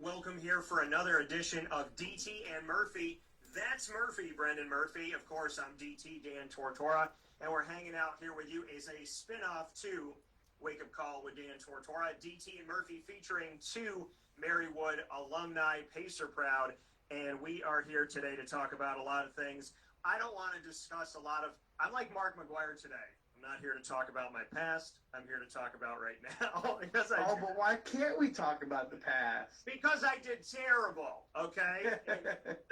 Welcome here for another edition of DT and Murphy. That's Murphy, Brendan Murphy. Of course, I'm DT, Dan Tortora, and we're hanging out here with you as a spin-off to Wake Up Call with Dan Tortora. DT and Murphy featuring two Marywood alumni, Pacer proud, and we are here today to talk about a lot of things. I don't want to discuss I'm like Mark McGuire today. I'm not here to talk about my past. I'm here to talk about right now. But why can't we talk about the past? Because I did terrible, okay?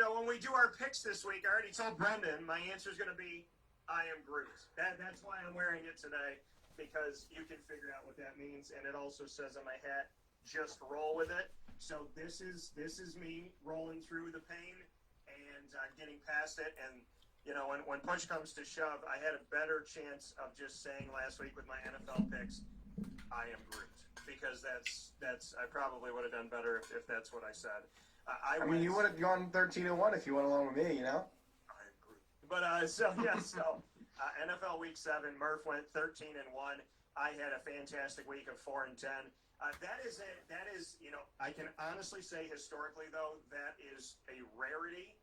So when we do our picks this week, I already told Brendan my answer is going to be I am Groot. That's why I'm wearing it today, because you can figure out what that means. And it also says on my hat, just roll with it. So this is me rolling through the pain and getting past it. And you know, when push comes to shove, I had a better chance of just saying last week with my NFL picks, I am Groot, because that's I probably would have done better if that's what I said. I mean, you would have gone 13-1 if you went along with me, you know. I am Groot. But NFL Week 7, Murph went 13-1. I had a fantastic week of 4-10. That is you know, I can honestly say historically though that is a rarity.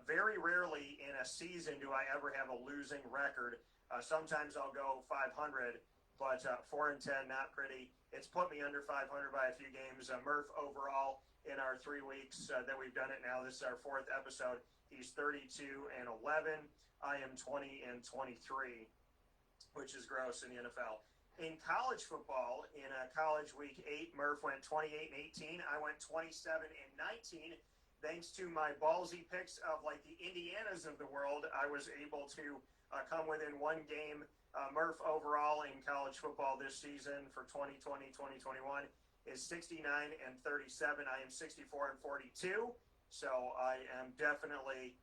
Very rarely in a season do I ever have a losing record. Sometimes I'll go 500, but 4-10, not pretty. It's put me under 500 by a few games. Murph overall in our 3 weeks that we've done it now, this is our 4th episode. He's 32-11. I am 20-23, which is gross in the NFL. In college football, in college week 8, Murph went 28-18. I went 27-19. Thanks to my ballsy picks of like the Indianas of the world, I was able to come within one game. Murph overall in college football this season for 2020-2021 is 69-37. I am 64-42. So I am definitely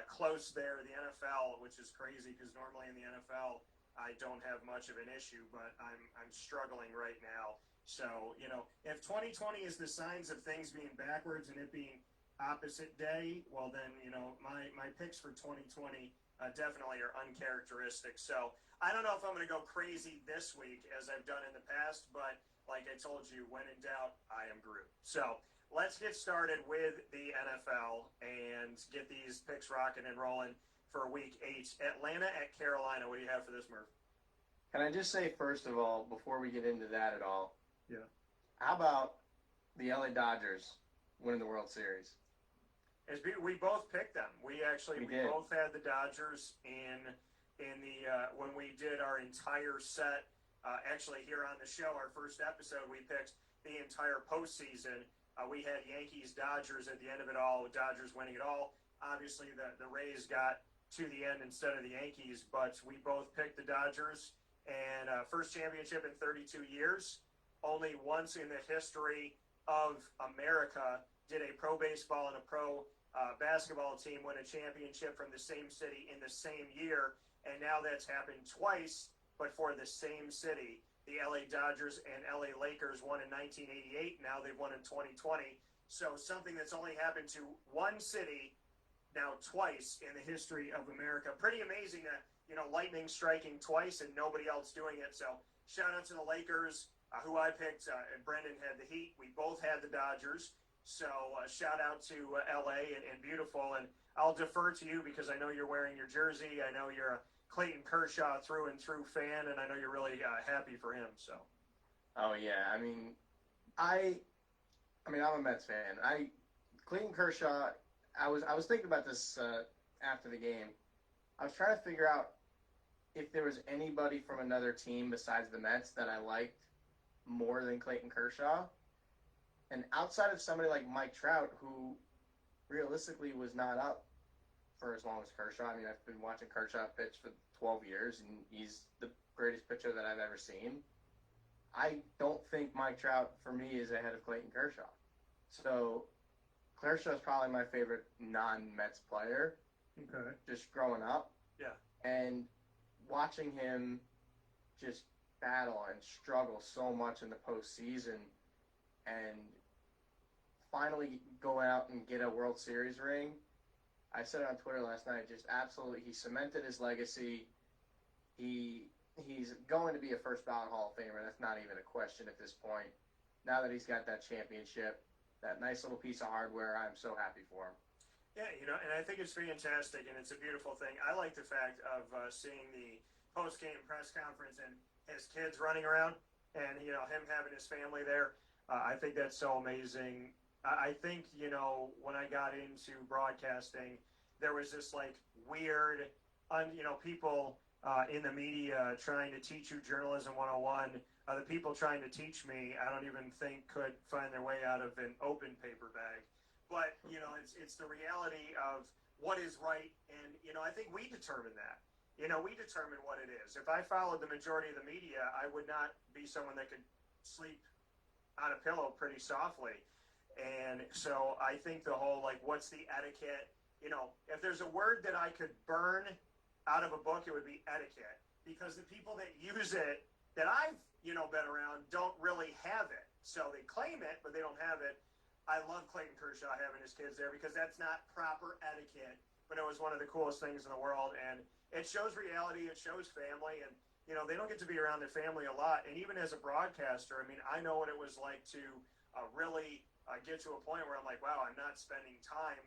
close there. The NFL, which is crazy because normally in the NFL I don't have much of an issue, but I'm struggling right now. So, you know, if 2020 is the signs of things being backwards and it being opposite day, well then, you know, my picks for 2020 definitely are uncharacteristic. So I don't know if I'm going to go crazy this week as I've done in the past, but like I told you, when in doubt, I am Groot. So let's get started with the NFL and get these picks rocking and rolling for week 8. Atlanta at Carolina. What do you have for this, Murph? Can I just say, first of all, before we get into that at all, yeah, how about the LA Dodgers winning the World Series? We both picked them. We both had the Dodgers in the when we did our entire set. Actually, here on the show, our first episode, we picked the entire postseason. We had Yankees, Dodgers at the end of it all, with Dodgers winning it all. Obviously, the Rays got to the end instead of the Yankees, but we both picked the Dodgers. And first championship in 32 years. Only once in the history of America did a pro baseball and a pro basketball team win a championship from the same city in the same year, and now that's happened twice, but for the same city. The LA Dodgers and LA Lakers won in 1988, now they've won in 2020. So something that's only happened to one city now twice in the history of America. Pretty amazing that, you know, lightning striking twice and nobody else doing it. So shout out to the Lakers, who I picked, and Brendan had the Heat. We both had the Dodgers. So shout out to LA and beautiful, and I'll defer to you because I know you're wearing your jersey. I know you're a Clayton Kershaw through and through fan, and I know you're really happy for him. So. Oh yeah, I mean, I'm a Mets fan. Clayton Kershaw. I was thinking about this after the game. I was trying to figure out if there was anybody from another team besides the Mets that I liked more than Clayton Kershaw. And outside of somebody like Mike Trout, who realistically was not up for as long as Kershaw. I mean, I've been watching Kershaw pitch for 12 years, and he's the greatest pitcher that I've ever seen. I don't think Mike Trout, for me, is ahead of Clayton Kershaw. So Kershaw is probably my favorite non-Mets player. Okay. Just growing up. Yeah. And watching him just battle and struggle so much in the postseason and finally go out and get a World Series ring. I said it on Twitter last night, just absolutely, he cemented his legacy. He's going to be a first ballot Hall of Famer. That's not even a question at this point. Now that he's got that championship, that nice little piece of hardware. I'm so happy for him. Yeah, and I think it's fantastic, and it's a beautiful thing. I like the fact of seeing the post-game press conference and his kids running around, and him having his family there. I think that's so amazing. I think when I got into broadcasting, there was this like weird, people in the media trying to teach you journalism 101. The people trying to teach me, I don't even think could find their way out of an open paper bag. But it's the reality of what is right, and I think we determine that. We determine what it is. If I followed the majority of the media, I would not be someone that could sleep on a pillow pretty softly. And so I think the whole like, what's the etiquette? If there's a word that I could burn out of a book, it would be etiquette, because the people that use it that I've been around don't really have it. So they claim it, but they don't have it. I love Clayton Kershaw having his kids there because that's not proper etiquette, but it was one of the coolest things in the world. And it shows reality, it shows family, and, they don't get to be around their family a lot. And even as a broadcaster, I mean, I know what it was like to really get to a point where I'm like, wow, I'm not spending time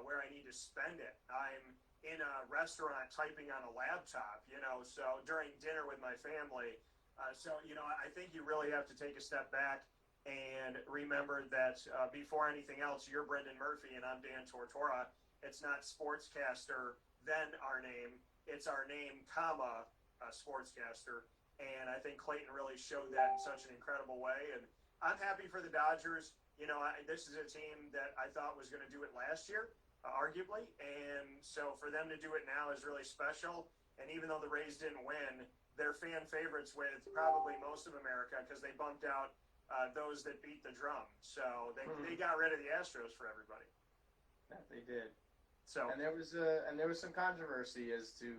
where I need to spend it. I'm in a restaurant typing on a laptop, so during dinner with my family. I think you really have to take a step back and remember that before anything else, you're Brendan Murphy and I'm Dan Tortora. It's not sportscaster, then our name. It's our name, comma, sportscaster. And I think Clayton really showed that in such an incredible way. And I'm happy for the Dodgers. This is a team that I thought was going to do it last year, arguably. And so for them to do it now is really special. And even though the Rays didn't win, they're fan favorites with probably most of America because they bumped out those that beat the drum. So they got rid of the Astros for everybody. Yeah, they did. So and there was some controversy as to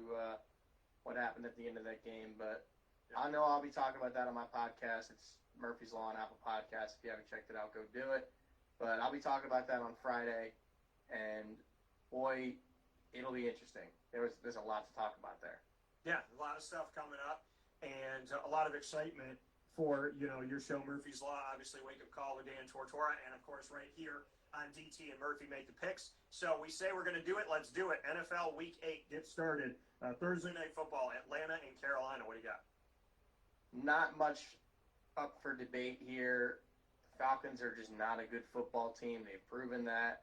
what happened at the end of that game, but I know I'll be talking about that on my podcast. It's Murphy's Law on Apple Podcasts. If you haven't checked it out, go do it. But I'll be talking about that on Friday, and boy, it'll be interesting. There's a lot to talk about there. Yeah, a lot of stuff coming up, and a lot of excitement for your show, Murphy's Law. Obviously, Wake Up Call with Dan Tortora, and of course, right here on DT and Murphy Make the Picks. So we say we're going to do it. Let's do it. NFL Week 8 gets started. Thursday Night Football, Atlanta and Carolina. What do you got? Not much up for debate here. The Falcons are just not a good football team. They've proven that.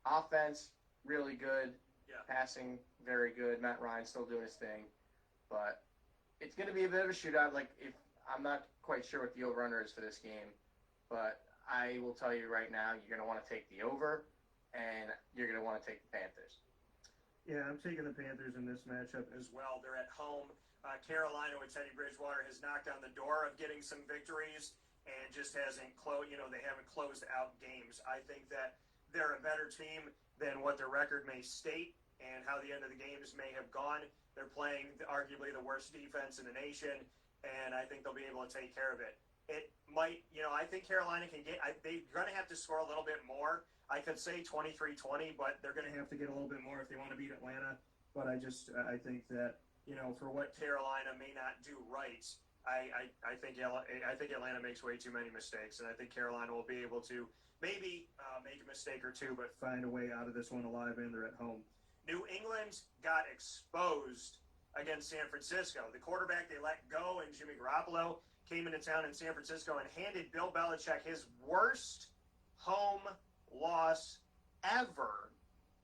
Offense, really good. Yeah. Passing, very good. Matt Ryan's still doing his thing. But it's going to be a bit of a shootout. I'm not quite sure what the over-under is for this game, but I will tell you right now, you're going to want to take the over, and you're going to want to take the Panthers. Yeah, I'm taking the Panthers in this matchup as well. They're at home. Carolina with Teddy Bridgewater has knocked on the door of getting some victories and just hasn't they haven't closed out games. I think that they're a better team than what their record may state and how the end of the games may have gone. They're playing arguably the worst defense in the nation, and I think they'll be able to take care of it. It might, I think Carolina can they're going to have to score a little bit more. I could say 23-20, but they're going to have to get a little bit more if they want to beat Atlanta. But I think that, for what Carolina may not do right, I think Atlanta makes way too many mistakes, and I think Carolina will be able to maybe make a mistake or two, but find a way out of this one alive, and they're at home. New England got exposed against San Francisco. The quarterback they let go, and Jimmy Garoppolo, came into town in San Francisco and handed Bill Belichick his worst home loss ever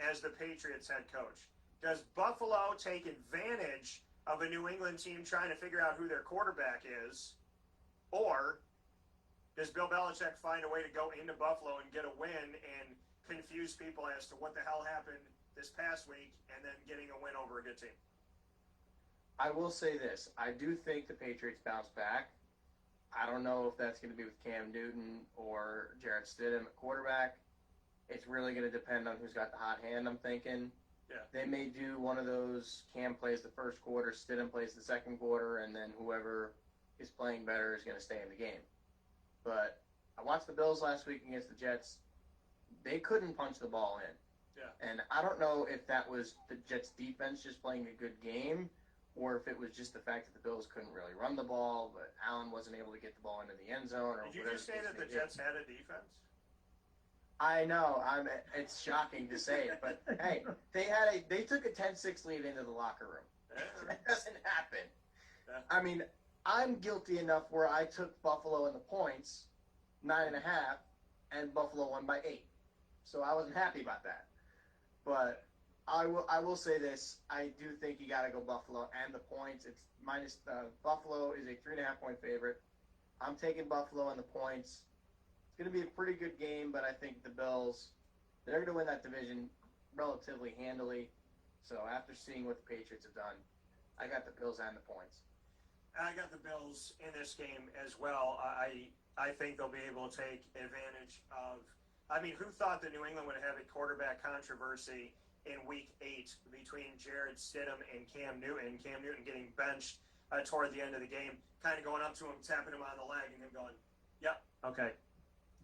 as the Patriots head coach. Does Buffalo take advantage of a New England team trying to figure out who their quarterback is? Or does Bill Belichick find a way to go into Buffalo and get a win and confuse people as to what the hell happened this past week and then getting a win over a good team? I will say this. I do think the Patriots bounce back. I don't know if that's going to be with Cam Newton or Jarrett Stidham at quarterback. It's really going to depend on who's got the hot hand, I'm thinking. Yeah. They may do one of those, Cam plays the first quarter, Stidham plays the second quarter, and then whoever is playing better is going to stay in the game. But I watched the Bills last week against the Jets. They couldn't punch the ball in. Yeah. And I don't know if that was the Jets' defense just playing a good game, or if it was just the fact that the Bills couldn't really run the ball, but Allen wasn't able to get the ball into the end zone. Or Did you whatever just say that the Jets had a defense? I know. It's shocking to say it, but hey, they took a 10-6 lead into the locker room. That doesn't happen. I mean, I'm guilty enough where I took Buffalo in the points, 9.5, and Buffalo won by 8. So I wasn't happy about that. But I will say this: I do think you got to go Buffalo and the points. It's minus. Buffalo is a 3.5-point favorite. I'm taking Buffalo and the points. It's going to be a pretty good game, but I think the Bills, they're going to win that division relatively handily. So after seeing what the Patriots have done, I got the Bills and the points. I got the Bills in this game as well. I think they'll be able to take advantage of. I mean, who thought that New England would have a quarterback controversy in Week 8 between Jarrett Stidham and Cam Newton? Cam Newton getting benched toward the end of the game, kind of going up to him, tapping him on the leg, and then going, "Yep, okay,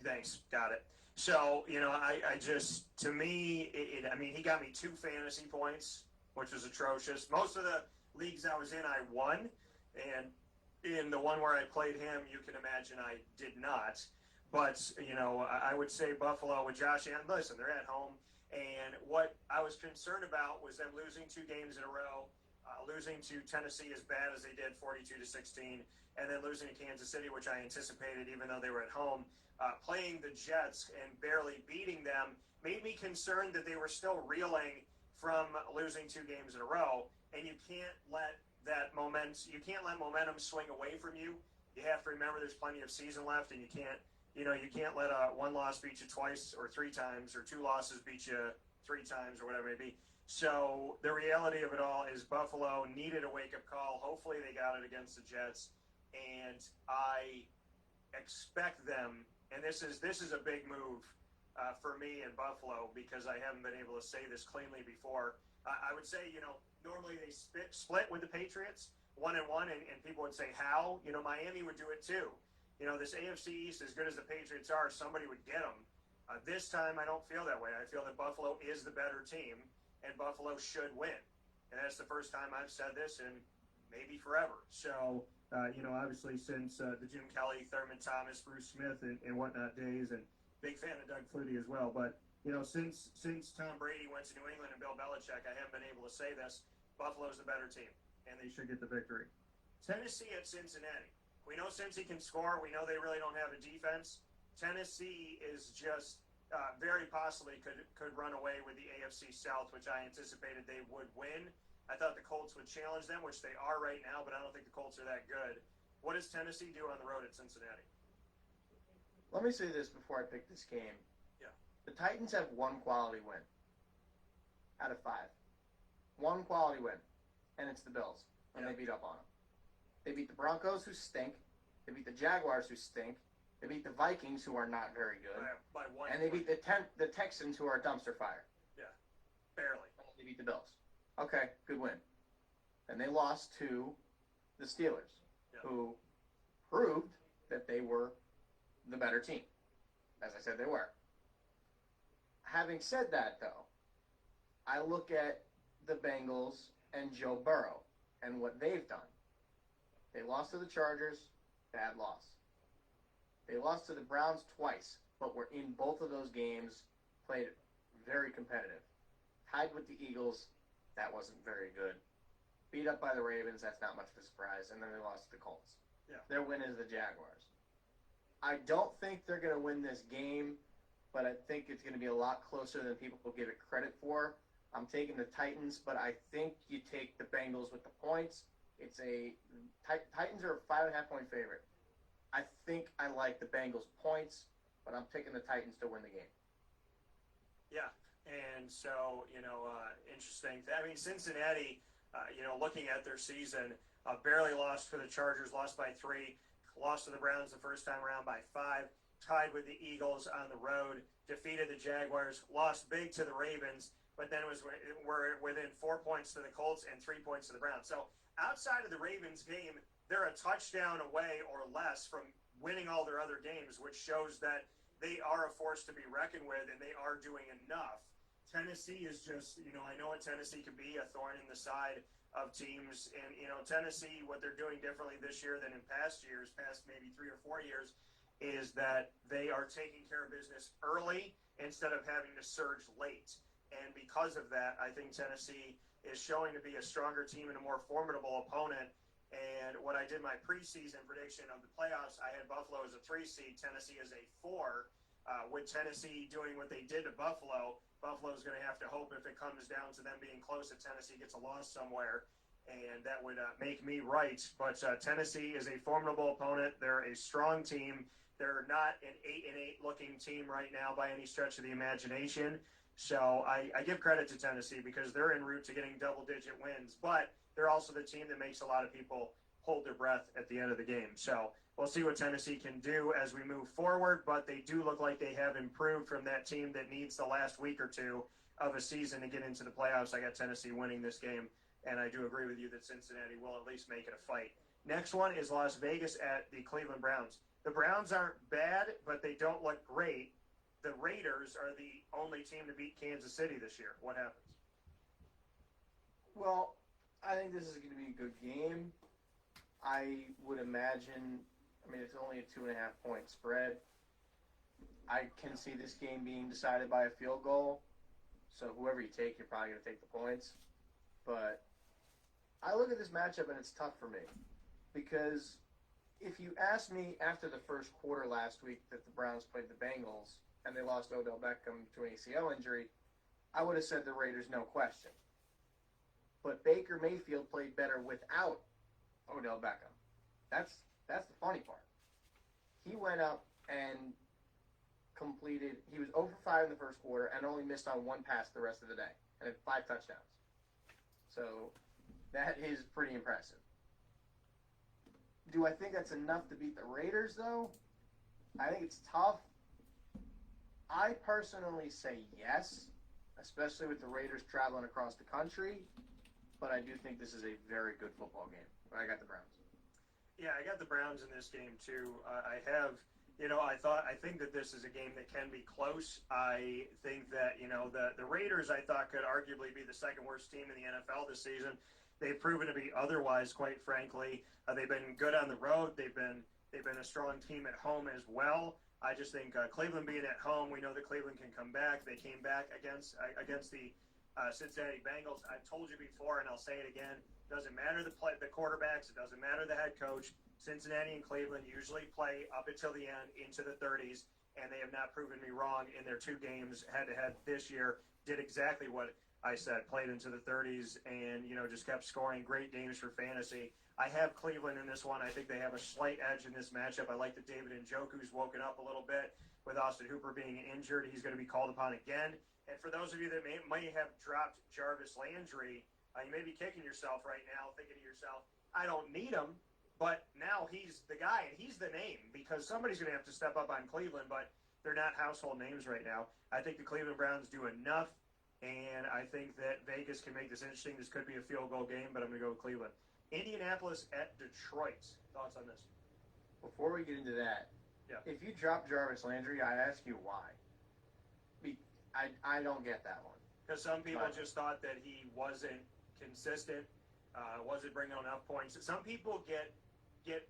thanks, got it." So, I just, to me, I mean, he got me 2 fantasy points, which was atrocious. Most of the leagues I was in, I won. And in the one where I played him, you can imagine I did not. But, I would say Buffalo with Josh Allen. Listen, they're at home. And what I was concerned about was them losing 2 games in a row, losing to Tennessee as bad as they did, 42-16, and then losing to Kansas City, which I anticipated even though they were at home. Playing the Jets and barely beating them made me concerned that they were still reeling from losing 2 games in a row. And you can't let let momentum swing away from you. You have to remember there's plenty of season left, and you can't let one loss beat you twice or 3 times, or 2 losses beat you 3 times, or whatever it may be. So the reality of it all is Buffalo needed a wake-up call. Hopefully they got it against the Jets, and I expect them. And this is a big move for me in Buffalo, because I haven't been able to say this cleanly before. I would say, normally they split with the Patriots 1-1, and people would say, how? Miami would do it too. This AFC East, as good as the Patriots are, somebody would get them. This time, I don't feel that way. I feel that Buffalo is the better team, and Buffalo should win. And that's the first time I've said this in maybe forever. So, obviously since the Jim Kelly, Thurman Thomas, Bruce Smith, and whatnot days, and big fan of Doug Flutie as well. But, since Tom Brady went to New England and Bill Belichick, I haven't been able to say this. Buffalo's the better team, and they should get the victory. Tennessee at Cincinnati. We know Cincy can score. We know they really don't have a defense. Tennessee is just very possibly could run away with the AFC South, which I anticipated they would win. I thought the Colts would challenge them, which they are right now, but I don't think the Colts are that good. What does Tennessee do on the road at Cincinnati? Let me say this before I pick this game. Yeah. The Titans have 1 quality win out of 5. 1 quality win, and it's the Bills, and they beat up on them. They beat the Broncos, who stink. They beat the Jaguars, who stink. They beat the Vikings, who are not very good. By 1 and they beat the Texans, who are a dumpster fire. Yeah, barely. They beat the Bills. Okay, good win. And they lost to the Steelers, who proved that they were the better team. As I said, they were. Having said that, though, I look at the Bengals and Joe Burrow and what they've done. They lost to the Chargers, bad loss. They lost to the Browns twice, but were in both of those games, played very competitive. Tied with the Eagles, that wasn't very good. Beat up by the Ravens, that's not much of a surprise, and then they lost to the Colts. Yeah. Their win is the Jaguars. I don't think they're going to win this game, but I think it's going to be a lot closer than people will give it credit for. I'm taking the Titans, but I think you take the Bengals with the points. It's Titans are a 5.5-point favorite. I think I like the Bengals points, but I'm picking the Titans to win the game. Yeah, and so, interesting. I mean, Cincinnati, looking at their season, barely lost to the Chargers, lost by 3, lost to the Browns the first time around by 5, tied with the Eagles on the road, defeated the Jaguars, lost big to the Ravens, but then were within 4 points to the Colts and 3 points to the Browns. So outside of the Ravens game, they're a touchdown away or less from winning all their other games, which shows that they are a force to be reckoned with, and they are doing enough. Tennessee is just, I know what Tennessee can be, a thorn in the side of teams. And, Tennessee, what they're doing differently this year than in past years, past maybe 3 or 4 years, is that they are taking care of business early, instead of having to surge late. And because of that, I think Tennessee is showing to be a stronger team and a more formidable opponent. And when I did my preseason prediction of the playoffs, I had Buffalo as a 3 seed, Tennessee as a 4. With Tennessee doing what they did to Buffalo, Buffalo's going to have to hope if it comes down to them being close that Tennessee gets a loss somewhere, and that would make me right. But Tennessee is a formidable opponent. They're a strong team. They're not an 8-8 looking team right now by any stretch of the imagination. So I give credit to Tennessee because they're en route to getting double-digit wins, but they're also the team that makes a lot of people hold their breath at the end of the game. So we'll see what Tennessee can do as we move forward, but they do look like they have improved from that team that needs the last week or two of a season to get into the playoffs. I got Tennessee winning this game, and I do agree with you that Cincinnati will at least make it a fight. Next one is Las Vegas at the Cleveland Browns. The Browns aren't bad, but they don't look great. The Raiders are the only team to beat Kansas City this year. What happens? Well, I think this is going to be a good game. I would imagine, it's only a 2.5-point spread. I can see this game being decided by a field goal. So whoever you take, you're probably going to take the points. But I look at this matchup and it's tough for me. Because if you asked me after the first quarter last week that the Browns played the Bengals and they lost Odell Beckham to an ACL injury, I would have said the Raiders, no question. But Baker Mayfield played better without Odell Beckham. That's the funny part. He went up and completed, he was 0 for 5 in the first quarter and only missed on 1 pass the rest of the day and had 5 touchdowns. So that is pretty impressive. Do I think that's enough to beat the Raiders, though? I think it's tough. I personally say yes, especially with the Raiders traveling across the country. But I do think this is a very good football game. But I got the Browns. Yeah, I got the Browns in this game, too. I think that this is a game that can be close. I think that, the Raiders, I thought, could arguably be the second worst team in the NFL this season. They've proven to be otherwise, quite frankly. They've been good on the road. They've been a strong team at home as well. I just think Cleveland being at home, we know that Cleveland can come back. They came back against the Cincinnati Bengals. I've told you before, and I'll say it again. Doesn't matter the quarterbacks. It doesn't matter the head coach. Cincinnati and Cleveland usually play up until the end into the 30s, and they have not proven me wrong in their 2 games head-to-head this year. Did exactly what I said, played into the 30s, and, just kept scoring great games for fantasy. I have Cleveland in this one. I think they have a slight edge in this matchup. I like that David Njoku's woken up a little bit with Austin Hooper being injured. He's going to be called upon again. And for those of you that might have dropped Jarvis Landry, you may be kicking yourself right now, thinking to yourself, I don't need him, but now he's the guy, and he's the name, because somebody's going to have to step up on Cleveland, but they're not household names right now. I think the Cleveland Browns do enough, and I think that Vegas can make this interesting. This could be a field goal game, but I'm going to go with Cleveland. Indianapolis at Detroit. Thoughts on this? Before we get into that, yeah. If you drop Jarvis Landry, I ask you why. I don't get that one. Because some people just thought that he wasn't consistent, wasn't bringing enough points. Some people get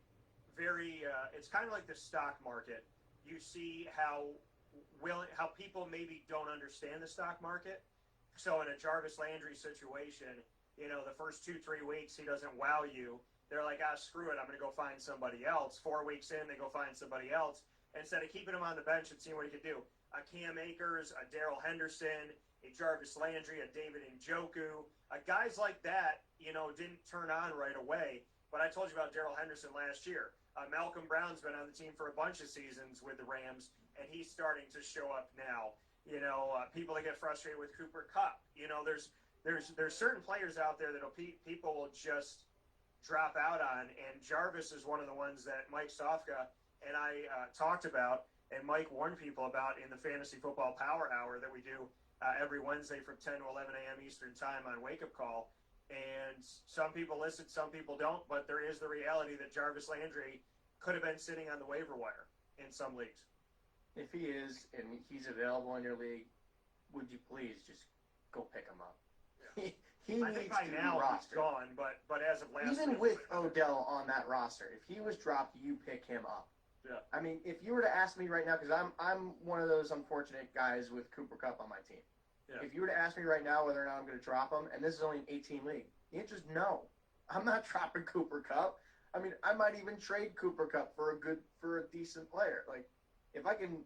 very. It's kind of like the stock market. You see how people maybe don't understand the stock market. So in a Jarvis Landry situation, the first 2-3 weeks he doesn't wow you. They're like, screw it, I'm going to go find somebody else. 4 weeks in, they go find somebody else instead of keeping him on the bench and seeing what he could do. A Cam Akers, a Darrell Henderson, a Jarvis Landry, a David Njoku, guys like that, didn't turn on right away. But I told you about Darrell Henderson last year. Malcolm Brown's been on the team for a bunch of seasons with the Rams, and he's starting to show up now. People that get frustrated with Cooper Kupp. There's certain players out there that people will just drop out on, and Jarvis is one of the ones that Mike Sofka and I talked about, and Mike warned people about in the Fantasy Football Power Hour that we do every Wednesday from 10 to 11 a.m. Eastern Time on WakeUpCall. And some people listen, some people don't, but there is the reality that Jarvis Landry could have been sitting on the waiver wire in some leagues. If he is, and he's available in your league, would you please just go pick him up? Yeah. He I needs think by to now be he's gone, but as of last even week, with Odell on that roster, if he was dropped, you pick him up. Yeah. I mean, if you were to ask me right now, because I'm one of those unfortunate guys with Cooper Kupp on my team. Yeah. If you were to ask me right now whether or not I'm going to drop him, and this is only an 18 league, the answer is no. I'm not dropping Cooper Kupp. I mean, I might even trade Cooper Kupp for a decent player. Like, if I can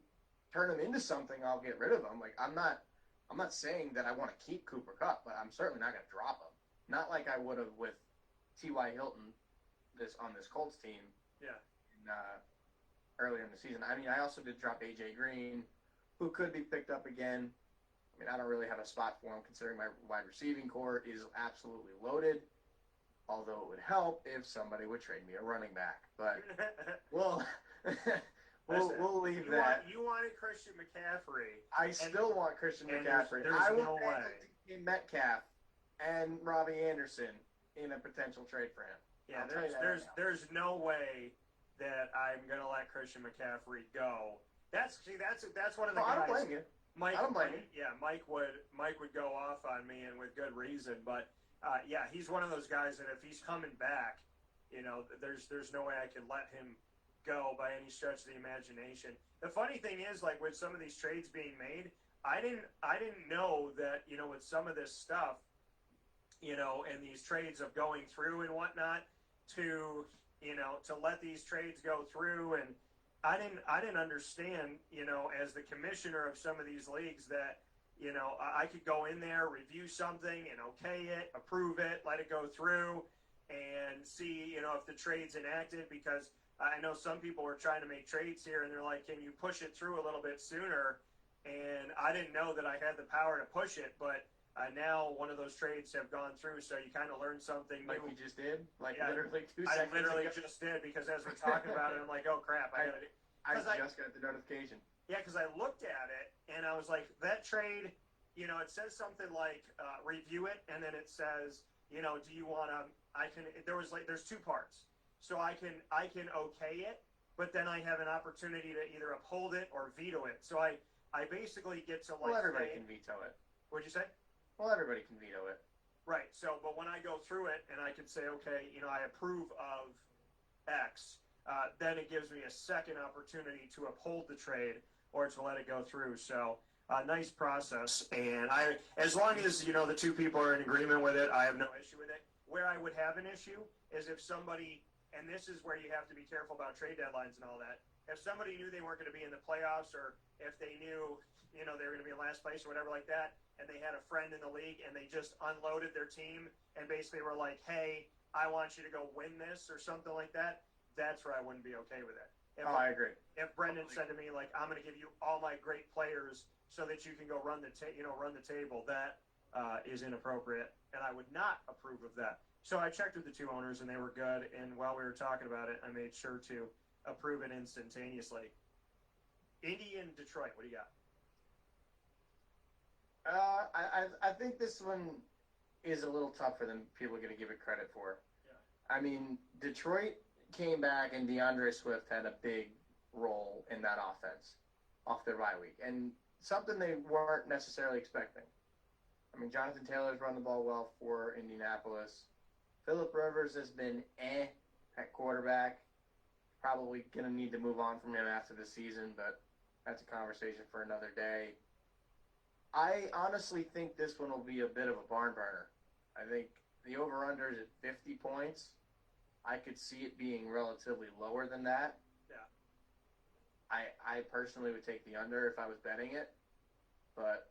turn him into something, I'll get rid of him. Like, I'm not saying that I want to keep Cooper Kupp, but I'm certainly not going to drop him. Not like I would have with T.Y. Hilton on this Colts team. Yeah. Earlier in the season. I mean, I also did drop A.J. Green, who could be picked up again. I mean, I don't really have a spot for him considering my wide receiving core is absolutely loaded. Although it would help if somebody would trade me a running back. But we'll leave that. You wanted Christian McCaffrey. I still want Christian McCaffrey. I would take Metcalf and Robbie Anderson in a potential trade for him. Yeah, there's no way that I'm gonna let Christian McCaffrey go. That's one of the guys. I don't blame you. I don't blame you. Yeah, Mike would go off on me, and with good reason. But yeah, he's one of those guys that if he's coming back, there's no way I can let him go by any stretch of the imagination. The funny thing is, like with some of these trades being made, I didn't know that with some of this stuff, and these trades of going through and whatnot to let these trades go through, and I didn't understand, as the commissioner of some of these leagues that, I could go in there, review something and okay it, approve it, let it go through and see, if the trade's enacted, because I know some people were trying to make trades here and they're like, can you push it through a little bit sooner? And I didn't know that I had the power to push it, but now one of those trades have gone through, so you kind of learned something new. Like you just did? Literally 2 seconds I literally ago? just did, because as we're talking about it, I'm like, oh, crap. I just got the notification. Yeah, because I looked at it, and I was like, that trade, it says something like review it, and then it says, do you want to, there's 2 parts. So I can okay it, but then I have an opportunity to either uphold it or veto it. So I basically get to Well, everybody can veto it. What'd you say? Well, everybody can veto it. Right. So, but when I go through it and I can say, okay, I approve of X, then it gives me a second opportunity to uphold the trade or to let it go through. So, nice process. And as long as, the 2 people are in agreement with it, I have no issue with it. Where I would have an issue is if somebody, and this is where you have to be careful about trade deadlines and all that, if somebody knew they weren't going to be in the playoffs, or if they knew, they were going to be in last place or whatever like that, and they had a friend in the league and they just unloaded their team and basically were like, hey, I want you to go win this or something like that, that's where I wouldn't be okay with it. I agree. If Brendan said to me, like, I'm going to give you all my great players so that you can go run the table, that is inappropriate, and I would not approve of that. So I checked with the 2 owners, and they were good, and while we were talking about it, I made sure to approve it instantaneously. Indy and Detroit, what do you got? I think this one is a little tougher than people are going to give it credit for. Yeah. I mean, Detroit came back and DeAndre Swift had a big role in that offense off their bye week, and something they weren't necessarily expecting. I mean, Jonathan Taylor's run the ball well for Indianapolis. Phillip Rivers has been at quarterback. Probably going to need to move on from him after the season, but that's a conversation for another day. I honestly think this one will be a bit of a barn burner. I think the over-under is at 50 points. I could see it being relatively lower than that. Yeah. I personally would take the under if I was betting it. But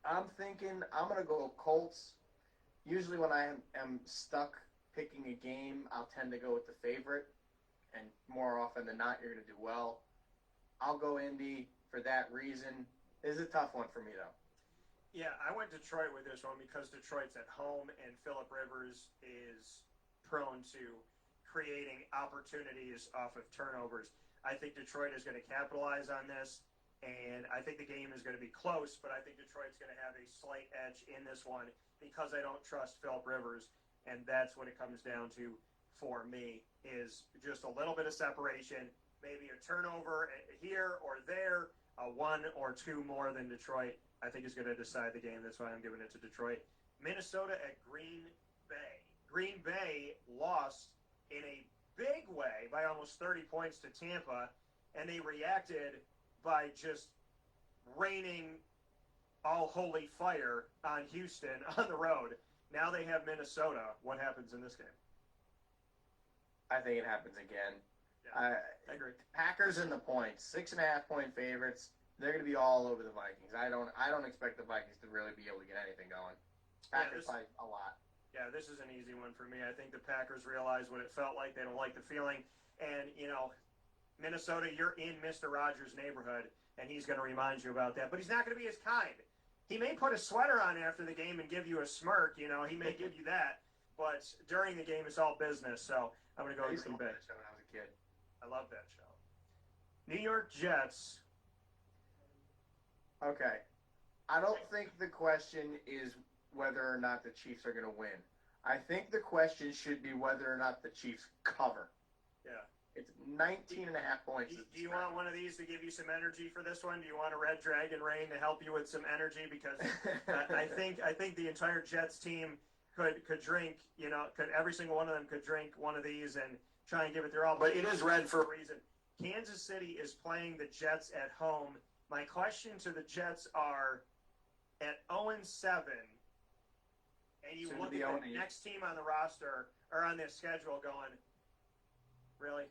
I'm thinking I'm going to go Colts. Usually when I am stuck picking a game, I'll tend to go with the favorite. And more often than not, you're going to do well. I'll go Indy for that reason. This is a tough one for me, though. Yeah, I went Detroit with this one because Detroit's at home and Phillip Rivers is prone to creating opportunities off of turnovers. I think Detroit is going to capitalize on this, and I think the game is going to be close, but I think Detroit's going to have a slight edge in this one because I don't trust Phillip Rivers, and that's what it comes down to for me, is just a little bit of separation, maybe a turnover here or there, 1 or 2 more than Detroit, I think is going to decide the game. That's why I'm giving it to Detroit. Minnesota at Green Bay. Green Bay lost in a big way by almost 30 points to Tampa, and they reacted by just raining all holy fire on Houston on the road. Now they have Minnesota. What happens in this game? I think it happens again. Yeah, I agree. Packers in the points, 6.5-point favorites. They're going to be all over the Vikings. I don't expect the Vikings to really be able to get anything going. Packers by a lot. Yeah, this is an easy one for me. I think the Packers realize what it felt like. They don't like the feeling. And, Minnesota, you're in Mr. Rogers' neighborhood, and he's going to remind you about that. But he's not going to be as kind. He may put a sweater on after the game and give you a smirk. He may give you that. But during the game, it's all business. So I'm going to go with Green Bay. When I was a kid. I love that show. New York Jets. Okay. I don't think the question is whether or not the Chiefs are going to win. I think the question should be whether or not the Chiefs cover. Yeah. It's 19.5 points. Do you want one of these to give you some energy for this one? Do you want a Red Dragon Rain to help you with some energy? Because I think the entire Jets team could drink, every single one of them could drink one of these and try and give it their all. But it is red for a reason. Kansas City is playing the Jets at home. My question to the Jets are, at 0-7, and you look at the next team on the roster or on this schedule going, really?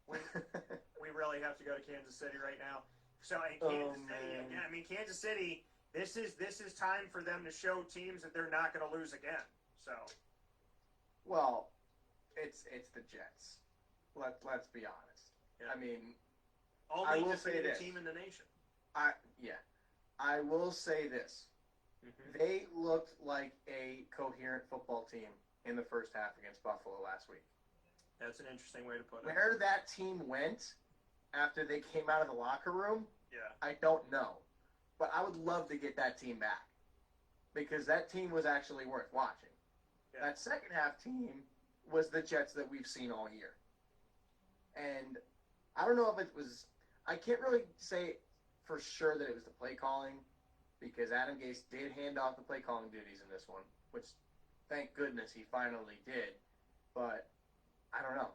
We really have to go to Kansas City right now. So in Kansas City, again, Kansas City, this is time for them to show teams that they're not going to lose again. So, well, it's the Jets. Let's be honest. Yeah. I will say this. Team in the nation. I will say this. Mm-hmm. They looked like a coherent football team in the first half against Buffalo last week. That's an interesting way to put it. Where that team went after they came out of the locker room, I don't know. But I would love to get that team back because that team was actually worth watching. Yeah. That second half team was the Jets that we've seen all year. And I don't know if it was – I can't really say for sure that it was the play calling because Adam Gase did hand off the play calling duties in this one, which thank goodness he finally did. But I don't know.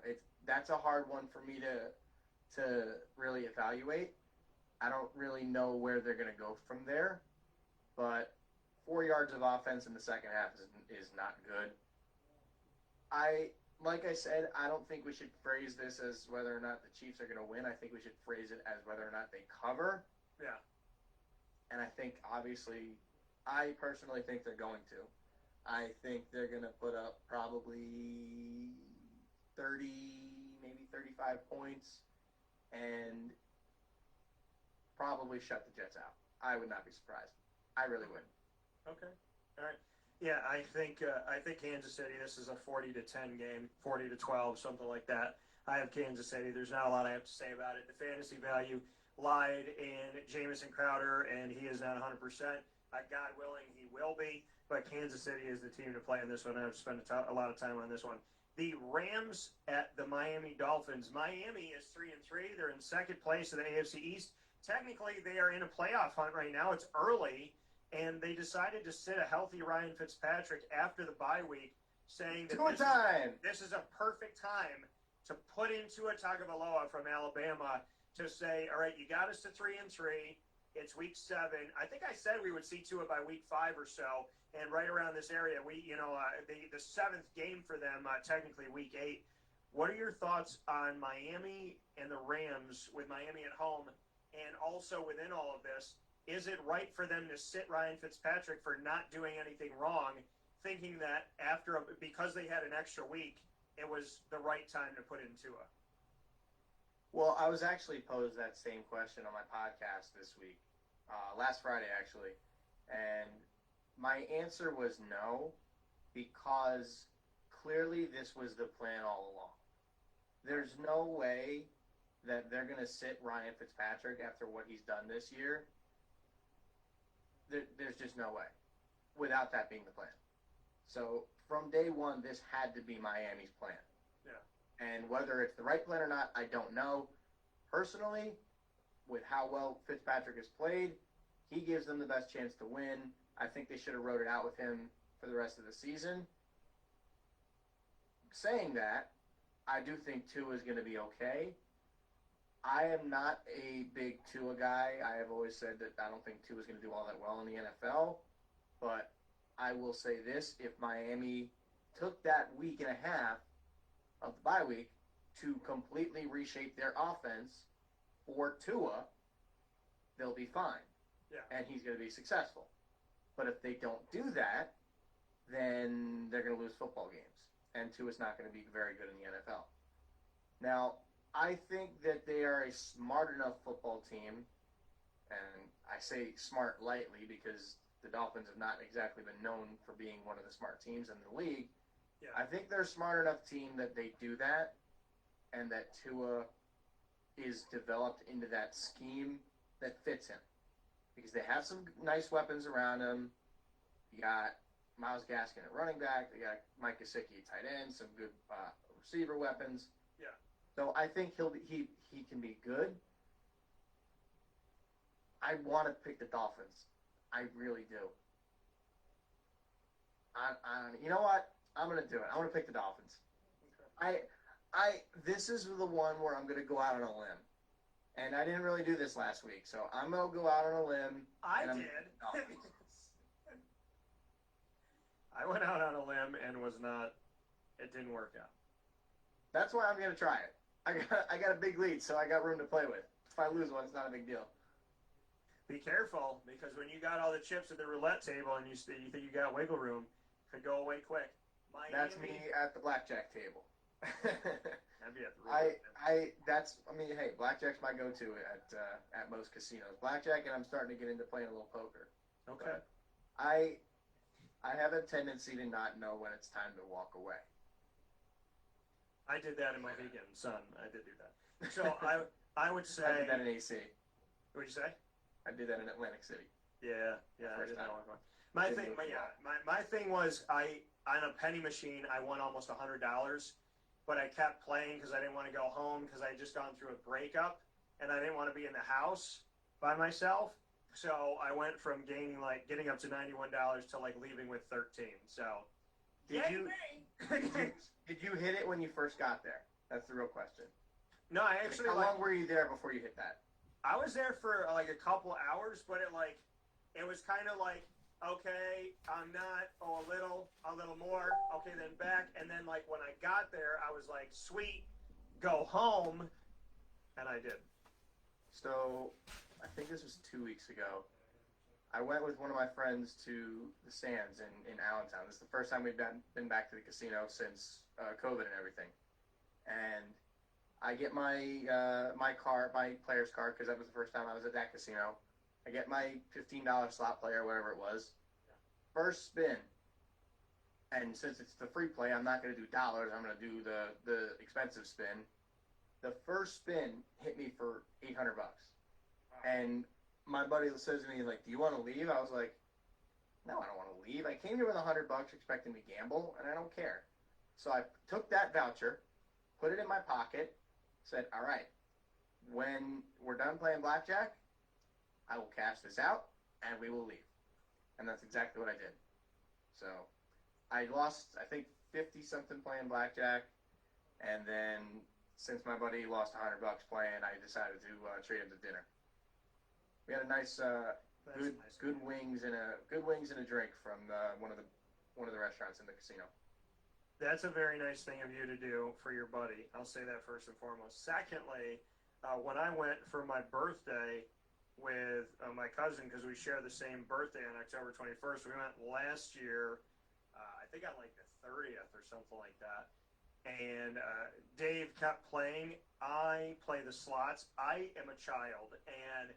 That's a hard one for me to really evaluate. I don't really know where they're going to go from there. But 4 yards of offense in the second half is not good. Like I said, I don't think we should phrase this as whether or not the Chiefs are going to win. I think we should phrase it as whether or not they cover. Yeah. And I think, obviously, I personally think they're going to. I think they're going to put up probably 30, maybe 35 points and probably shut the Jets out. I would not be surprised. I really wouldn't. Okay. All right. Yeah, I think Kansas City, this is a 40-10 game, 40-12, something like that. I have Kansas City. There's not a lot I have to say about it. The fantasy value lied in Jamison Crowder, and he is not 100%. God willing, he will be. But Kansas City is the team to play in this one. I've spent a lot of time on this one. The Rams at the Miami Dolphins. Miami is 3-3. They're in second place in the AFC East. Technically, they are in a playoff hunt right now. It's early. And they decided to sit a healthy Ryan Fitzpatrick after the bye week, saying that this is a perfect time to put in Tua Tagovailoa from Alabama to say, all right, you got us to 3-3. It's week 7. I think I said we would see Tua by week 5 or so, and right around this area, the 7th game for them, technically week 8. What are your thoughts on Miami and the Rams with Miami at home, and also within all of this? Is it right for them to sit Ryan Fitzpatrick for not doing anything wrong, thinking that because they had an extra week, it was the right time to put in Tua? Well, I was actually posed that same question on my podcast this week, last Friday actually, and my answer was no, because clearly this was the plan all along. There's no way that they're going to sit Ryan Fitzpatrick after what he's done this year. There's just no way without that being the plan. So from day one, this had to be Miami's plan. Yeah. And whether it's the right plan or not, I don't know. Personally, with how well Fitzpatrick has played, he gives them the best chance to win. I think they should have wrote it out with him for the rest of the season. Saying that, I do think Tua is going to be okay. I am not a big Tua guy. I have always said that I don't think Tua is going to do all that well in the NFL. But I will say this, if Miami took that week and a half of the bye week to completely reshape their offense for Tua, they'll be fine. Yeah. And he's going to be successful. But if they don't do that, then they're going to lose football games. And Tua's not going to be very good in the NFL. Now, I think that they are a smart enough football team, and I say smart lightly because the Dolphins have not exactly been known for being one of the smart teams in the league. Yeah. I think they're a smart enough team that they do that, and that Tua is developed into that scheme that fits him. Because they have some nice weapons around him. You got Myles Gaskin at running back. They got Mike Gesicki at tight end. Some good receiver weapons. Yeah. So I think he can be good. I want to pick the Dolphins. I really do. You know what? I'm going to do it. I'm going to pick the Dolphins. Okay. This is the one where I'm going to go out on a limb. And I didn't really do this last week, so I'm going to go out on a limb. I did. I went out on a limb and it didn't work out. That's why I'm going to try it. I got a big lead, so I got room to play with. If I lose one, it's not a big deal. Be careful, because when you got all the chips at the roulette table and you think you got wiggle room, it could go away quick. Miami, that's me at the blackjack table. That'd be at the roulette table. Hey, blackjack's my go-to at most casinos. Blackjack, and I'm starting to get into playing a little poker. Okay. But I have a tendency to not know when it's time to walk away. I did that in my vegan son. I did do that. So I would say. I did that in AC. What'd you say? I did that in Atlantic City. Yeah. I First did time. that one. My thing was on a penny machine I won almost $100, but I kept playing because I didn't want to go home because I had just gone through a breakup and I didn't want to be in the house by myself. So I went from getting up to $91 to leaving with 13. So Did you hit it when you first got there? That's the real question. No, I actually. How long were you there before you hit that? I was there for a couple hours, but it was kind of okay, I'm not. Oh, a little more. Okay, then back, and then when I got there, I was sweet, go home, and I did. So, I think this was 2 weeks ago. I went with one of my friends to the Sands in Allentown. This is the first time we've been back to the casino since COVID and everything. And I get my my player's card, because that was the first time I was at that casino. I get my $15 slot play or whatever it was. First spin. And since it's the free play, I'm not going to do dollars. I'm going to do the expensive spin. The first spin hit me for $800. And my buddy says to me, do you want to leave? I was like, no, I don't want to leave. I came here with $100 expecting to gamble, and I don't care. So I took that voucher, put it in my pocket, said, all right, when we're done playing blackjack, I will cash this out, and we will leave. And that's exactly what I did. So I lost, I think, 50-something playing blackjack, and then since my buddy lost $100 playing, I decided to treat him to dinner. We had a nice, good wings and a drink from one of the restaurants in the casino. That's a very nice thing of you to do for your buddy. I'll say that first and foremost. Secondly, when I went for my birthday with my cousin, because we share the same birthday on October 21st, we went last year, I think on the 30th or something like that. And Dave kept playing. I play the slots. I am a child, and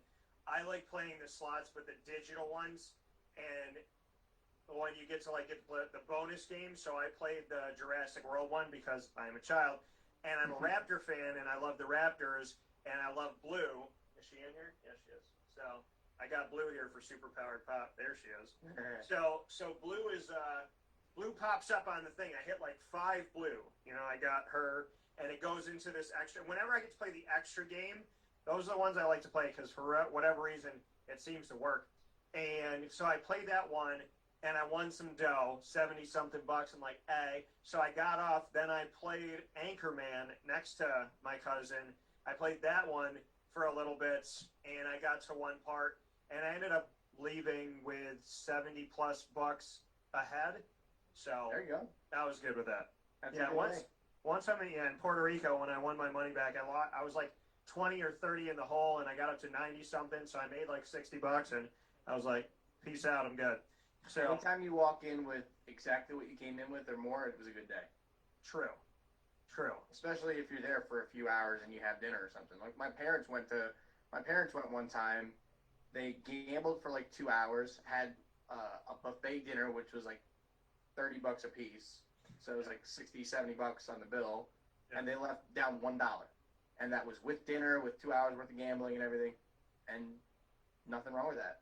I like playing the slots, but the digital ones. And when you get to get the bonus game, so I played the Jurassic World one because I'm a child, and I'm a Raptor fan, and I love the Raptors, and I love Blue. Is she in here? Yes, she is. So I got Blue here for Superpowered Pop. There she is. So Blue is Blue pops up on the thing. I hit 5 Blue. I got her, and it goes into this extra. Whenever I get to play the extra game, those are the ones I like to play because for whatever reason it seems to work. And so I played that one, and I won some dough, 70-something bucks. I'm like, hey. So I got off. Then I played Anchorman next to my cousin. I played that one for a little bit, and I got to one part, and I ended up leaving with 70-plus bucks ahead. So there you go. I was good with that. That's yeah, once I'm in Puerto Rico, when I won my money back, I was like 20 or 30 in the hole, and I got up to 90-something, so I made like 60 bucks, and I was like, peace out, I'm good. So anytime you walk in with exactly what you came in with or more, it was a good day. True. Especially if you're there for a few hours and you have dinner or something. Like my parents went one time. They gambled for like 2 hours, had a buffet dinner, which was like $30 a piece. So it was like 60, 70 bucks on the bill. Yeah. And they left down $1. And that was with dinner, with 2 hours worth of gambling and everything. And nothing wrong with that.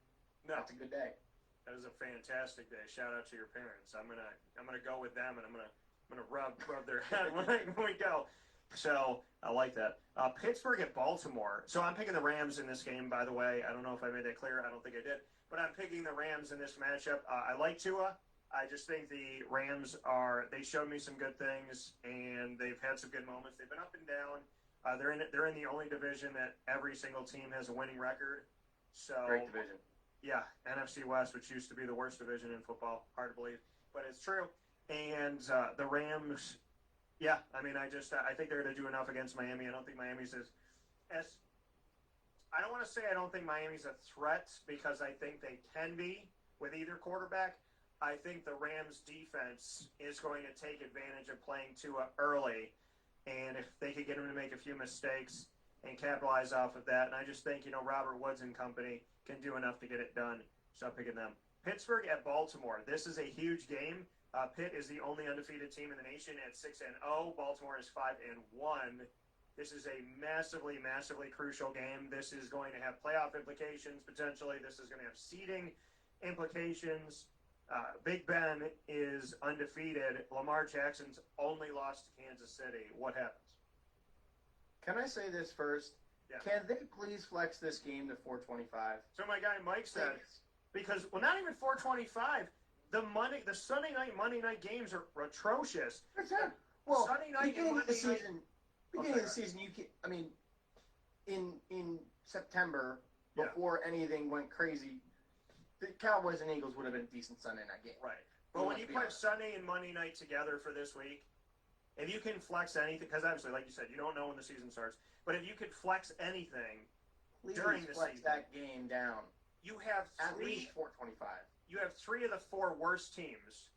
No. That's a good day. That was a fantastic day. Shout out to your parents. I'm gonna go with them, and I'm gonna rub their head when we go. So I like that. Pittsburgh at Baltimore. So I'm picking the Rams in this game. By the way, I don't know if I made that clear. I don't think I did, but I'm picking the Rams in this matchup. I like Tua. I just think the Rams they showed me some good things, and they've had some good moments. They've been up and down. They're in the only division that every single team has a winning record. So great division. Yeah, NFC West, which used to be the worst division in football. Hard to believe, but it's true. And the Rams, yeah, I mean, I think they're going to do enough against Miami. I don't think Miami's I don't want to say I don't think Miami's a threat, because I think they can be with either quarterback. I think the Rams defense is going to take advantage of playing Tua early, and if they could get him to make a few mistakes and capitalize off of that. And I just think, Robert Woods and company can do enough to get it done. So I'm picking them. Pittsburgh at Baltimore. This is a huge game. Pitt is the only undefeated team in the nation at 6-0. Baltimore is 5-1. This is a massively, massively crucial game. This is going to have playoff implications potentially. This is going to have seeding implications. Big Ben is undefeated. Lamar Jackson's only lost to Kansas City. What happens? Can I say this first? Yeah. Can they please flex this game to 425? So my guy Mike said, because, not even 425. The Sunday night, Monday night games are atrocious. Well, Sunday night beginning of the season, in September, before anything went crazy, the Cowboys and Eagles would have been a decent Sunday night game. Right. But when you put Sunday and Monday night together for this week, if you can flex anything, because obviously, like you said, you don't know when the season starts, but if you could flex anything during the flex season, that game down. You have at least 425. You have 3 of the 4 worst teams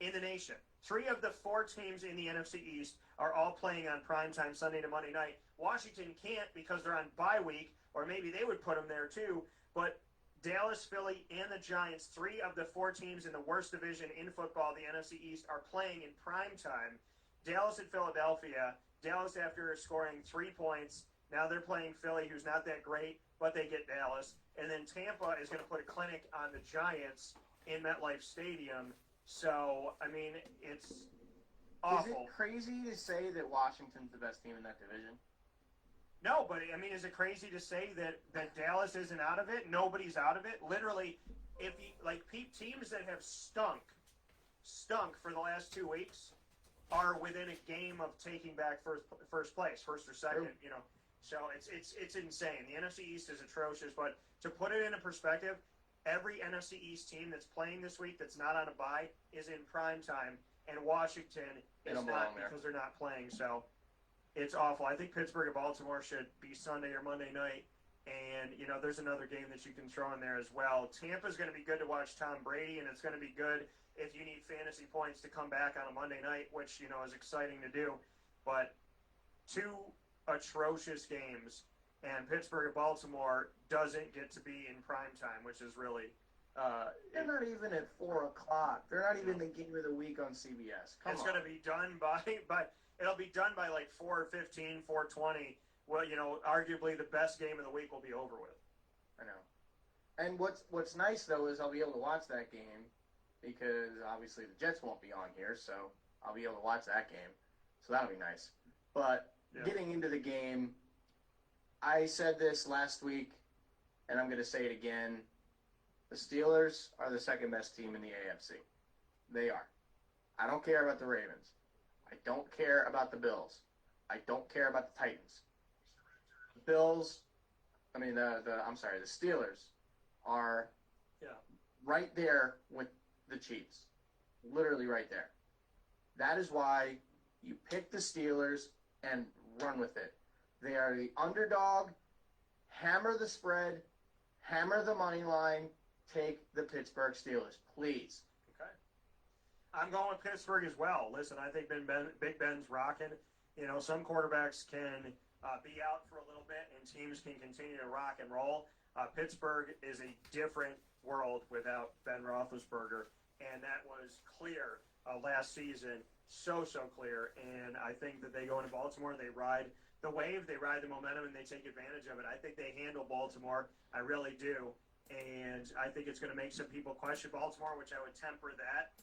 in the nation. 3 of the 4 teams in the NFC East are all playing on primetime Sunday to Monday night. Washington can't because they're on bye week, or maybe they would put them there too. But Dallas, Philly, and the Giants, 3 of the 4 teams in the worst division in football, the NFC East, are playing in primetime. Dallas at Philadelphia. Dallas, after scoring 3 points, now they're playing Philly, who's not that great, but they get Dallas. And then Tampa is going to put a clinic on the Giants in MetLife Stadium. So, I mean, it's awful. Is it crazy to say that Washington's the best team in that division? No, but, I mean, is it crazy to say that Dallas isn't out of it? Nobody's out of it. Literally, teams that have stunk for the last 2 weeks are within a game of taking back first place, first or second, So it's insane. The NFC East is atrocious, but to put it into perspective, every NFC East team that's playing this week that's not on a bye is in prime time, and Washington is not because they're not playing. So it's awful. I think Pittsburgh and Baltimore should be Sunday or Monday night, and there's another game that you can throw in there as well. Tampa's going to be good to watch Tom Brady, and it's going to be good if you need fantasy points to come back on a Monday night, which is exciting to do. But 2 atrocious games, and Pittsburgh and Baltimore doesn't get to be in prime time, which is really they're not even at 4 o'clock. They're not even the game of the week on CBS. It's going to be done by it'll be done by like 4:15, 4:20. Well, arguably the best game of the week will be over with. I know. And what's nice though is I'll be able to watch that game because obviously the Jets won't be on here, so I'll be able to watch that game. So that'll be nice. But getting into the game, I said this last week, and I'm going to say it again. The Steelers are the second best team in the AFC. They are. I don't care about the Ravens. I don't care about the Bills. I don't care about the Titans. The Steelers are right there with the Chiefs. Literally right there. That is why you pick the Steelers and run with it. They are the underdog. Hammer the spread. Hammer the money line. Take the Pittsburgh Steelers, please. Okay. I'm going with Pittsburgh as well. Listen, I think Big Ben's rocking. You know, some quarterbacks can be out for a little bit, and teams can continue to rock and roll. Pittsburgh is a different world without Ben Roethlisberger, and that was clear last season, so clear. And I think that they go into Baltimore and they ride the wave, they ride the momentum, and they take advantage of it. I think they handle Baltimore. I really do. And I think it's going to make some people question Baltimore, which I would temper that.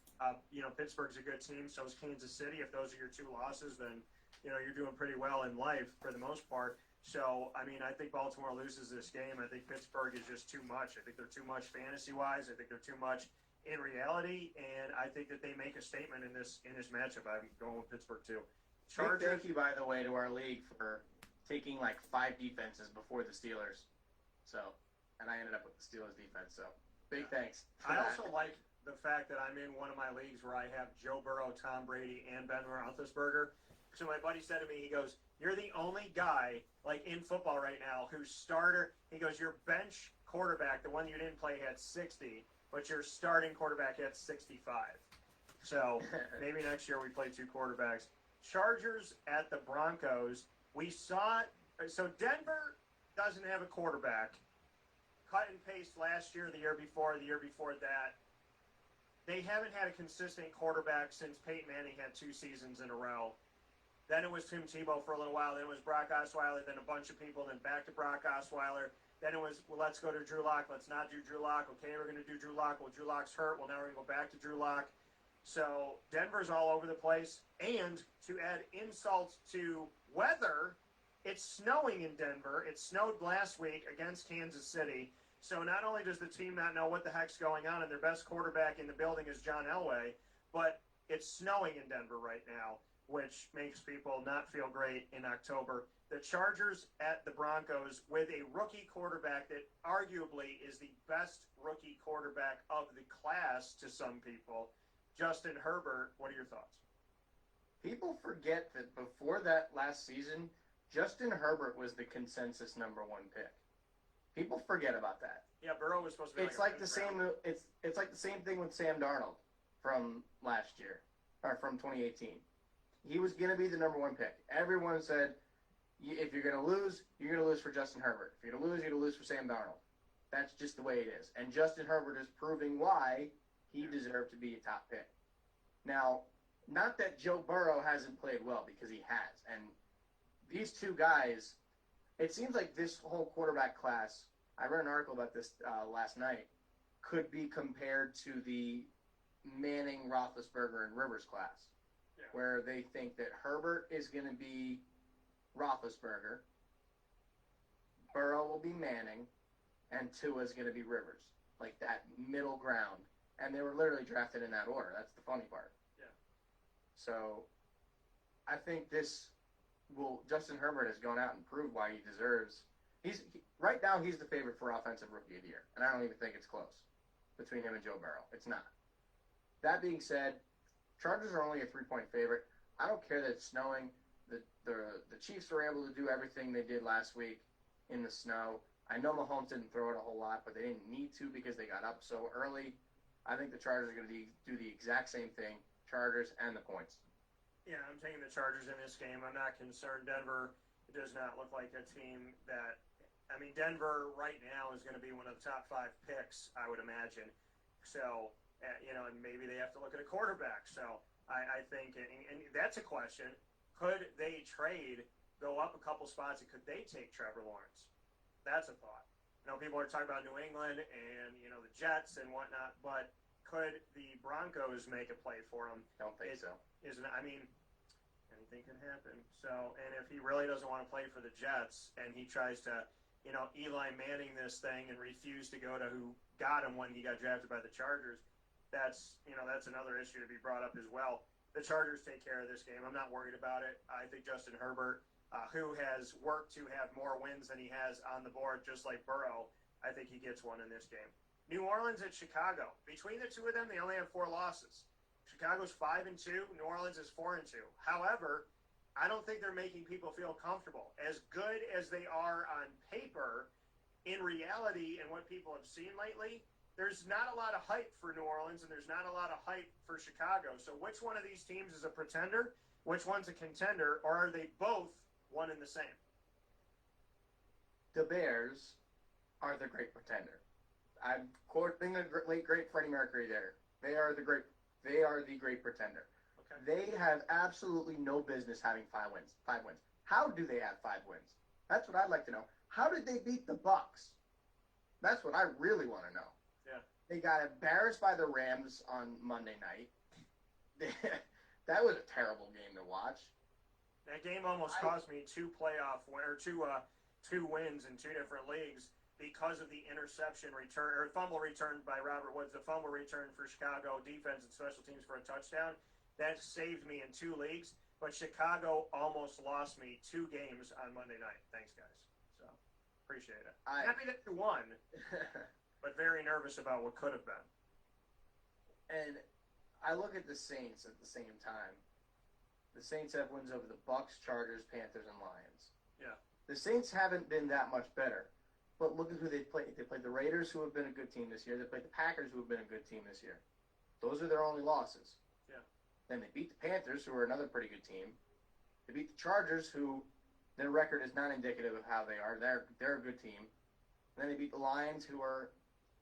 Pittsburgh's a good team, so is Kansas City. If those are your two losses, then, you're doing pretty well in life for the most part. So, I think Baltimore loses this game. I think Pittsburgh is just too much. I think they're too much fantasy-wise. I think they're too much in reality. And I think that they make a statement in this matchup. I'm going with Pittsburgh, too. Chargers. Thank you, by the way, to our league for taking like 5 defenses before the Steelers. And I ended up with the Steelers defense, so big thanks. I also like the fact that I'm in one of my leagues where I have Joe Burrow, Tom Brady, and Ben Roethlisberger. So my buddy said to me, he goes, "You're the only guy, like, in football right now whose starter," he goes, "your bench quarterback, the one you didn't play, had 60, but your starting quarterback had 65. So maybe next year we play 2 quarterbacks. Chargers at the Broncos. We saw – so Denver doesn't have a quarterback. Cut and paste last year, the year before that. They haven't had a consistent quarterback since Peyton Manning had 2 seasons in a row. Then it was Tim Tebow for a little while. Then it was Brock Osweiler. Then a bunch of people. Then back to Brock Osweiler. Then it was, well, let's go to Drew Lock. Let's not do Drew Lock. Okay, we're going to do Drew Lock. Well, Drew Lock's hurt. Well, now we're going to go back to Drew Lock. So Denver's all over the place. And to add insult to weather, it's snowing in Denver. It snowed last week against Kansas City. So not only does the team not know what the heck's going on, and their best quarterback in the building is John Elway, but it's snowing in Denver right now, which makes people not feel great in October. The Chargers at the Broncos with a rookie quarterback that arguably is the best rookie quarterback of the class to some people, Justin Herbert. What are your thoughts? People forget that before that last season, Justin Herbert was the consensus number 1 pick. People forget about that. Yeah, Burrow was supposed to be. It's like the same. It's like the same thing with Sam Darnold from last year, or from 2018. He was going to be the number 1 pick. Everyone said, if you're going to lose, you're going to lose for Justin Herbert. If you're going to lose, you're going to lose for Sam Darnold. That's just the way it is. And Justin Herbert is proving why he deserved to be a top pick. Now, not that Joe Burrow hasn't played well, because he has. And these 2 guys, it seems like this whole quarterback class, I read an article about this last night, could be compared to the Manning, Roethlisberger, and Rivers class, where they think that Herbert is going to be Roethlisberger, Burrow will be Manning, and Tua is going to be Rivers, like that middle ground. And they were literally drafted in that order. That's the funny part. Yeah. So I think Justin Herbert has gone out and proved why he deserves. Right now he's the favorite for Offensive Rookie of the Year, and I don't even think it's close between him and Joe Burrow. It's not. That being said, Chargers are only a 3-point favorite. I don't care that it's snowing. The Chiefs were able to do everything they did last week in the snow. I know Mahomes didn't throw it a whole lot, but they didn't need to because they got up so early. I think the Chargers are going to do the exact same thing. Chargers and the points. Yeah, I'm taking the Chargers in this game. I'm not concerned. Denver does not look like a team that – Denver right now is going to be one of the top 5 picks, I would imagine. So, and maybe they have to look at a quarterback. So I think – and that's a question. Could they go up a couple spots, and could they take Trevor Lawrence? That's a thought. People are talking about New England and, the Jets and whatnot, but could the Broncos make a play for him? Don't think so. Anything can happen. So, and if he really doesn't want to play for the Jets and he tries to, Eli Manning this thing and refuse to go to who got him when he got drafted by the Chargers. That's another issue to be brought up as well. The Chargers take care of this game. I'm not worried about it. I think Justin Herbert, who has worked to have more wins than he has on the board, just like Burrow, I think he gets one in this game. New Orleans at Chicago. Between the two of them, they only have 4 losses. Chicago's 5-2. New Orleans is 4-2. However, I don't think they're making people feel comfortable. As good as they are on paper, in reality and what people have seen lately, there's not a lot of hype for New Orleans and there's not a lot of hype for Chicago. So which one of these teams is a pretender? Which one's a contender? Or are they both one and the same? The Bears are the great pretender. I'm quoting the late great Freddie Mercury there. They are the great pretender. Okay. They have absolutely no business having 5 wins. How do they have 5 wins? That's what I'd like to know. How did they beat the Bucs? That's what I really want to know. Yeah. They got embarrassed by the Rams on Monday night. That was a terrible game to watch. That game almost cost me 2 wins in 2 different leagues because of the interception return or fumble return by Robert Woods, the fumble return for Chicago defense and special teams for a touchdown. That saved me in 2 leagues, but Chicago almost lost me 2 games on Monday night. Thanks, guys. So appreciate it. Happy that you won, but very nervous about what could have been. And I look at the Saints at the same time. The Saints have wins over the Bucs, Chargers, Panthers, and Lions. Yeah. The Saints haven't been that much better. But look at who they played. They played the Raiders, who have been a good team this year. They played the Packers, who have been a good team this year. Those are their only losses. Yeah. Then they beat the Panthers, who are another pretty good team. They beat the Chargers, who their record is not indicative of how they are. They're a good team. And then they beat the Lions, who are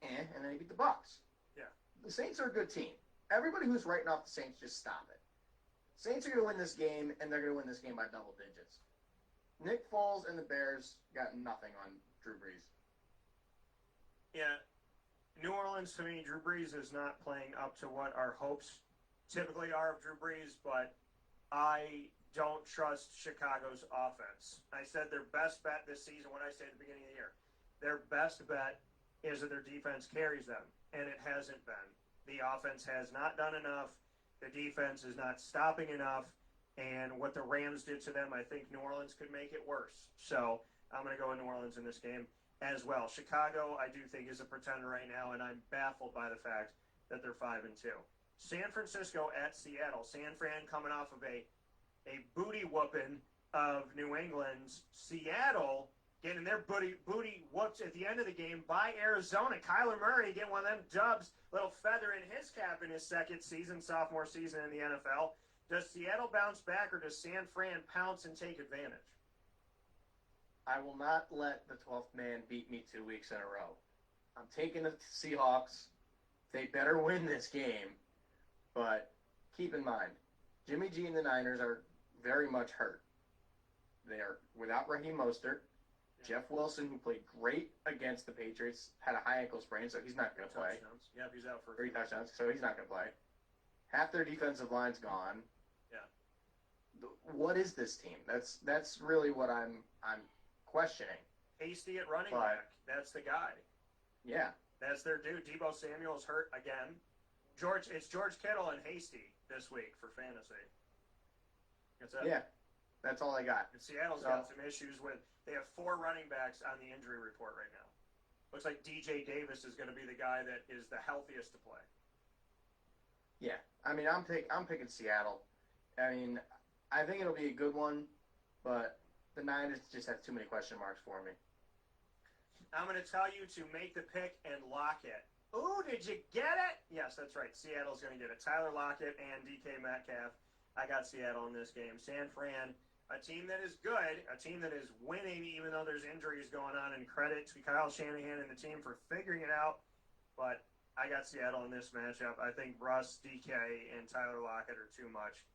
and then they beat the Bucs. Yeah. The Saints are a good team. Everybody who's writing off the Saints, just stop it. Saints are going to win this game, and they're going to win this game by double digits. Nick Foles and the Bears got nothing on Drew Brees. Yeah. New Orleans, to me, Drew Brees is not playing up to what our hopes typically are of Drew Brees, but I don't trust Chicago's offense. I said their best bet this season, what I said at the beginning of the year, their best bet is that their defense carries them, and it hasn't been. The offense has not done enough. The defense is not stopping enough. And what the Rams did to them, I think New Orleans could make it worse. So I'm going to go with New Orleans in this game as well. Chicago, I do think, is a pretender right now, and I'm baffled by the fact that they're 5-2. San Francisco at Seattle. San Fran coming off of a booty whooping of New England's. Seattle getting their booty whooped at the end of the game by Arizona. Kyler Murray getting one of them dubs, little feather in his cap in his sophomore season in the NFL. Does Seattle bounce back, or does San Fran pounce and take advantage? I will not let the 12th man beat me 2 weeks in a row. I'm taking the Seahawks. They better win this game. But keep in mind, Jimmy G and the Niners are very much hurt. They are without Raheem Mostert. Jeff Wilson, who played great against the Patriots, had a high ankle sprain, so he's not going to play. Yeah, he's out for 3 touchdowns, so he's not going to play. Half their defensive line's gone. Yeah. What is this team? That's really what I'm questioning. Hasty at running back. That's the guy. Yeah. That's their dude. Deebo Samuel's hurt again. It's George Kittle and Hasty this week for fantasy. That's it. Yeah. That's all I got. And Seattle's got some issues with. They have 4 running backs on the injury report right now. Looks like DJ Davis is going to be the guy that is the healthiest to play. Yeah, I mean, I'm picking Seattle. I mean, I think it'll be a good one, but the Niners just have too many question marks for me. I'm going to tell you to make the pick and lock it. Ooh, did you get it? Yes, that's right. Seattle's going to get it. Tyler Lockett and DK Metcalf. I got Seattle in this game. San Fran, a team that is good, a team that is winning even though there's injuries going on, and credit to Kyle Shanahan and the team for figuring it out. But I got Seattle in this matchup. I think Russ, DK, and Tyler Lockett are too much.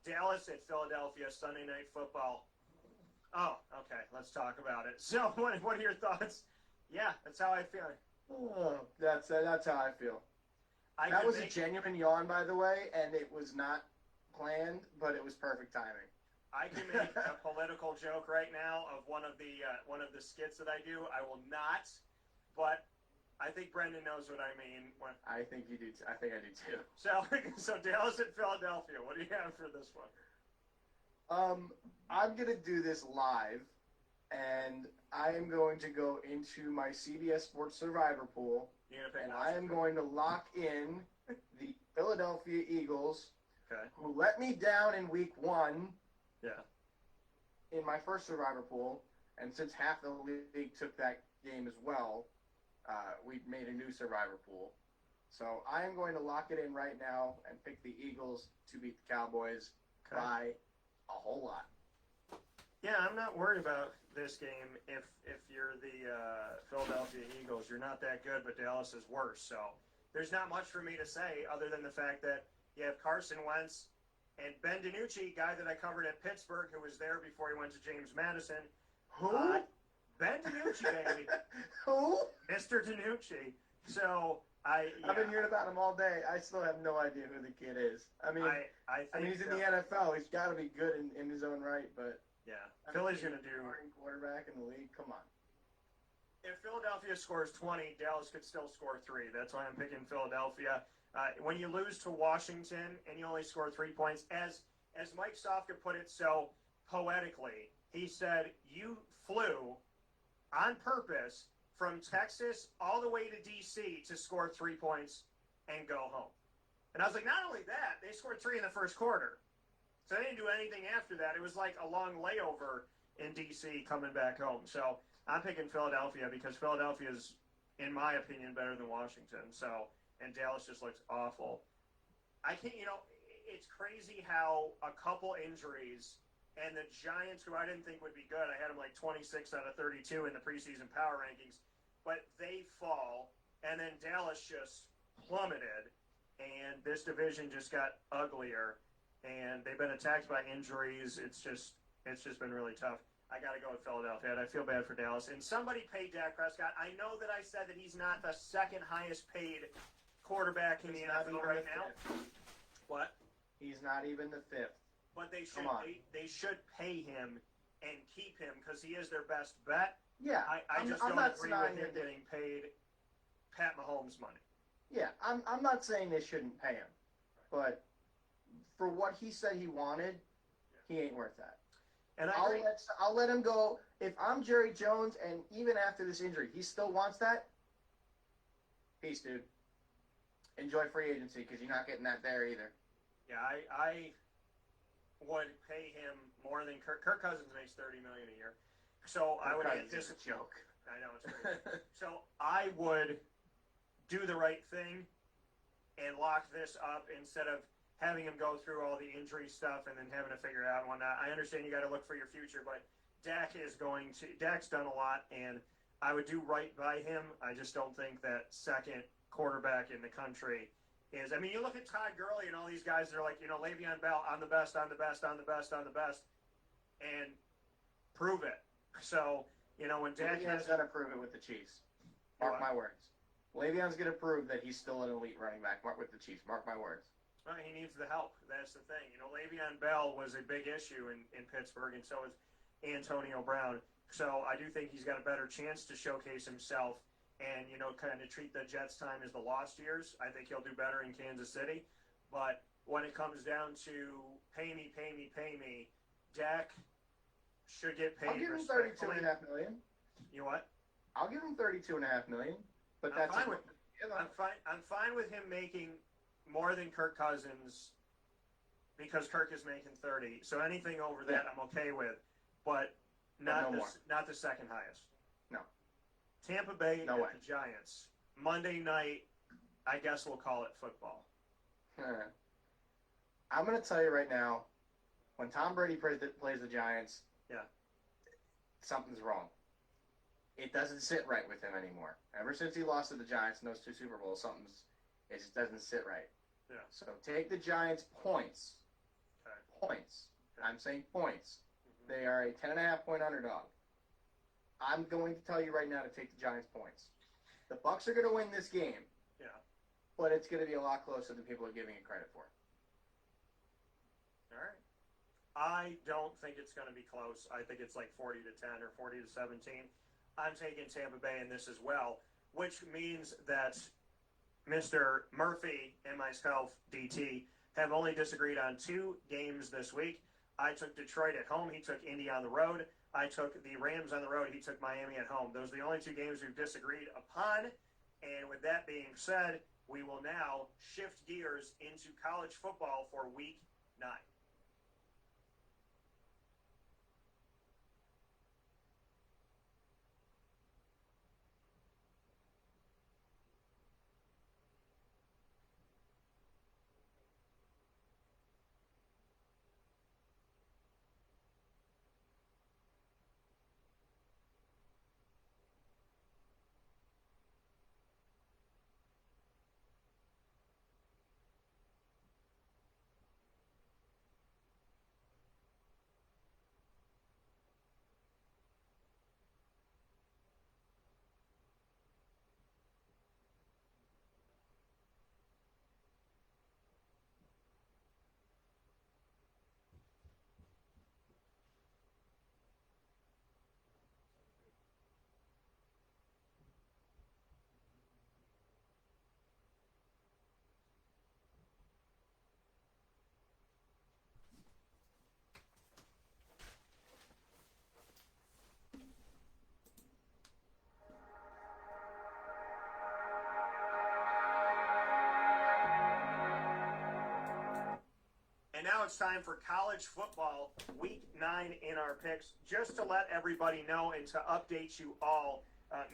Dallas at Philadelphia, Sunday Night Football. Oh, okay, let's talk about it. So, what are your thoughts? Yeah, that's how I feel. Oh, that's how I feel. That was a genuine yawn, by the way, and it was not planned, but it was perfect timing. I can make a political joke right now of one of the skits that I do. I will not, but I think Brendan knows what I mean. I think you do. I think I do too. So Dallas at Philadelphia. What do you have for this one? I'm gonna do this live, and I am going to go into my CBS Sports Survivor pool, and I am going to lock in the Philadelphia Eagles, who let me down in week 1. Yeah. In my first Survivor pool, and since half the league took that game as well, we made a new Survivor pool. So I am going to lock it in right now and pick the Eagles to beat the Cowboys by a whole lot. Yeah, I'm not worried about this game. If you're the Philadelphia Eagles, you're not that good, but Dallas is worse. So there's not much for me to say other than the fact that you have Carson Wentz and Ben DiNucci, guy that I covered at Pittsburgh, who was there before he went to James Madison. Who? Ben DiNucci, baby. Who? Mr. DiNucci. So I've been hearing about him all day. I still have no idea who the kid is. I mean, I think he's in the NFL. He's got to be good in his own right, but Philly's going to do quarterback in the league. Come on. If Philadelphia scores 20, Dallas could still score 3. That's why I'm picking Philadelphia. When you lose to Washington and you only score 3 points, as Mike Sofka put it so poetically, he said, you flew on purpose from Texas all the way to D.C. to score 3 points and go home. And I was like, not only that, they scored 3 in the first quarter. So they didn't do anything after that. It was like a long layover in D.C. coming back home. So I'm picking Philadelphia because Philadelphia is, in my opinion, better than Washington. And Dallas just looks awful. I can't, it's crazy how a couple injuries and the Giants, who I didn't think would be good, I had them like 26 out of 32 in the preseason power rankings, but they fall, and then Dallas just plummeted, and this division just got uglier, and they've been attacked by injuries. It's just been really tough. I got to go with Philadelphia, and I feel bad for Dallas. And somebody paid Dak Prescott. I know that I said that he's not the second highest paid quarterback in the NFL right now. What? He's not even the 5th. But they should pay him and keep him because he is their best bet. Yeah, I just don't agree with him getting paid Pat Mahomes money. Yeah, I'm not saying they shouldn't pay him, but for what he said he wanted, he ain't worth that. And I'll let him go. If I'm Jerry Jones, and even after this injury, he still wants that, peace, dude. Enjoy free agency because you're not getting that there either. Yeah, I would pay him more than Kirk Cousins makes $30 million a year. So I would anticipate. It's a joke. I know it's crazy. So I would do the right thing and lock this up instead of having him go through all the injury stuff and then having to figure it out and whatnot. I understand you got to look for your future, but Dak's done a lot, and I would do right by him. I just don't think that second quarterback in the country is. I mean, you look at Todd Gurley and all these guys that are like, Le'Veon Bell, I'm the best, I'm the best, I'm the best, I'm the best, and prove it. So, when Dak Le'Veon's going to prove it with the Chiefs. Mark my words. Le'Veon's going to prove that he's still an elite running back with the Chiefs. Mark my words. Well, he needs the help. That's the thing. Le'Veon Bell was a big issue in Pittsburgh, and so is Antonio Brown. So I do think he's got a better chance to showcase himself and, kind of treat the Jets' time as the lost years. I think he'll do better in Kansas City. But when it comes down to pay me, Dak should get paid. I'll give him $32.5 million. You what? I'll give him $32.5 million. But I'm fine with him making more than Kirk Cousins because Kirk is making 30. So anything over that I'm okay with, but not the second highest. No. Tampa Bay no and way. The Giants. Monday night, I guess we'll call it football. I'm going to tell you right now, when Tom Brady plays the Giants, something's wrong. It doesn't sit right with him anymore. Ever since he lost to the Giants in those 2 Super Bowls, it just doesn't sit right. Yeah. So take the Giants points. Okay. Points. I'm saying points. Mm-hmm. They are a 10.5-point underdog. I'm going to tell you right now to take the Giants points. The Bucs are going to win this game. Yeah. But it's going to be a lot closer than people are giving it credit for. All right. I don't think it's going to be close. I think it's like 40-10 or 40-17. I'm taking Tampa Bay in this as well. which means that Mr. Murphy and myself, DT, have only disagreed on 2 games this week. I took Detroit at home. He took Indy on the road. I took the Rams on the road. He took Miami at home. Those are the only 2 games we've disagreed upon. And with that being said, we will now shift gears into college football for week 9. And now it's time for college football, week 9 in our picks. Just to let everybody know and to update you all,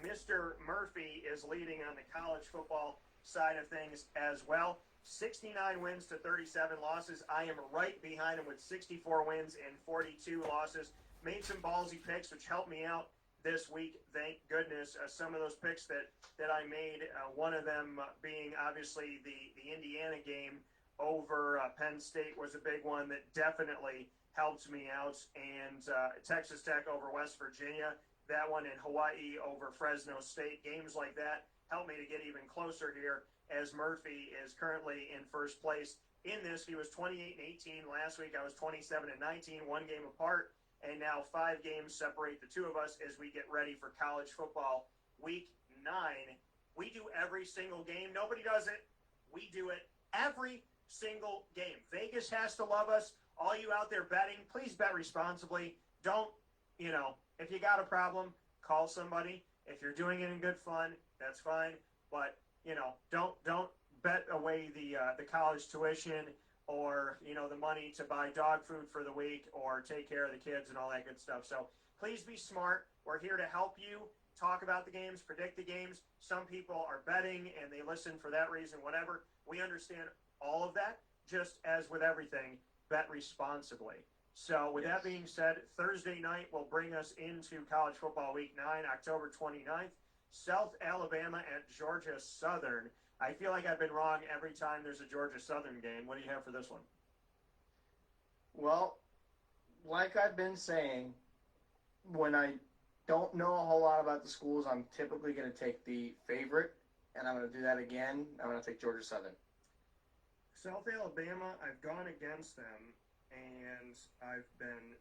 Mr. Murphy is leading on the college football side of things as well. 69 wins to 37 losses. I am right behind him with 64 wins and 42 losses. Made some ballsy picks, which helped me out this week, thank goodness. Some of those picks that I made, one of them being obviously the Indiana game over Penn State was a big one that definitely helped me out. And Texas Tech over West Virginia, that one in Hawaii over Fresno State. Games like that helped me to get even closer here, as Murphy is currently in first place in this. He was 28-18 last week. I was 27-19, one game apart. And now 5 games separate the 2 of us as we get ready for college football week 9. We do every single game. Nobody does it. We do it every single game. Vegas has to love us. All you out there betting, please bet responsibly. Don't, if you got a problem, call somebody. If you're doing it in good fun, that's fine. But, don't bet away the college tuition or, the money to buy dog food for the week or take care of the kids and all that good stuff. So please be smart. We're here to help you talk about the games, predict the games. Some people are betting and they listen for that reason, whatever. We understand all of that. Just as with everything, bet responsibly. So with that being said, Thursday night will bring us into college football week 9, October 29th. South Alabama at Georgia Southern. I feel like I've been wrong every time there's a Georgia Southern game. What do you have for this one? Well, like I've been saying, when I don't know a whole lot about the schools, I'm typically going to take the favorite, and I'm going to do that again. I'm going to take Georgia Southern. South Alabama, I've gone against them, and I've been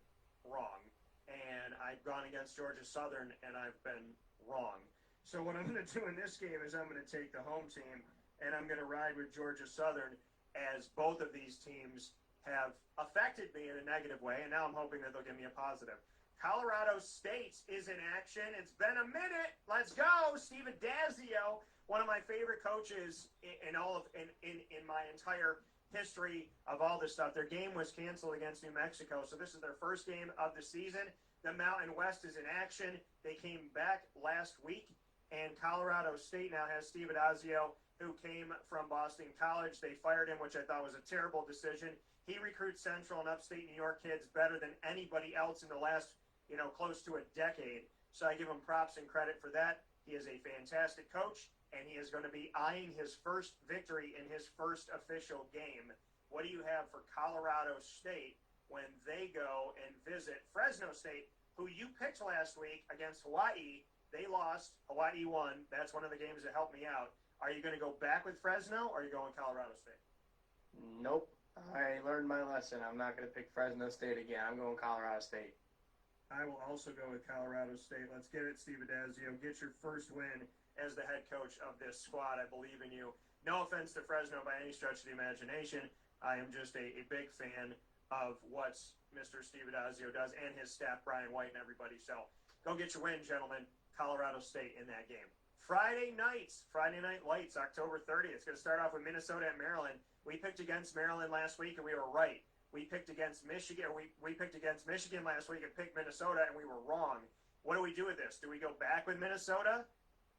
wrong. And I've gone against Georgia Southern, and I've been wrong. So what I'm going to do in this game is I'm going to take the home team, and I'm going to ride with Georgia Southern, as both of these teams have affected me in a negative way, and now I'm hoping that they'll give me a positive. Colorado State is in action. It's been a minute. Let's go. Steve Adazio, one of my favorite coaches in my entire history of all this stuff. Their game was canceled against New Mexico, so this is their first game of the season. The Mountain West is in action. They came back last week, and Colorado State now has Steve Adazio, who came from Boston College. They fired him, which I thought was a terrible decision. He recruits Central and Upstate New York kids better than anybody else in the last, close to a decade. So I give him props and credit for that. He is a fantastic coach, and he is going to be eyeing his first victory in his first official game. What do you have for Colorado State when they go and visit Fresno State, who you picked last week against Hawaii? They lost. Hawaii won. That's one of the games that helped me out. Are you going to go back with Fresno, or are you going Colorado State? Nope. I learned my lesson. I'm not going to pick Fresno State again. I'm going Colorado State. I will also go with Colorado State. Let's get it, Steve Adazio. Get your first win as the head coach of this squad. I believe in you. No offense to Fresno by any stretch of the imagination. I am just a big fan of what Mr. Steve Adazio does and his staff, Brian White and everybody. So go get your win, gentlemen. Colorado State in that game. Friday Night Lights, October 30th. It's going to start off with Minnesota and Maryland. We picked against Maryland last week, and we were right. We picked against Michigan. We picked against Michigan last week and picked Minnesota, and we were wrong. What do we do with this? Do we go back with Minnesota?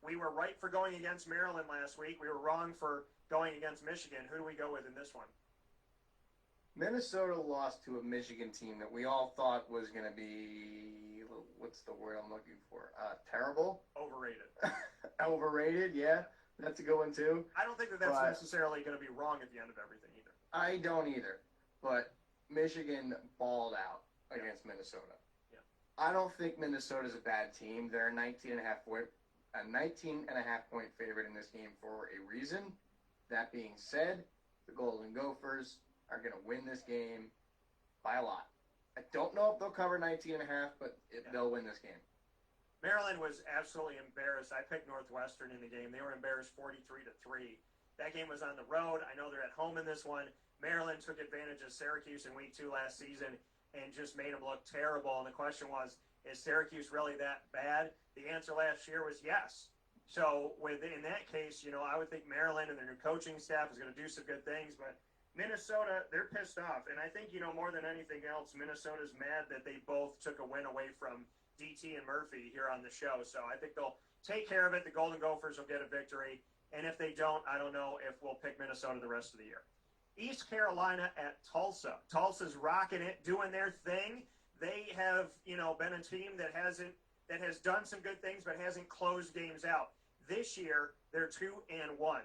We were right for going against Maryland last week. We were wrong for going against Michigan. Who do we go with in this one? Minnesota lost to a Michigan team that we all thought was going to be, what's the word I'm looking for? Terrible? Overrated. Overrated, yeah. That's a good one, too. I don't think that's necessarily going to be wrong at the end of everything either. I don't either. But Michigan balled out against Minnesota. Yeah. I don't think Minnesota's a bad team. They're a 19.5 point favorite in this game for a reason. That being said, the Golden Gophers are going to win this game by a lot. I don't know if they'll cover 19.5, but they'll win this game. Maryland was absolutely embarrassed. I picked Northwestern in the game. They were embarrassed 43-3. That game was on the road. I know they're at home in this one. Maryland took advantage of Syracuse in week 2 last season and just made them look terrible. And the question was, is Syracuse really that bad? The answer last year was yes. So in that case, I would think Maryland and their new coaching staff is going to do some good things, but Minnesota, they're pissed off. And I think, more than anything else, Minnesota's mad that they both took a win away from DT and Murphy here on the show. So I think they'll take care of it. The Golden Gophers will get a victory. And if they don't, I don't know if we'll pick Minnesota the rest of the year. East Carolina at Tulsa. Tulsa's rocking it, doing their thing. They have, been a team that has done some good things but hasn't closed games out. This year, they're 2-1.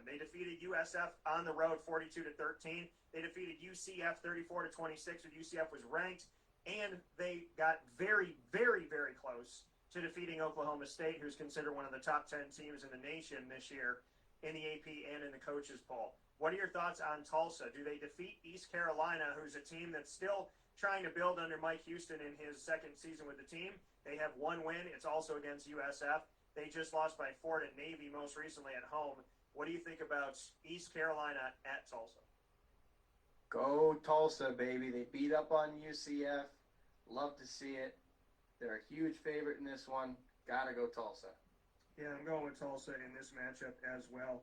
They defeated USF on the road 42-13. They defeated UCF 34-26, when UCF was ranked. And they got very, very, very close to defeating Oklahoma State, who's considered one of the top 10 teams in the nation this year in the AP and in the coaches poll. What are your thoughts on Tulsa? Do they defeat East Carolina, who's a team that's still trying to build under Mike Houston in his second season with the team? They have one win. It's also against USF. They just lost by 4 to Navy most recently at home. What do you think about East Carolina at Tulsa? Go Tulsa, baby. They beat up on UCF. Love to see it. They're a huge favorite in this one. Gotta go Tulsa. Yeah, I'm going with Tulsa in this matchup as well.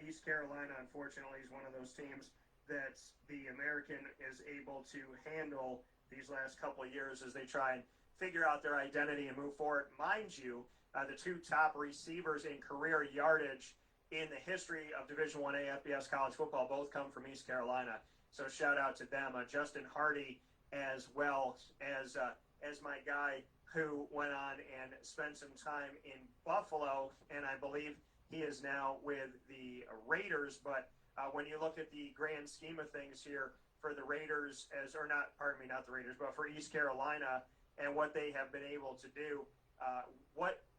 East Carolina, unfortunately, is one of those teams that the American is able to handle these last couple of years as they try and figure out their identity and move forward. Mind you, the 2 top receivers in career yardage in the history of Division I FBS college football both come from East Carolina. So shout out to them. Justin Hardy, as well as my guy who went on and spent some time in Buffalo, and I believe he is now with the Raiders. But when you look at the grand scheme of things here for the Raiders, not the Raiders, but for East Carolina and what they have been able to do,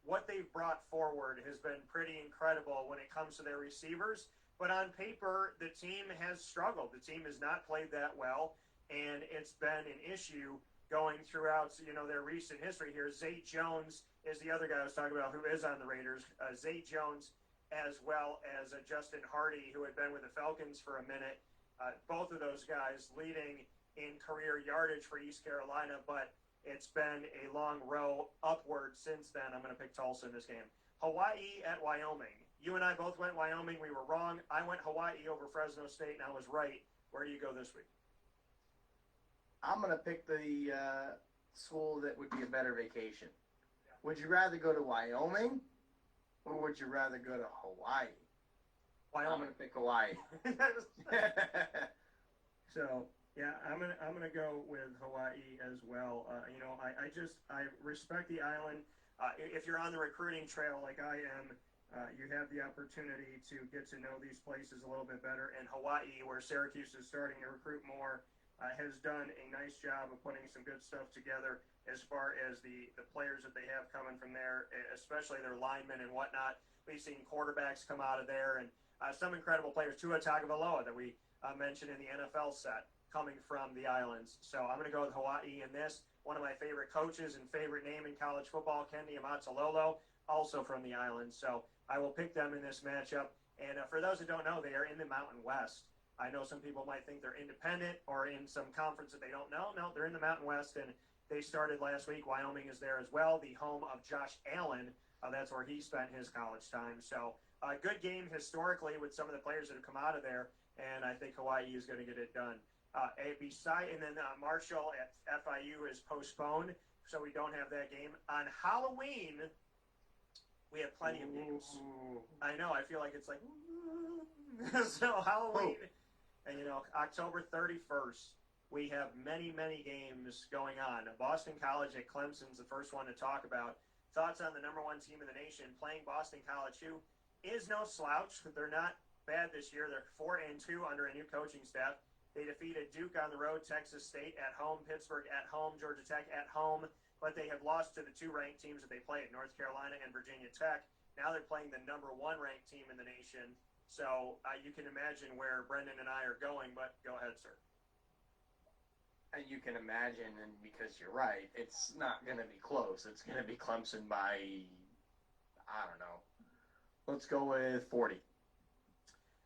what they've brought forward has been pretty incredible when it comes to their receivers. But on paper, the team has struggled. The team has not played that well, and it's been an issue going throughout, their recent history here. Zay Jones is the other guy I was talking about who is on the Raiders. Zay Jones, as well as Justin Hardy, who had been with the Falcons for a minute. Both of those guys leading in career yardage for East Carolina, but it's been a long row upward since then. I'm going to pick Tulsa in this game. Hawaii at Wyoming. You and I both went Wyoming. We were wrong. I went Hawaii over Fresno State, and I was right. Where do you go this week? I'm going to pick the school that would be a better vacation. Yeah. Would you rather go to Wyoming, or would you rather go to Hawaii? Wyoming. I'm going to pick Hawaii. So, yeah, I'm gonna go with Hawaii as well. I respect the island. If you're on the recruiting trail like I am, you have the opportunity to get to know these places a little bit better. And Hawaii, where Syracuse is starting to recruit more, has done a nice job of putting some good stuff together as far as the players that they have coming from there, especially their linemen and whatnot. We've seen quarterbacks come out of there, and some incredible players. Tua Tagovailoa that we mentioned in the NFL set coming from the islands. So I'm going to go with Hawaii in this. One of my favorite coaches and favorite name in college football, Kenny Amatalolo, also from the islands. So I will pick them in this matchup. And for those who don't know, they are in the Mountain West. I know some people might think they're independent or in some conference that they don't know. No, they're in the Mountain West, and they started last week. Wyoming is there as well, the home of Josh Allen. That's where he spent his college time. So a good game historically with some of the players that have come out of there, and I think Hawaii is going to get it done. And then Marshall at FIU is postponed, so we don't have that game. On Halloween, we have plenty of games. I know, I feel like it's like, so Halloween, and October 31st, we have many, many games going on. Boston College at Clemson is the first one to talk about. Thoughts on the number one team in the nation playing Boston College, who is no slouch. They're not bad this year. They're 4-2 under a new coaching staff. They defeated Duke on the road, Texas State at home, Pittsburgh at home, Georgia Tech at home, but they have lost to the two ranked teams that they played, North Carolina and Virginia Tech. Now they're playing the number one ranked team in the nation. So you can imagine where Brendan and I are going, but go ahead, sir. And you can imagine, and because you're right, it's not going to be close. It's going to be Clemson by, I don't know. Let's go with 40.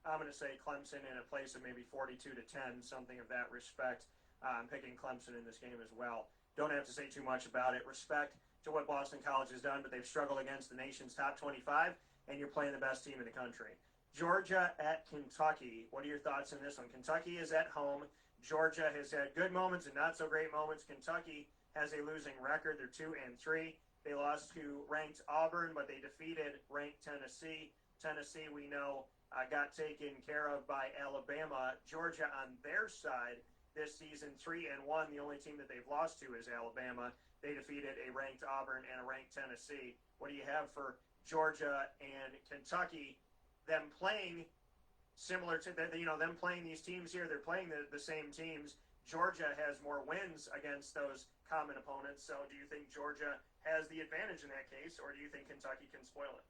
I'm going to say Clemson in a place of maybe 42-10, something of that respect. I'm picking Clemson in this game as well. Don't have to say too much about it. Respect to what Boston College has done, but they've struggled against the nation's top 25, and you're playing the best team in the country. Georgia at Kentucky. What are your thoughts on this one? Kentucky is at home. Georgia has had good moments and not so great moments. Kentucky has a losing record. They're 2-3. They lost to ranked Auburn, but they defeated ranked Tennessee. Tennessee, we know, got taken care of by Alabama. Georgia on their side this season, 3-1. The only team that they've lost to is Alabama. They defeated a ranked Auburn and a ranked Tennessee. What do you have for Georgia and Kentucky? Them playing similar to them playing these teams here. They're playing the same teams. Georgia has more wins against those common opponents. So do you think Georgia has the advantage in that case, or do you think Kentucky can spoil it?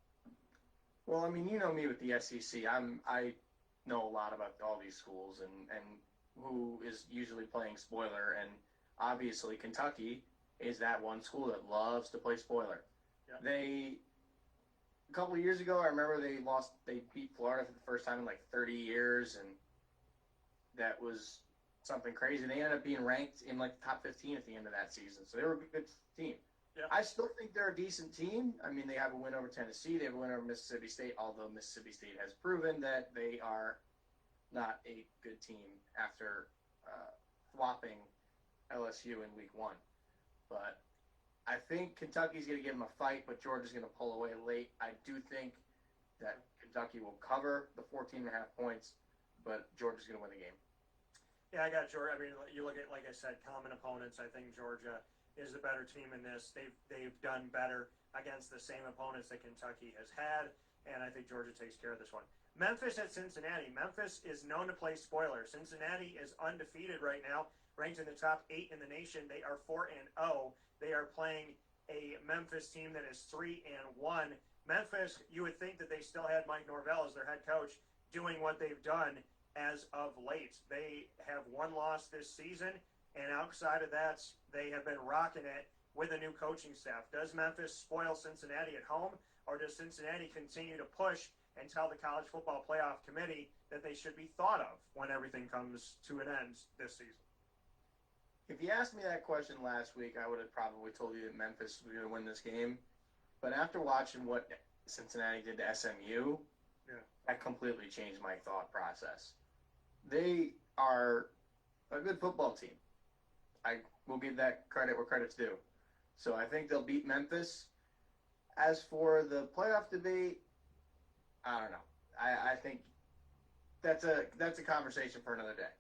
Well, I mean, you know me with the SEC. I know a lot about all these schools and who is usually playing spoiler. And obviously Kentucky is that one school that loves to play spoiler. Yeah. A couple of years ago, I remember they beat Florida for the first time in like 30 years, and that was something crazy. They ended up being ranked in like the top 15 at the end of that season, so they were a good team. Yeah. I still think they're a decent team. I mean, they have a win over Tennessee, they have a win over Mississippi State, although Mississippi State has proven that they are not a good team after flopping LSU in week 1. But I think Kentucky's going to give them a fight, but Georgia's going to pull away late. I do think that Kentucky will cover the 14.5 points, but Georgia's going to win the game. Yeah, I got Georgia. I mean, you look at, like I said, common opponents. I think Georgia is the better team in this. They've done better against the same opponents that Kentucky has had, and I think Georgia takes care of this one. Memphis at Cincinnati. Memphis is known to play spoiler. Cincinnati is undefeated right now, ranked in the top 8 in the nation. They are 4-0. They are playing a Memphis team that is 3-1. Memphis, you would think that they still had Mike Norvell as their head coach doing what they've done as of late. They have one loss this season, and outside of that, they have been rocking it with a new coaching staff. Does Memphis spoil Cincinnati at home, or does Cincinnati continue to push and tell the College Football Playoff Committee that they should be thought of when everything comes to an end this season? If you asked me that question last week, I would have probably told you that Memphis was going to win this game. But after watching what Cincinnati did to SMU, that completely changed my thought process. They are a good football team. I will give that credit where credit's due. So I think they'll beat Memphis. As for the playoff debate, I don't know. I think that's a conversation for another day.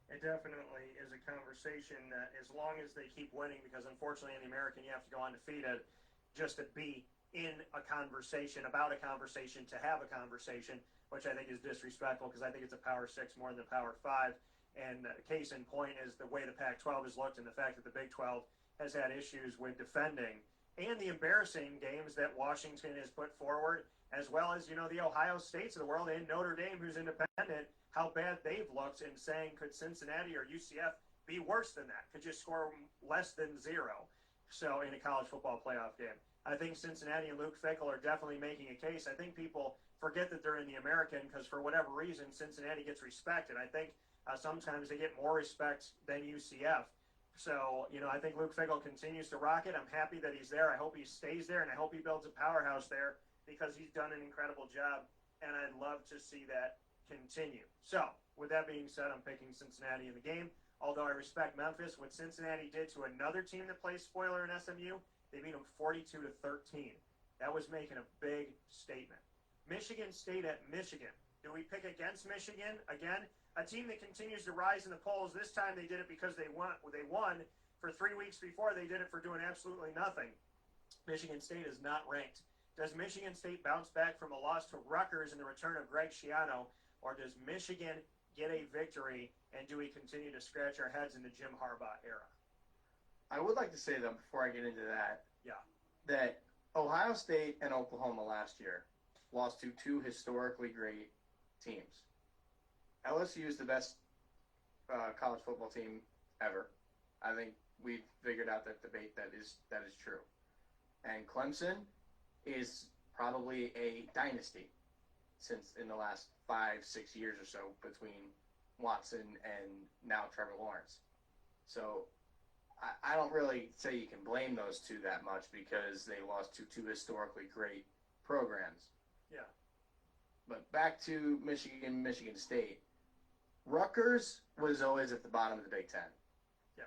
It definitely is a conversation that, as long as they keep winning, because unfortunately in the American you have to go undefeated just to be in a conversation, about a conversation, to have a conversation, which I think is disrespectful because I think it's a Power 6 more than a Power 5. And case in point is the way the Pac-12 has looked and the fact that the Big 12 has had issues with defending, and the embarrassing games that Washington has put forward, as well as, the Ohio States of the world and Notre Dame, who's independent, how bad they've looked, and saying, could Cincinnati or UCF be worse than that? Could you score less than 0? So in a college football playoff game, I think Cincinnati and Luke Fickell are definitely making a case. I think people forget that they're in the American because for whatever reason, Cincinnati gets respected. I think sometimes they get more respect than UCF. So, I think Luke Fickell continues to rock it. I'm happy that he's there. I hope he stays there, and I hope he builds a powerhouse there because he's done an incredible job, and I'd love to see that continue. So, with that being said, I'm picking Cincinnati in the game. Although I respect Memphis, what Cincinnati did to another team that plays spoiler in SMU, they beat them 42-13. That was making a big statement. Michigan State at Michigan. Do we pick against Michigan again? A team that continues to rise in the polls. This time they did it because they won. They won. For 3 weeks before, they did it for doing absolutely nothing. Michigan State is not ranked. Does Michigan State bounce back from a loss to Rutgers in the return of Greg Schiano, or does Michigan get a victory, and do we continue to scratch our heads in the Jim Harbaugh era? I would like to say, though, before I get into that, Yeah. that Ohio State and Oklahoma last year lost to two historically great teams. LSU is the best college football team ever. I think we figured out that debate that is true. And Clemson is probably a dynasty since in the last 5-6 years or so between Watson and now Trevor Lawrence. So I don't really say you can blame those two that much because they lost to two historically great programs. Yeah. But back to Michigan State. Rutgers was always at the bottom of the Big Ten. Yeah.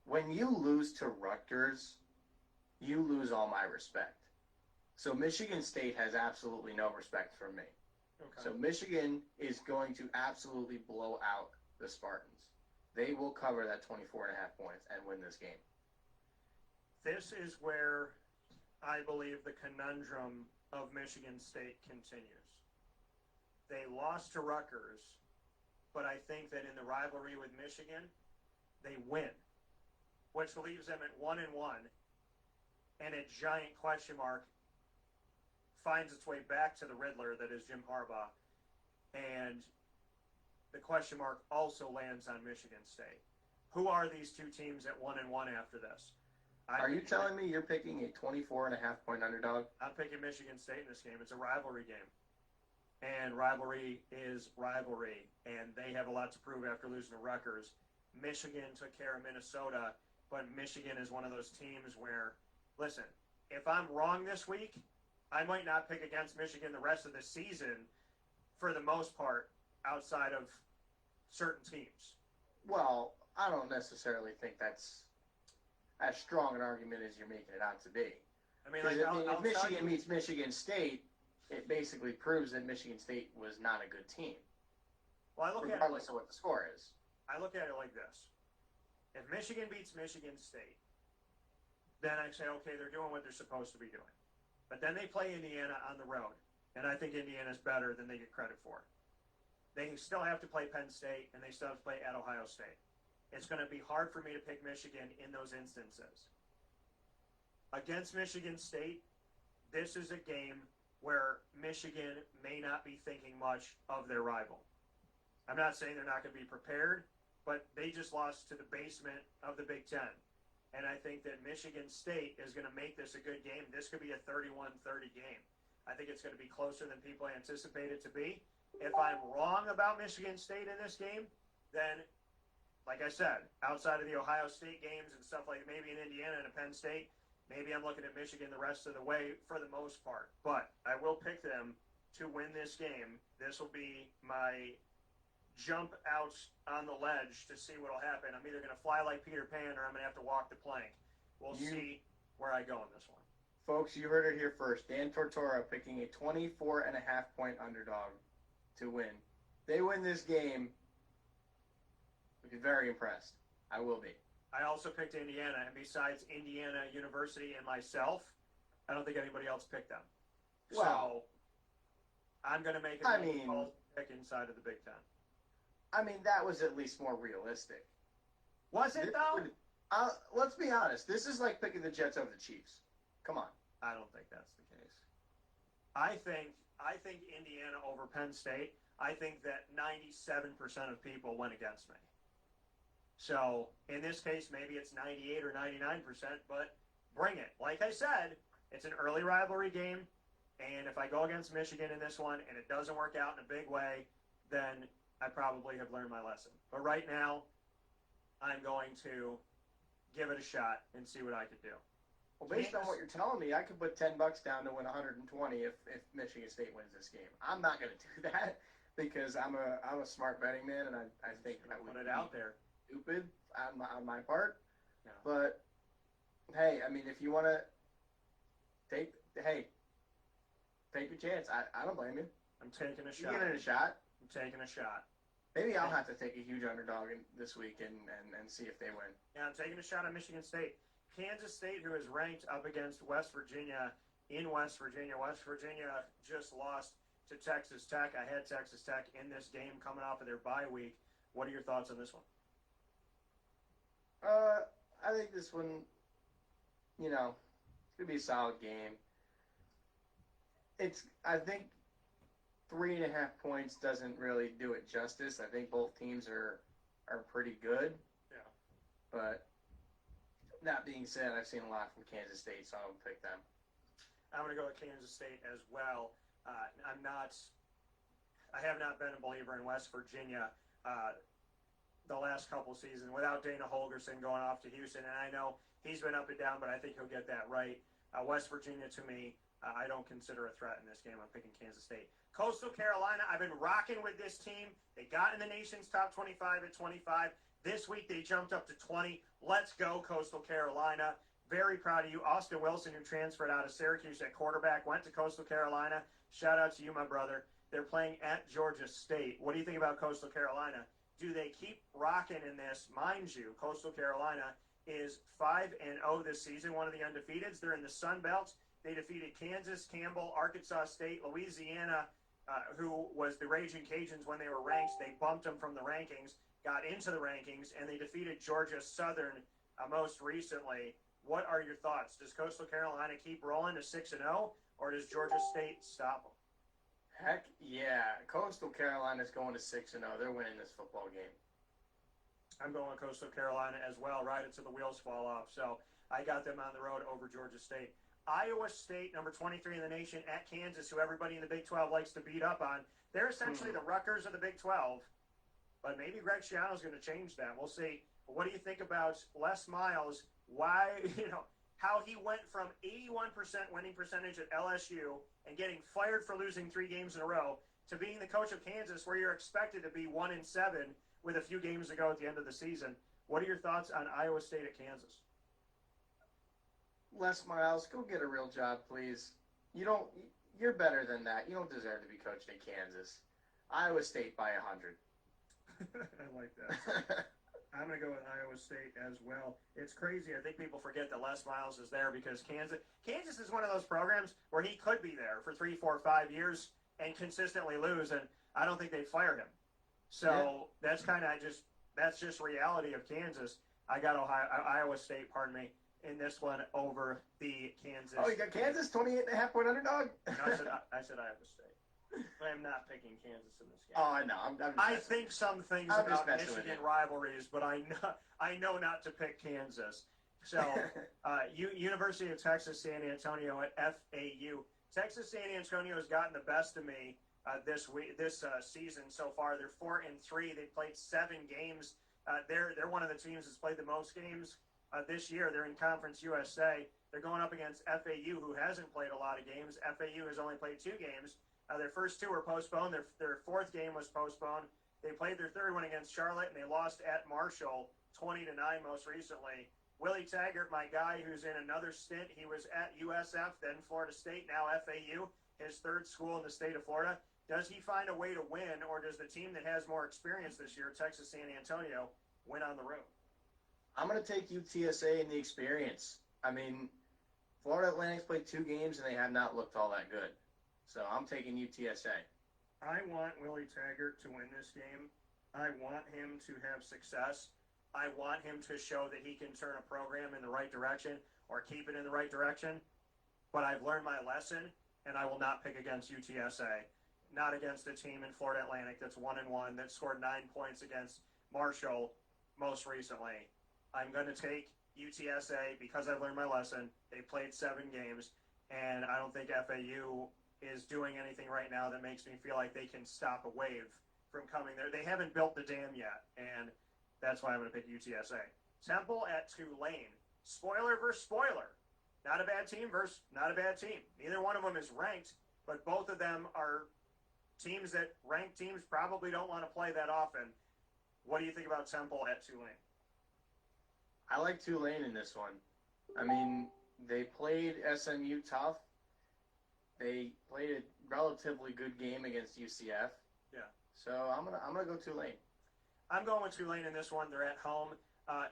When you lose to Rutgers, you lose all my respect. So Michigan State has absolutely no respect for me. Okay. So Michigan is going to absolutely blow out the Spartans. They will cover that 24.5 points and win this game. This is where I believe the conundrum of Michigan State continues. They lost to Rutgers, but I think that in the rivalry with Michigan, they win, which leaves them at 1-1, and a giant question mark finds its way back to the Riddler that is Jim Harbaugh, and the question mark also lands on Michigan State. Who are these two teams at 1-1 after this? Are you telling me you're picking a 24.5 point underdog? I'm picking Michigan State in this game. It's a rivalry game. And rivalry is rivalry. And they have a lot to prove after losing to Rutgers. Michigan took care of Minnesota, but Michigan is one of those teams where, listen, if I'm wrong this week, I might not pick against Michigan the rest of the season for the most part outside of certain teams. Well, I don't necessarily think that's as strong an argument as you're making it out to be. I mean, if Michigan meets Michigan State, it basically proves that Michigan State was not a good team. Well, regardless of what the score is. I look at it like this. If Michigan beats Michigan State, then I say, okay, they're doing what they're supposed to be doing. But then they play Indiana on the road, and I think Indiana's better than they get credit for. They still have to play Penn State, and they still have to play at Ohio State. It's going to be hard for me to pick Michigan in those instances. Against Michigan State, this is a game where Michigan may not be thinking much of their rival. I'm not saying they're not going to be prepared, but they just lost to the basement of the Big Ten. And I think that Michigan State is going to make this a good game. This could be a 31-30 game. I think it's going to be closer than people anticipate it to be. If I'm wrong about Michigan State in this game, then, like I said, outside of the Ohio State games and stuff like maybe in Indiana and a Penn State, maybe I'm looking at Michigan the rest of the way for the most part. But I will pick them to win this game. This will be my jump out on the ledge to see what will happen. I'm either going to fly like Peter Pan or I'm going to have to walk the plank. We'll see where I go in this one. Folks, you heard it here first. Dan Tortora picking a 24.5 point underdog to win. They win this game, I'll be very impressed. I will be. I also picked Indiana, and besides Indiana University and myself, I don't think anybody else picked them. Well, so I'm going to make a pick inside of the Big Ten. I mean, that was at least more realistic. Was it, though? Let's be honest. This is like picking the Jets over the Chiefs. Come on. I don't think that's the case. I think Indiana over Penn State. I think that 97% of people went against me. So, in this case, maybe it's 98 or 99%, but bring it. Like I said, It's an early rivalry game, and if I go against Michigan in this one and it doesn't work out in a big way, then I probably have learned my lesson. But right now, I'm going to give it a shot and see what I could do. Well, based on what you're telling me, I could put $10 down to win 120 if Michigan State wins this game. I'm not going to do that because I'm a smart betting man, and I think that would put it out there. Stupid on my part. No. But hey, I mean, if you want to take your chance. I don't blame you. I'm taking a shot. You give it a shot. I'm taking a shot. Maybe I'll have to take a huge underdog this week and see if they win. Yeah, I'm taking a shot on Michigan State. Kansas State, who is ranked up against West Virginia in West Virginia. West Virginia just lost to Texas Tech. I had Texas Tech in this game coming off of their bye week. What are your thoughts on this one? I think this one, it's going to be a solid game. I think 3.5 points doesn't really do it justice. I think both teams are pretty good. Yeah. But that being said, I've seen a lot from Kansas State, so I'll pick them. I'm going to go with Kansas State as well. I have not been a believer in West Virginia the last couple seasons without Dana Holgerson going off to Houston. And I know he's been up and down, but I think he'll get that right. West Virginia, to me, I don't consider a threat in this game. I'm picking Kansas State. Coastal Carolina, I've been rocking with this team. They got in the nation's top 25 at 25. This week they jumped up to 20. Let's go, Coastal Carolina. Very proud of you. Austin Wilson, who transferred out of Syracuse at quarterback, went to Coastal Carolina. Shout out to you, my brother. They're playing at Georgia State. What do you think about Coastal Carolina? Do they keep rocking in this? Mind you, Coastal Carolina is 5-0 this season, one of the undefeateds. They're in the Sun Belt. They defeated Kansas, Campbell, Arkansas State, Louisiana, who was the Raging Cajuns when they were ranked. They bumped them from the rankings, got into the rankings, and they defeated Georgia Southern most recently. What are your thoughts? Does Coastal Carolina keep rolling to 6-0, or does Georgia State stop them? Heck yeah. Coastal Carolina's going to 6-0. They're winning this football game. I'm going with Coastal Carolina as well, right until the wheels fall off. So I got them on the road over Georgia State. Iowa State, number 23 in the nation, at Kansas, who everybody in the Big 12 likes to beat up on. They're essentially the Rutgers of the Big 12, but maybe Greg Schiano's going to change that. We'll see. But what do you think about Les Miles? Why, how he went from 81% winning percentage at LSU and getting fired for losing 3 games in a row to being the coach of Kansas, where you're expected to be 1-7 with a few games to go at the end of the season. What are your thoughts on Iowa State at Kansas? Les Miles, go get a real job, please. You're better than that. You don't deserve to be coached in Kansas. Iowa State by 100. I like that. I'm going to go with Iowa State as well. It's crazy. I think people forget that Les Miles is there because Kansas is one of those programs where he could be there for 3, 4, 5 years and consistently lose, and I don't think they'd fire him. So that's kind of that's just reality of Kansas. I got Iowa State, in this one over the Kansas. Oh, you got Kansas, 28.5-point underdog? No, I said Iowa State. I am not picking Kansas in this game. Oh, I know. I think some things about Michigan rivalries, but I know not to pick Kansas. So, University of Texas San Antonio at FAU. Texas San Antonio has gotten the best of me this season so far. They're 4-3. They've played 7 games. They're one of the teams that's played the most games this year. They're in Conference USA. They're going up against FAU, who hasn't played a lot of games. FAU has only played 2 games. Their first 2 were postponed. Their 4th game was postponed. They played their 3rd one against Charlotte, and they lost at Marshall 20-9 most recently. Willie Taggart, my guy, who's in another stint. He was at USF, then Florida State, now FAU, his 3rd school in the state of Florida. Does he find a way to win, or does the team that has more experience this year, Texas San Antonio, win on the road? I'm going to take UTSA and the experience. I mean, Florida Atlantic's played 2 games, and they have not looked all that good. So I'm taking UTSA. I want Willie Taggart to win this game. I want him to have success. I want him to show that he can turn a program in the right direction or keep it in the right direction. But I've learned my lesson, and I will not pick against UTSA. Not against a team in Florida Atlantic that's 1-1, that scored 9 points against Marshall most recently. I'm going to take UTSA because I've learned my lesson. They played 7 games. and I don't think FAU is doing anything right now that makes me feel like they can stop a wave from coming there. They haven't built the dam yet, and that's why I'm going to pick UTSA. Temple at Tulane. Spoiler versus spoiler. Not a bad team versus not a bad team. Neither one of them is ranked, but both of them are teams that ranked teams probably don't want to play that often. What do you think about Temple at Tulane? I like Tulane in this one. I mean, they played SMU tough. They played a relatively good game against UCF. Yeah. So I'm gonna go Tulane. I'm going with Tulane in this one. They're at home.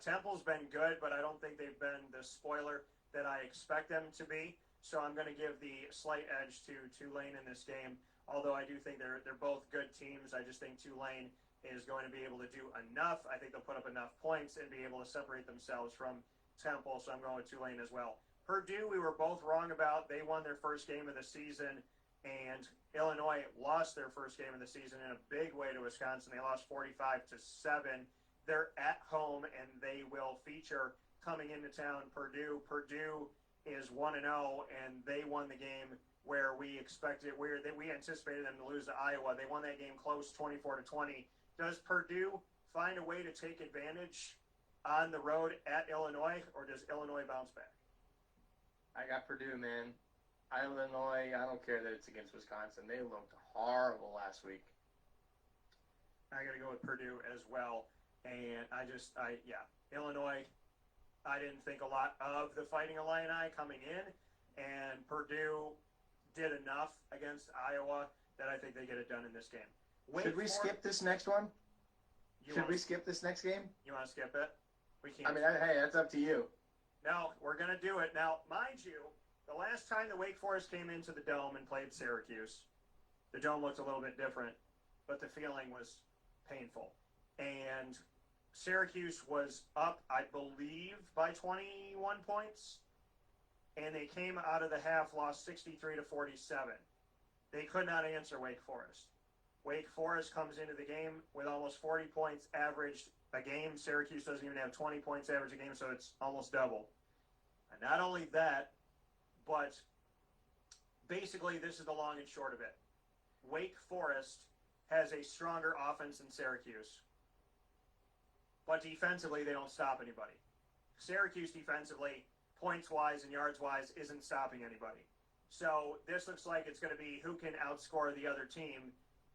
Temple's been good, but I don't think they've been the spoiler that I expect them to be. So I'm going to give the slight edge to Tulane in this game. Although I do think they're both good teams. I just think Tulane is going to be able to do enough. I think they'll put up enough points and be able to separate themselves from Temple. So I'm going with Tulane as well. Purdue, we were both wrong about. They won their first game of the season, and Illinois lost their first game of the season in a big way to Wisconsin. They lost 45-7. They're at home, and they will feature coming into town Purdue. Purdue is 1-0, and they won the game where we anticipated them to lose to Iowa. They won that game close, 24-20. Does Purdue find a way to take advantage on the road at Illinois, or does Illinois bounce back? I got Purdue, man. Illinois, I don't care that it's against Wisconsin. They looked horrible last week. I got to go with Purdue as well. And Illinois, I didn't think a lot of the Fighting Illini coming in. And Purdue did enough against Iowa that I think they get it done in this game. Should we skip this next one? Should we skip this next game? You want to skip it? We can't. I mean, hey, that's up to you. No, we're going to do it. Now, mind you, the last time the Wake Forest came into the Dome and played Syracuse, the Dome looked a little bit different, but the feeling was painful. And Syracuse was up, I believe, by 21 points, and they came out of the half, lost 63-47. They could not answer Wake Forest. Wake Forest comes into the game with almost 40 points averaged a game. Syracuse doesn't even have 20 points average a game, so it's almost double. And not only that, but basically this is the long and short of it. Wake Forest has a stronger offense than Syracuse. But defensively, they don't stop anybody. Syracuse defensively, points-wise and yards-wise, isn't stopping anybody. So this looks like it's going to be who can outscore the other team.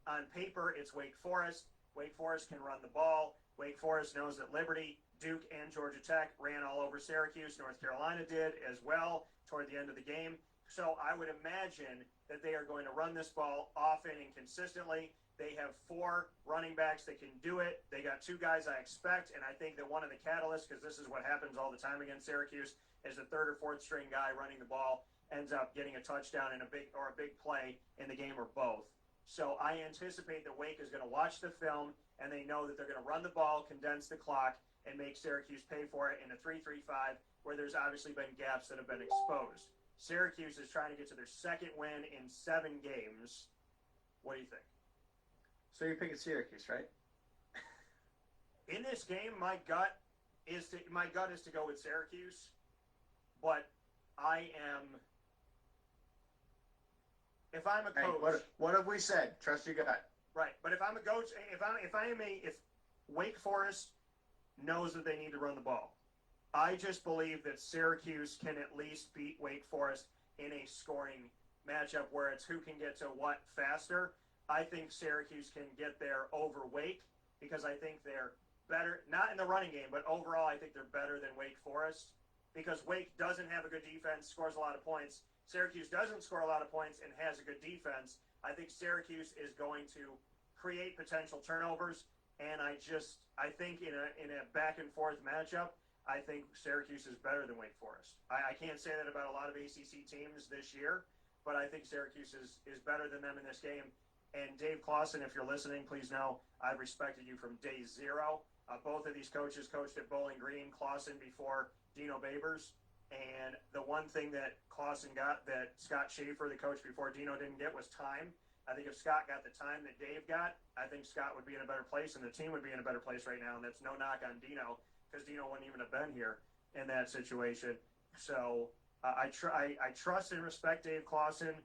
On paper, it's Wake Forest. Wake Forest can run the ball. Wake Forest knows that Liberty, Duke, and Georgia Tech ran all over Syracuse. North Carolina did as well toward the end of the game. So I would imagine that they are going to run this ball often and consistently. They have 4 running backs that can do it. They got 2 guys I expect, and I think that one of the catalysts, because this is what happens all the time against Syracuse, is the 3rd or 4th string guy running the ball ends up getting a touchdown in a big play in the game or both. So I anticipate that Wake is going to watch the film, and they know that they're going to run the ball, condense the clock, and make Syracuse pay for it in a 3-3-5, where there's obviously been gaps that have been exposed. Syracuse is trying to get to their 2nd win in 7 games. What do you think? So you're picking Syracuse, right? In this game, my gut is to go with Syracuse, but I am. If I'm a coach, hey, what have we said? Trust your gut. Right, but if I'm a coach, if Wake Forest knows that they need to run the ball, I just believe that Syracuse can at least beat Wake Forest in a scoring matchup where it's who can get to what faster. I think Syracuse can get there over Wake because I think they're better, not in the running game, but overall I think they're better than Wake Forest because Wake doesn't have a good defense, scores a lot of points. Syracuse doesn't score a lot of points and has a good defense. I think Syracuse is going to create potential turnovers, and I think in a back and forth matchup, I think Syracuse is better than Wake Forest. I can't say that about a lot of ACC teams this year, but I think Syracuse is better than them in this game. And Dave Clawson, if you're listening, please know I've respected you from day 0. Both of these coaches coached at Bowling Green, Clawson before Dino Babers. And the one thing that Clawson got that Scott Schaefer, the coach before Dino, didn't get was time. I think if Scott got the time that Dave got, I think Scott would be in a better place and the team would be in a better place right now. And that's no knock on Dino because Dino wouldn't even have been here in that situation. So I trust and respect Dave Clawson,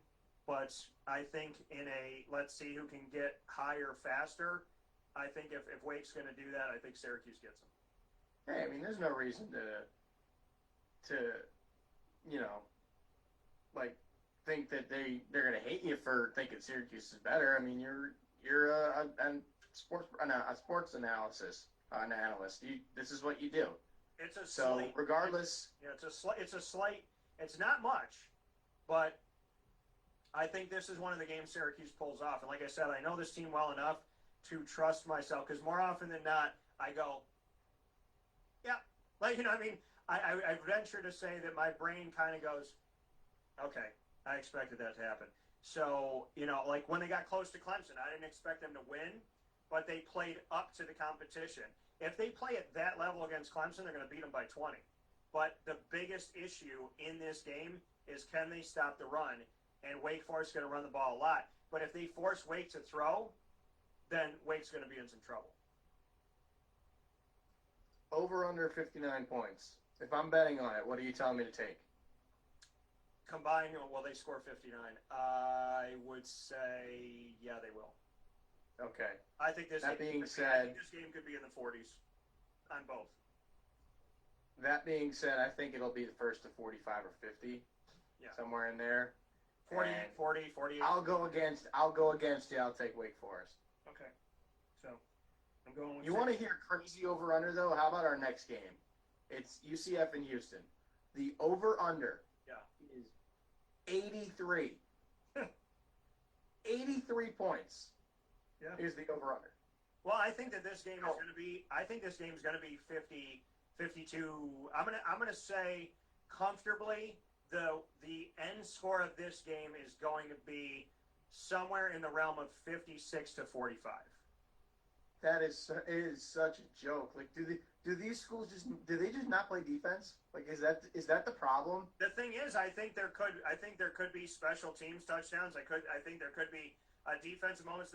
but I think in a let's see who can get higher faster. I think if Wake's going to do that, I think Syracuse gets them. Hey, I mean, there's no reason to like think that they're going to hate you for thinking Syracuse is better. I mean, you're a sports analyst. This is what you do. It's a so slight, regardless. It's a slight. It's not much, but I think this is one of the games Syracuse pulls off. And like I said, I know this team well enough to trust myself because more often than not, I go, yeah, like I mean, I venture to say that my brain kind of goes, okay, I expected that to happen. So like when they got close to Clemson, I didn't expect them to win, but they played up to the competition. If they play at that level against Clemson, they're going to beat them by 20. But the biggest issue in this game is can they stop the run? And Wake Forest is going to run the ball a lot. But if they force Wake to throw, then Wake's going to be in some trouble. Over under 59 points. If I'm betting on it, what are you telling me to take? Combined, will they score 59? I would say, yeah, they will. Okay. I think this That being game could be in the 40s on both. That being said, I think it'll be the first to 45 or 50. Yeah. Somewhere in there. 48. I'll go against you. I'll take Wake Forest. Okay. So, I'm going with You want to hear crazy over-under, though? How about our next game? It's UCF and Houston. The over-under is 83. 83 points is the over-under. Well, I think that this game is going to be. I think this game is going to be 50, 52. I'm gonna say comfortably the end score of this game is going to be somewhere in the realm of 56 to 45. That is such a joke. Like, do these schools just not play defense? Like, is that the problem? The thing is, I think there could be special teams touchdowns. I think there could be defensive moments.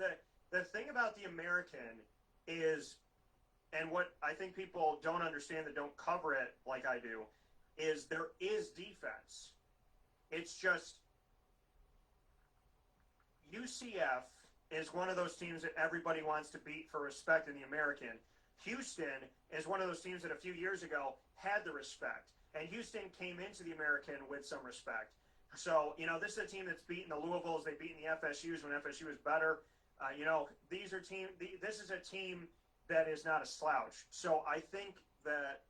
The thing about the American is, and what I think people don't understand that don't cover it like I do, is there is defense. It's just UCF is one of those teams that everybody wants to beat for respect in the American. Houston is one of those teams that a few years ago had the respect. And Houston came into the American with some respect. So, this is a team that's beaten the Louisvilles. They've beaten the FSUs when FSU was better. This is a team that is not a slouch. So I think that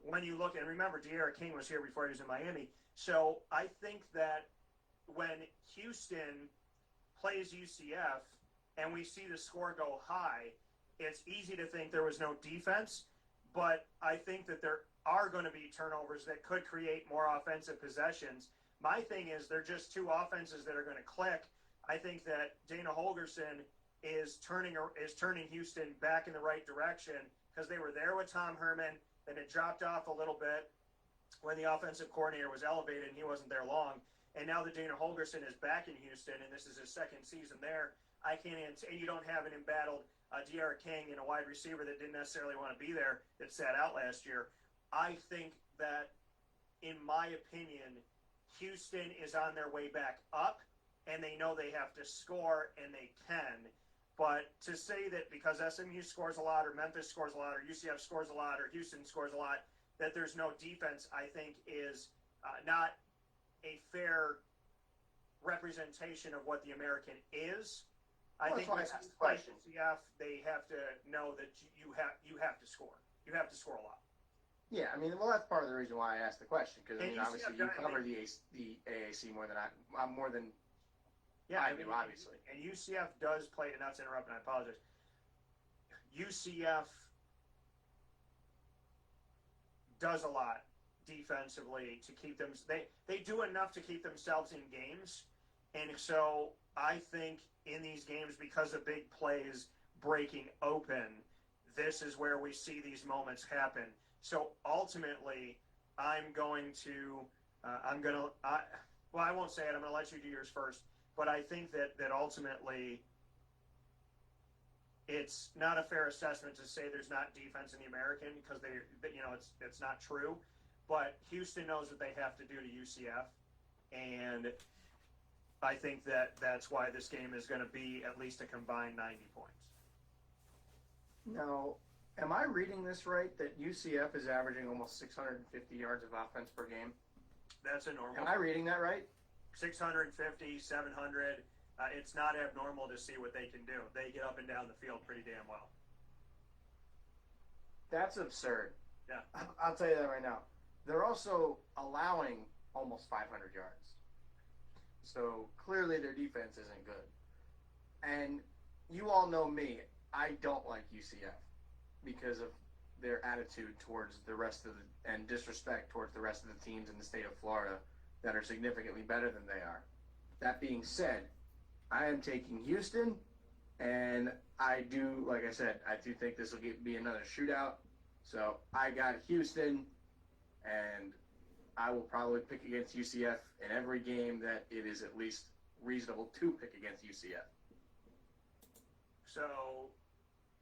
when you look, and remember, De'Ara King was here before he was in Miami. So I think that when Houston plays UCF and we see the score go high, it's easy to think there was no defense, but I think that there are going to be turnovers that could create more offensive possessions. My thing is they're just two offenses that are going to click. I think that Dana Holgorsen is turning Houston back in the right direction because they were there with Tom Herman, then it dropped off a little bit when the offensive coordinator was elevated and he wasn't there long. And now that Dana Holgorsen is back in Houston and this is his second season there, and you don't have an embattled De'Ara King and a wide receiver that didn't necessarily want to be there that sat out last year. I think that, in my opinion, Houston is on their way back up, and they know they have to score, and they can. But to say that because SMU scores a lot, or Memphis scores a lot, or UCF scores a lot, or Houston scores a lot, that there's no defense, I think is not a fair representation of what the American is. I think with UCF, they have to know that you have to score. You have to score a lot. Yeah, I mean, well, that's part of the reason why I asked the question because I mean, obviously you cover the AAC more than I do, obviously. And UCF does play, and not to interrupt, and I apologize. UCF does a lot defensively to keep them. They do enough to keep themselves in games, and so I think in these games, because of big plays breaking open, this is where we see these moments happen. So ultimately, I won't say it. I'm going to let you do yours first. But I think that ultimately, it's not a fair assessment to say there's not defense in the American because it's not true. but Houston knows what they have to do to UCF, and I think that's why this game is going to be at least a combined 90 points. Now, am I reading this right that UCF is averaging almost 650 yards of offense per game? That's a normal. Am I reading that right? 650, 700. It's not abnormal to see what they can do. They get up and down the field pretty damn well. That's absurd. Yeah. I'll tell you that right now. They're also allowing almost 500 yards. So clearly their defense isn't good. And you all know me. I don't like UCF because of their attitude towards the rest of the, and disrespect towards the rest of the teams in the state of Florida that are significantly better than they are. That being said, I am taking Houston, and I do, like I said, I do think this will be another shootout. So I got Houston, and I will probably pick against UCF in every game that it is at least reasonable to pick against UCF. So,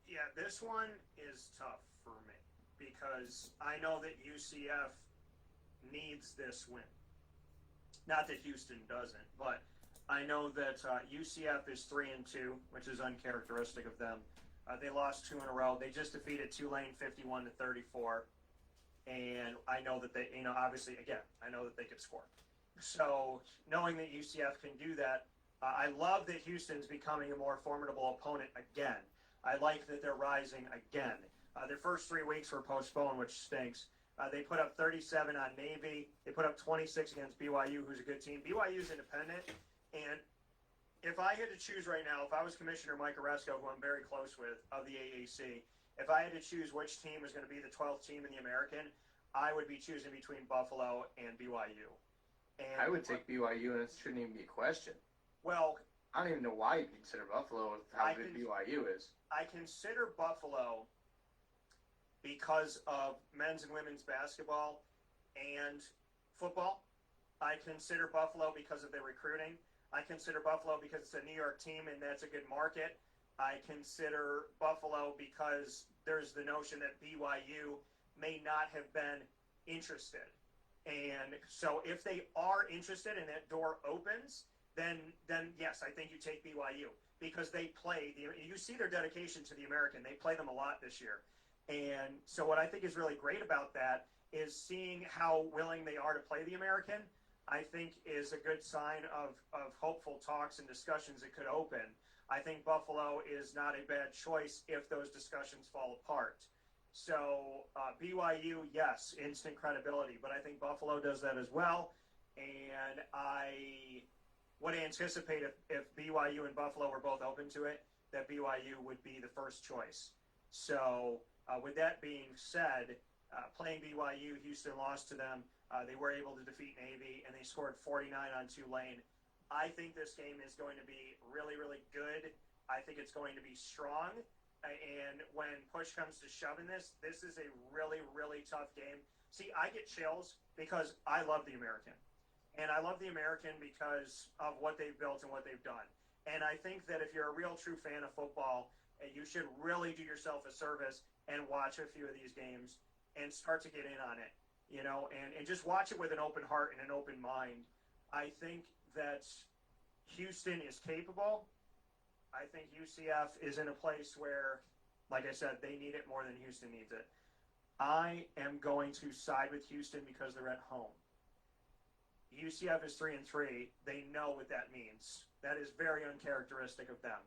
yeah, this one is tough for me because I know that UCF needs this win. Not that Houston doesn't, but I know that UCF is 3-2, which is uncharacteristic of them. They lost 2 in a row. They just defeated Tulane 51-34, and I know that they, obviously, again, I know that they could score. So knowing that UCF can do that, I love that Houston's becoming a more formidable opponent again. I like that they're rising again. Their first 3 weeks were postponed, which stinks. They put up 37 on Navy. They put up 26 against BYU, who's a good team. BYU's independent, and if I had to choose right now, if I was Commissioner Mike Oresco, who I'm very close with, of the AAC, if I had to choose which team was going to be the 12th team in the American, I would be choosing between Buffalo and BYU. And I would take BYU, and it shouldn't even be a question. Well, I don't even know why you consider Buffalo with how good BYU is. I consider Buffalo because of men's and women's basketball and football. I consider Buffalo because of their recruiting. I consider Buffalo because it's a New York team and that's a good market. I consider Buffalo because there's the notion that BYU may not have been interested. And so if they are interested and that door opens, then yes, I think you take BYU because they play. You see their dedication to the American. They play them a lot this year. And so what I think is really great about that is seeing how willing they are to play the American, I think is a good sign of hopeful talks and discussions that could open. I think Buffalo is not a bad choice if those discussions fall apart. So BYU, yes, instant credibility, but I think Buffalo does that as well. And I would anticipate if BYU and Buffalo were both open to it, that BYU would be the first choice. So with that being said, playing BYU, Houston lost to them. They were able to defeat Navy, and they scored 49 on Tulane. I think this game is going to be really, really good. I think it's going to be strong. And when push comes to shoving this is a really, really tough game. See, I get chills because I love the American. And I love the American because of what they've built and what they've done. And I think that if you're a real true fan of football, you should really do yourself a service and watch a few of these games and start to get in on it, and just watch it with an open heart and an open mind. I think that Houston is capable. I think UCF is in a place where, like I said, they need it more than Houston needs it. I am going to side with Houston because they're at home. UCF is 3-3. They know what that means. That is very uncharacteristic of them.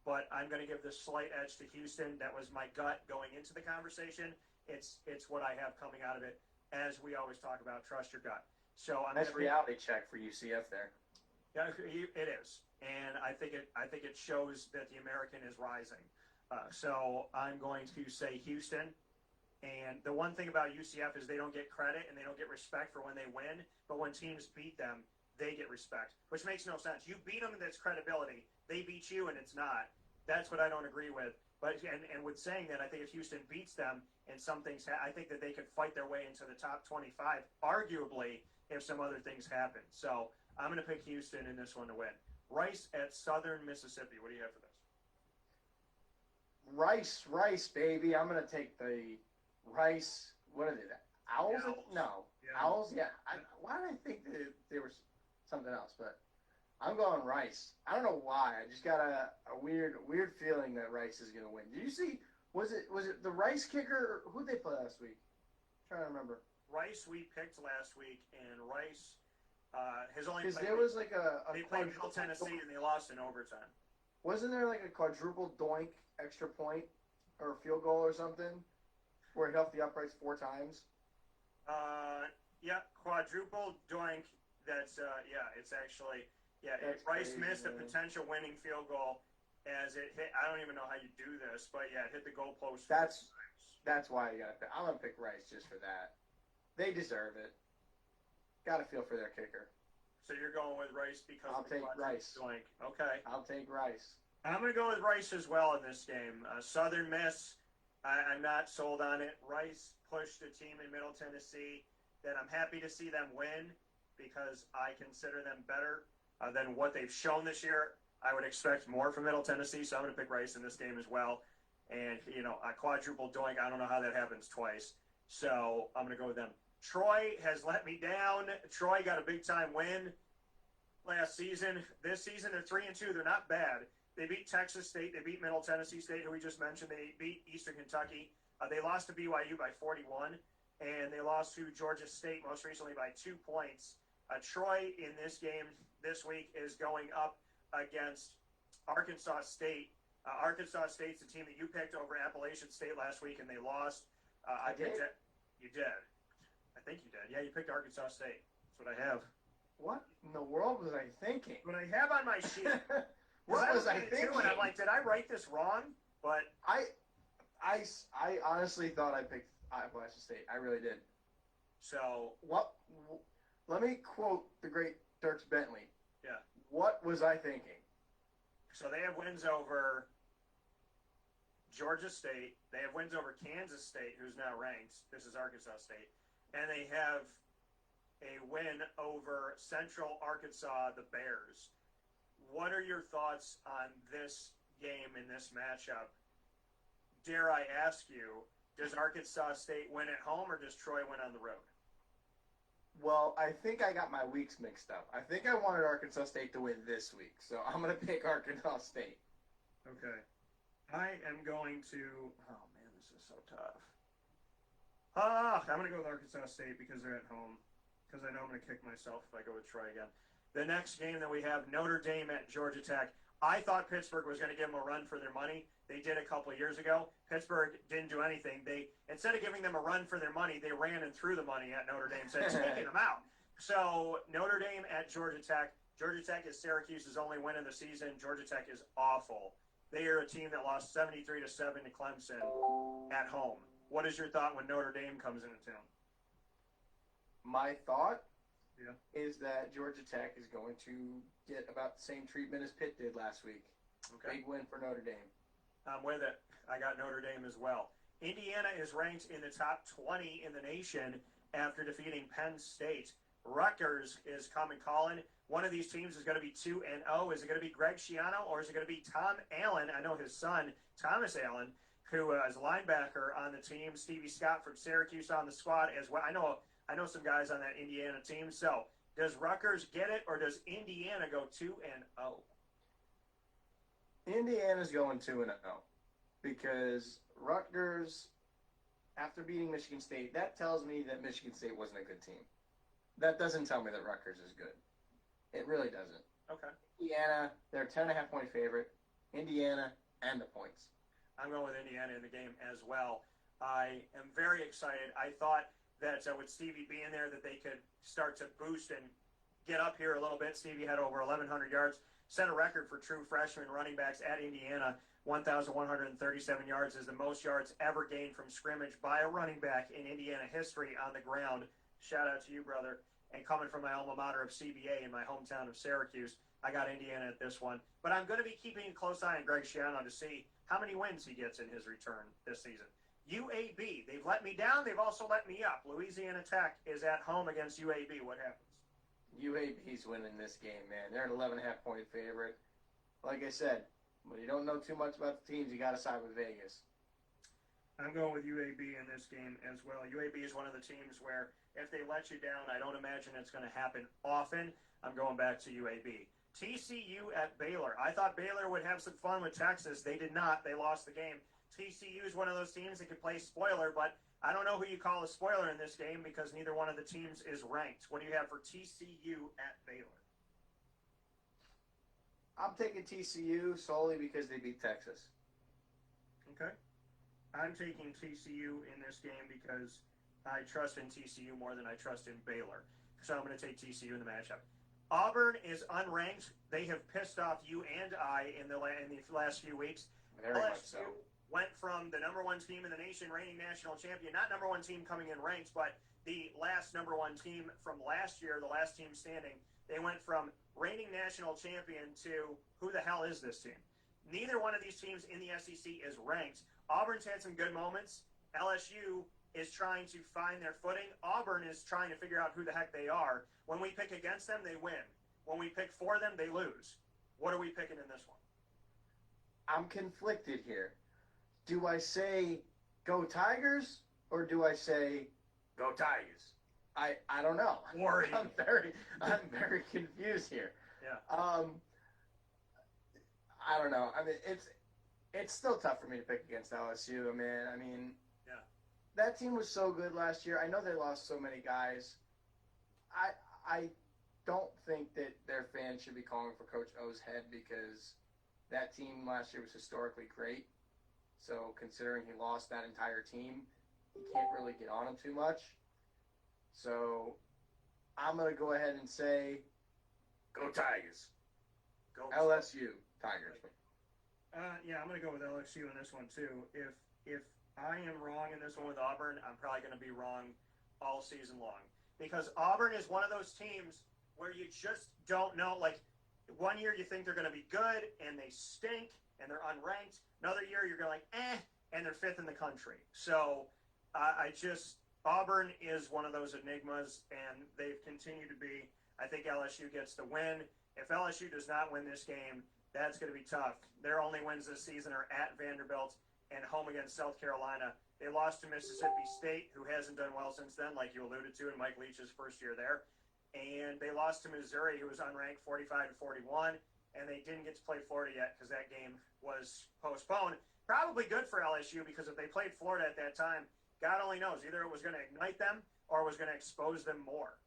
But I'm going to give the slight edge to Houston. That was my gut going into the conversation. It's what I have coming out of it. As we always talk about, trust your gut. So I'm nice reality check for UCF there. Yeah, it is, and I think it shows that the American is rising. So I'm going to say Houston. And the one thing about UCF is they don't get credit and they don't get respect for when they win, but when teams beat them, they get respect, which makes no sense. You beat them and that's credibility. They beat you and it's not. That's what I don't agree with. But and with saying that, I think if Houston beats them and some things, I think that they could fight their way into the top 25, arguably, if some other things happen. So I'm going to pick Houston in this one to win. Rice at Southern Mississippi. What do you have for this? Rice, baby. I'm going to take the Rice. What is it? Owls? Owls. No. Yeah. Owls? Yeah. Why did I think that there was something else? But I'm going Rice. I don't know why. I just got a weird feeling that Rice is going to win. Did you see? Was it the Rice kicker? Who did they play last week? I'm trying to remember. Rice we picked last week, and Rice has only Because played. there was like a they played Middle Tennessee, and they lost in overtime. Wasn't there like a quadruple doink extra point or field goal or something where it hit the uprights 4 times? Yeah, quadruple doink. That's it's actually That's Rice crazy, missed a man. potential winning field goal as it hit. I don't even know how you do this, but yeah, it hit the goalpost. That's why you got to pick. I'm gonna pick Rice just for that. They deserve it. Got to feel for their kicker. So you're going with Rice because I'll of the take quadruple Rice. doink. Okay. I'll take Rice. I'm going to go with Rice as well in this game. Southern Miss, I'm not sold on it. Rice pushed a team in Middle Tennessee that I'm happy to see them win because I consider them better than what they've shown this year. I would expect more from Middle Tennessee, so I'm going to pick Rice in this game as well. And, a quadruple doink, I don't know how that happens twice. So I'm going to go with them. Troy has let me down. Troy got a big-time win last season. This season, they're 3-2. They're not bad. They beat Texas State. They beat Middle Tennessee State, who we just mentioned. They beat Eastern Kentucky. They lost to BYU by 41, and they lost to Georgia State most recently by 2 points. Troy in this game this week is going up against Arkansas State. Arkansas State's the team that you picked over Appalachian State last week, and they lost. I picked it. You did. I think you did. Yeah, you picked Arkansas State. That's what I have. What in the world was I thinking? What I have on my sheet. What was I thinking? And I'm like, did I write this wrong? But I honestly thought I picked Appalachian State. I really did. So what? Let me quote the great Dirks Bentley. Yeah. What was I thinking? So they have wins over Georgia State. They have wins over Kansas State, who's now ranked. This is Arkansas State. And they have a win over Central Arkansas, the Bears. What are your thoughts on this game in this matchup? Dare I ask you, does Arkansas State win at home or does Troy win on the road? Well, I think I got my weeks mixed up. I think I wanted Arkansas State to win this week, so I'm going to pick Arkansas State. Okay. I am going to... Oh, man, this is so tough. I'm going to go with Arkansas State because they're at home. Because I know I'm going to kick myself if I go with Troy again. The next game that we have, Notre Dame at Georgia Tech. I thought Pittsburgh was going to give them a run for their money. They did a couple of years ago. Pittsburgh didn't do anything. Instead of giving them a run for their money, they ran and threw the money at Notre Dame, so taking them out. So Notre Dame at Georgia Tech. Georgia Tech is Syracuse's only win of the season. Georgia Tech is awful. They are a team that lost 73-7 to Clemson at home. What is your thought when Notre Dame comes into town? My thought is that Georgia Tech is going to get about the same treatment as Pitt did last week. Okay. Big win for Notre Dame. I'm with it. I got Notre Dame as well. Indiana is ranked in the top 20 in the nation after defeating Penn State. Rutgers is coming calling. One of these teams is going to be 2-0. Is it going to be Greg Schiano or is it going to be Tom Allen? I know his son, Thomas Allen, who is a linebacker on the team. Stevie Scott from Syracuse on the squad as well. I know some guys on that Indiana team. So, does Rutgers get it, or does Indiana go 2-0? Indiana's going 2-0 because Rutgers, after beating Michigan State, that tells me that Michigan State wasn't a good team. That doesn't tell me that Rutgers is good. It really doesn't. Okay. Indiana, they're a 10.5-point favorite. Indiana and the points. I'm going with Indiana in the game as well. I am very excited. I thought that with Stevie being there that they could start to boost and get up here a little bit. Stevie had over 1,100 yards, set a record for true freshman running backs at Indiana. 1,137 yards is the most yards ever gained from scrimmage by a running back in Indiana history on the ground. Shout out to you, brother. And coming from my alma mater of CBA in my hometown of Syracuse, I got Indiana at this one. But I'm going to be keeping a close eye on Greg Schiano to see how many wins he gets in his return this season. UAB, they've let me down. They've also let me up. Louisiana Tech is at home against UAB. What happens? UAB's winning this game, man. They're an 11.5-point favorite. Like I said, when you don't know too much about the teams, you got to side with Vegas. I'm going with UAB in this game as well. UAB is one of the teams where if they let you down, I don't imagine it's going to happen often. I'm going back to UAB. TCU at Baylor. I thought Baylor would have some fun with Texas. They did not. They lost the game. TCU is one of those teams that could play spoiler, but I don't know who you call a spoiler in this game because neither one of the teams is ranked. What do you have for TCU at Baylor? I'm taking TCU solely because they beat Texas. Okay. I'm taking TCU in this game because I trust in TCU more than I trust in Baylor. So I'm going to take TCU in the matchup. Auburn is unranked. They have pissed off you and I in the last few weeks. Very much so. Went from the number one team in the nation, reigning national champion, not number one team coming in ranked, but the last number one team from last year, the last team standing. They went from reigning national champion to who the hell is this team? Neither one of these teams in the SEC is ranked. Auburn's had some good moments. LSU is trying to find their footing. Auburn is trying to figure out who the heck they are. When we pick against them, they win. When we pick for them, they lose. What are we picking in this one? I'm conflicted here. Do I say go Tigers or do I say Go Tigers. I don't know. Worried. I'm very confused here. Yeah. I don't know. I mean, it's still tough for me to pick against LSU. Man, yeah. That team was so good last year. I know they lost so many guys. I don't think that their fans should be calling for Coach O's head because that team last year was historically great. So considering he lost that entire team, he can't really get on him too much. So I'm going to go ahead and say Go Tigers. Go LSU Tigers. Yeah, I'm going to go with LSU in this one too. If I am wrong in this one with Auburn, I'm probably going to be wrong all season long. Because Auburn is one of those teams where you just don't know. Like, one year you think they're going to be good, and they stink, and they're unranked. Another year you're going like, and they're fifth in the country. So Auburn is one of those enigmas, and they've continued to be. I think LSU gets the win. If LSU does not win this game, that's going to be tough. Their only wins this season are at Vanderbilt and home against South Carolina. They lost to Mississippi State, who hasn't done well since then, like you alluded to in Mike Leach's first year there. And they lost to Missouri, who was unranked 45-41, and they didn't get to play Florida yet because that game was postponed. Probably good for LSU because if they played Florida at that time, God only knows. Either it was going to ignite them or it was going to expose them more.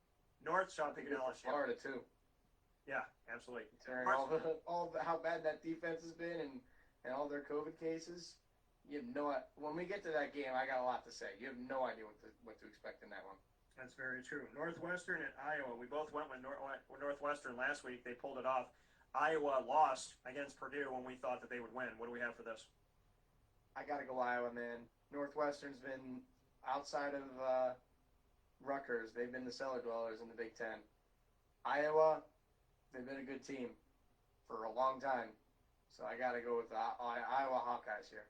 North shot picking LSU. Florida, too. Yeah, absolutely. Considering how bad that defense has been and all their COVID cases, you have no idea. When we get to that game, I got a lot to say. You have no idea what to expect in that one. That's very true. Northwestern and Iowa. We both went with Northwestern last week. They pulled it off. Iowa lost against Purdue when we thought that they would win. What do we have for this? I got to go Iowa, man. Northwestern's been outside of Rutgers. They've been the cellar dwellers in the Big Ten. Iowa, they've been a good team for a long time. So I got to go with the Iowa Hawkeyes here.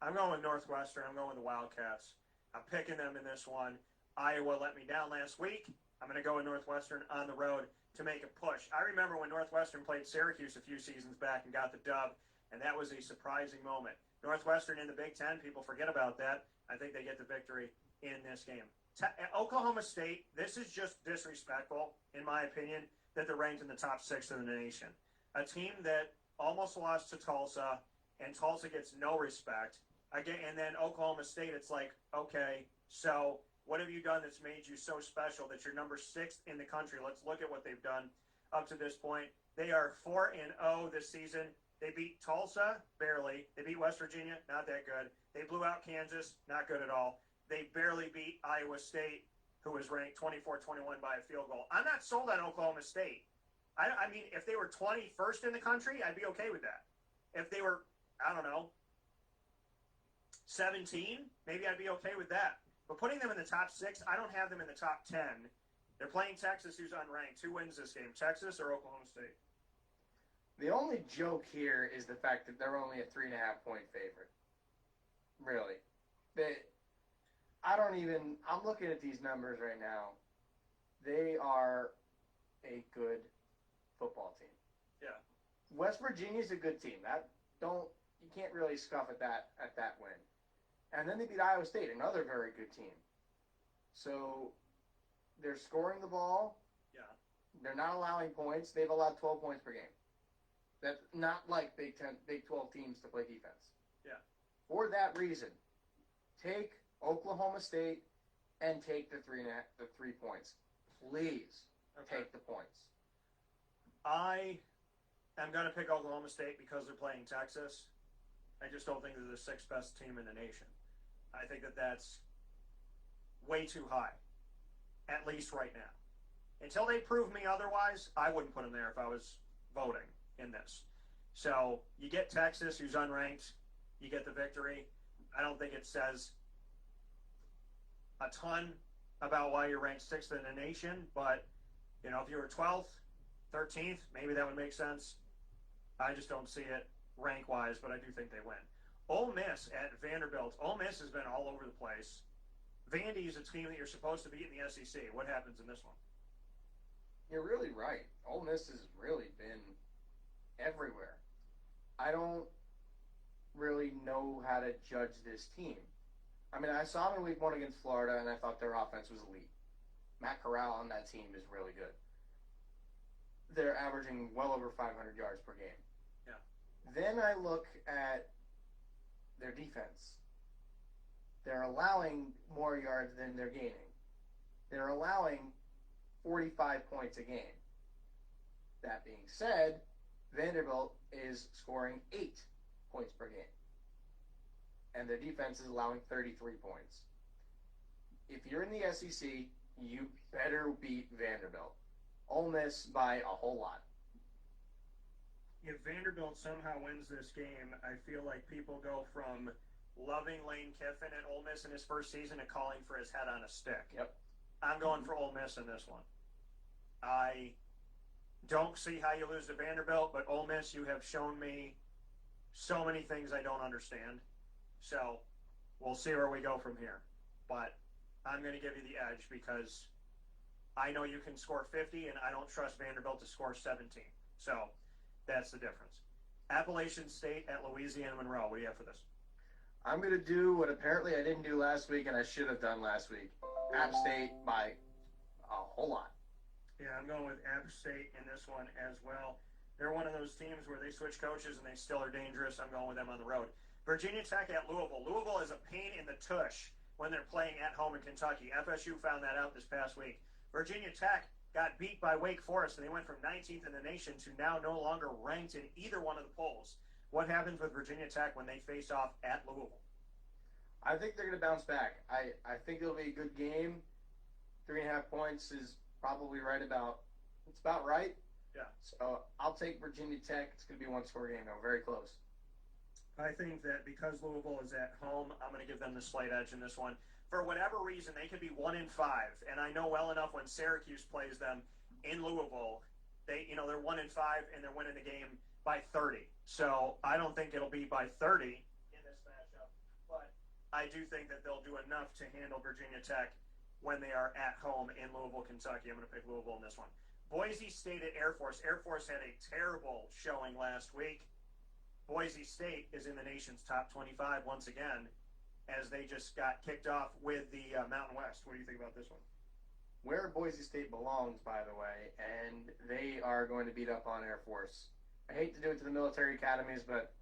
I'm going with Northwestern. I'm going with the Wildcats. I'm picking them in this one. Iowa let me down last week. I'm going to go with Northwestern on the road to make a push. I remember when Northwestern played Syracuse a few seasons back and got the dub, and that was a surprising moment. Northwestern in the Big Ten, people forget about that. I think they get the victory in this game. Oklahoma State, this is just disrespectful, in my opinion, that they're ranked in the top 6 in the nation. A team that almost lost to Tulsa, and Tulsa gets no respect. Again, and then Oklahoma State, it's like, okay, so what have you done that's made you so special that you're number 6th in the country? Let's look at what they've done up to this point. They are 4-0 this season. They beat Tulsa, barely. They beat West Virginia, not that good. They blew out Kansas, not good at all. They barely beat Iowa State, who was ranked 24-21 by a field goal. I'm not sold on Oklahoma State. I mean, if they were 21st in the country, I'd be okay with that. If they were, I don't know, 17, maybe I'd be okay with that. But putting them in the top 6, I don't have them in the top 10. They're playing Texas, who's unranked. Who wins this game, Texas or Oklahoma State? The only joke here is the fact that they're only a 3.5-point favorite. Really. I'm looking at these numbers right now. They are a good football team. Yeah. West Virginia's a good team. You can't really scoff at that win. And then they beat Iowa State, another very good team. So they're scoring the ball. Yeah. They're not allowing points. They've allowed 12 points per game. That's not like Big 12 teams to play defense. Yeah. For that reason, take Oklahoma State and take the 3 points. Please take the points. I am going to pick Oklahoma State because they're playing Texas. I just don't think they're the sixth best team in the nation. I think that that's way too high, at least right now. Until they prove me otherwise, I wouldn't put them there if I was voting in this. So you get Texas, who's unranked. You get the victory. I don't think it says a ton about why you're ranked sixth in the nation, but you know, if you were 12th, 13th, maybe that would make sense. I just don't see it rank-wise, but I do think they win. Ole Miss at Vanderbilt. Ole Miss has been all over the place. Vandy is a team that you're supposed to beat in the SEC. What happens in this one? You're really right. Ole Miss has really been everywhere. I don't really know how to judge this team. I mean, I saw them in week 1 against Florida, and I thought their offense was elite. Matt Corral on that team is really good. They're averaging well over 500 yards per game. Yeah. Then I look at their defense. They're allowing more yards than they're gaining. They're allowing 45 points a game. That being said, Vanderbilt is scoring 8 points per game. And their defense is allowing 33 points. If you're in the SEC, you better beat Vanderbilt. Ole Miss by a whole lot. If Vanderbilt somehow wins this game, I feel like people go from loving Lane Kiffin at Ole Miss in his first season to calling for his head on a stick. Yep. I'm going for Ole Miss in this one. I don't see how you lose to Vanderbilt, but Ole Miss, you have shown me so many things I don't understand. So we'll see where we go from here. But I'm going to give you the edge because I know you can score 50, and I don't trust Vanderbilt to score 17. So that's the difference. Appalachian State at Louisiana Monroe. What do you have for this? I'm going to do what apparently I didn't do last week and I should have done last week. App State by a whole lot. Yeah, I'm going with App State in this one as well. They're one of those teams where they switch coaches and they still are dangerous. I'm going with them on the road. Virginia Tech at Louisville. Louisville is a pain in the tush when they're playing at home in Kentucky. FSU found that out this past week. Virginia Tech got beat by Wake Forest, and they went from 19th in the nation to now no longer ranked in either one of the polls. What happens with Virginia Tech when they face off at Louisville? I think they're going to bounce back. I think it'll be a good game. 3.5 points is probably it's about right. Yeah. So I'll take Virginia Tech. It's going to be a one-score game, though. Very close. I think that because Louisville is at home, I'm going to give them the slight edge in this one. For whatever reason, they could be 1-5, and I know well enough when Syracuse plays them in Louisville, they're 1-5 and they're winning the game by 30. So I don't think it'll be by 30 in this matchup, but I do think that they'll do enough to handle Virginia Tech when they are at home in Louisville, Kentucky. I'm going to pick Louisville in this one. Boise State at Air Force. Air Force had a terrible showing last week. Boise State is in the nation's top 25 once again, as they just got kicked off with the Mountain West. What do you think about this one? Where Boise State belongs, by the way, and they are going to beat up on Air Force. I hate to do it to the military academies, but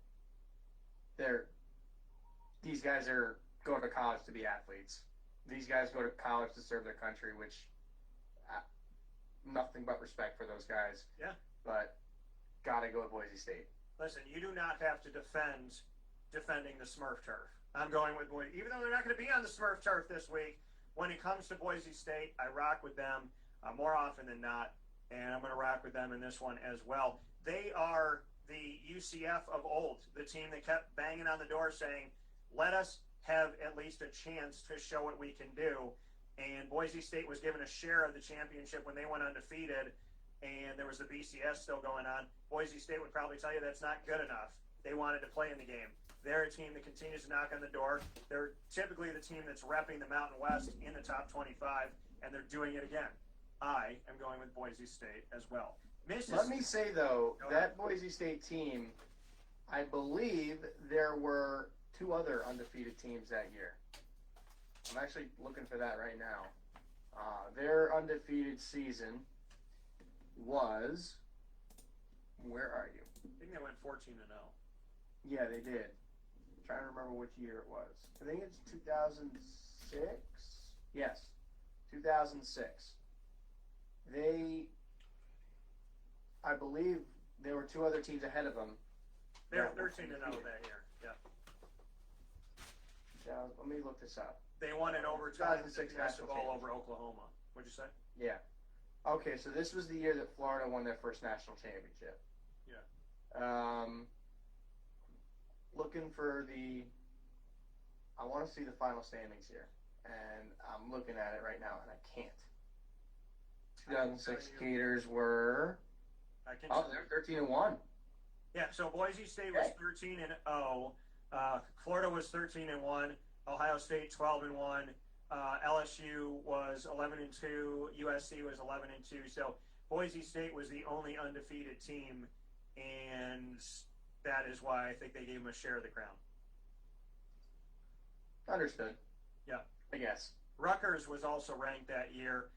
these guys are going to college to be athletes. These guys go to college to serve their country, which nothing but respect for those guys. Yeah. But gotta go with Boise State. Listen, you do not have to defending the Smurf turf. I'm going with Boise. Even though they're not going to be on the Smurf turf this week, when it comes to Boise State, I rock with them more often than not, and I'm going to rock with them in this one as well. They are the UCF of old, the team that kept banging on the door saying, let us have at least a chance to show what we can do. And Boise State was given a share of the championship when they went undefeated, and there was the BCS still going on. Boise State would probably tell you that's not good enough. They wanted to play in the game. They're a team that continues to knock on the door. They're typically the team that's repping the Mountain West in the top 25, and they're doing it again. I am going with Boise State as well. Let me say, though, that Boise State team, I believe there were two other undefeated teams that year. I'm actually looking for that right now. Their undefeated season was. Where are you? I think they went 14-0. Yeah, they did. I'm trying to remember which year it was. I think it's 2006. Yes, 2006. I believe there were two other teams ahead of them. They were 13-0 that year. Yeah. Let me look this up. They won in overtime. 2006 Passed the national ball championship. over Oklahoma. What'd you say? Yeah. Okay, so this was the year that Florida won their first national championship. Yeah. Looking for I want to see the final standings here, and I'm looking at it right now, and I can't. 2006 Gators were. They're 13-1. Yeah. So Boise State was 13-0. Florida was 13-1. Ohio State 12-1. LSU was 11-2. USC was 11-2. So Boise State was the only undefeated team, and that is why I think they gave them a share of the crown. Understood. Yeah. I guess. Rutgers was also ranked that year.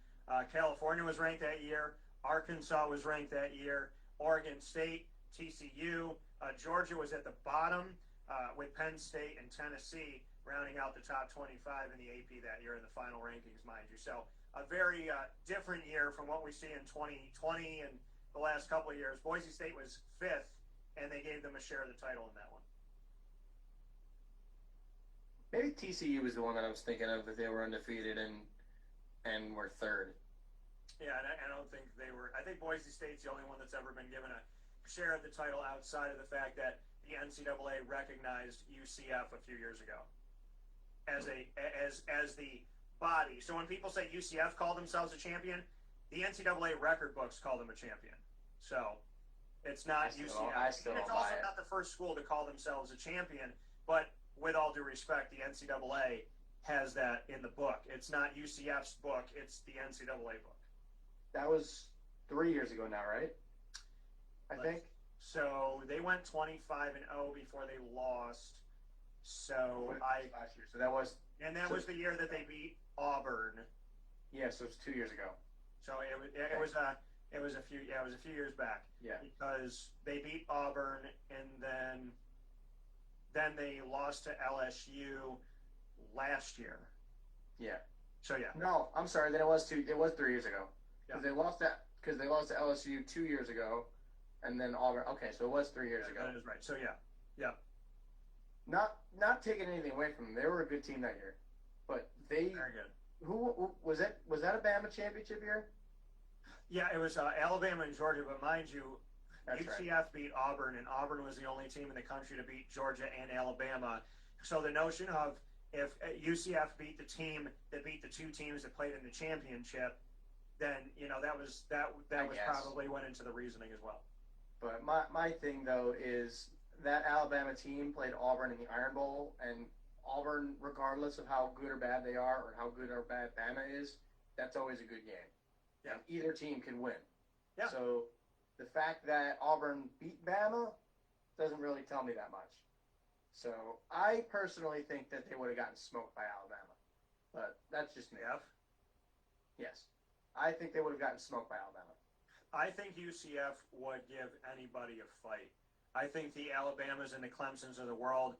California was ranked that year. Arkansas was ranked that year. Oregon State, TCU. Georgia was at the bottom with Penn State and Tennessee rounding out the top 25 in the AP that year in the final rankings, mind you. So a very different year from what we see in 2020 and the last couple of years. Boise State was 5th, and they gave them a share of the title in that one. Maybe TCU was the one that I was thinking of, that they were undefeated and were 3rd. Yeah, and I don't think they were. I think Boise State's the only one that's ever been given a share of the title outside of the fact that the NCAA recognized UCF a few years ago as the body. So when people say UCF called themselves a champion, the NCAA record books call them a champion. So it's not UCF. I still it's don't also buy it. not the first school to call themselves a champion, but with all due respect, the NCAA has that in the book. It's not UCF's book, it's the NCAA book. That was 3 years ago now, right? I think. So they went 25-0 before they lost. So last year. So that was. And that was the year that they beat Auburn. Yeah, so it was 2 years ago. So it was a few years back. Yeah. Because they beat Auburn and then they lost to LSU last year. Yeah. So yeah. No, I'm sorry. Then it was 3 years ago. Yeah. Because they lost to LSU 2 years ago, and then Auburn. Okay, so it was 3 years ago. That is right. So yeah. Not taking anything away from them. They were a good team that year, but they. Very good. Who was it? Was that a Bama championship year? Yeah, it was Alabama and Georgia, but mind you, That's UCF right. beat Auburn, and Auburn was the only team in the country to beat Georgia and Alabama. So the notion of if UCF beat the team that beat the two teams that played in the championship, then that was probably went into the reasoning as well. But my thing though is that Alabama team played Auburn in the Iron Bowl, and Auburn, regardless of how good or bad they are, or how good or bad Bama is, that's always a good game. Yeah. And either team can win. Yeah. So the fact that Auburn beat Bama doesn't really tell me that much. So I personally think that they would have gotten smoked by Alabama. But that's just me. Yes. I think they would have gotten smoked by Alabama. I think UCF would give anybody a fight. I think the Alabamas and the Clemsons of the world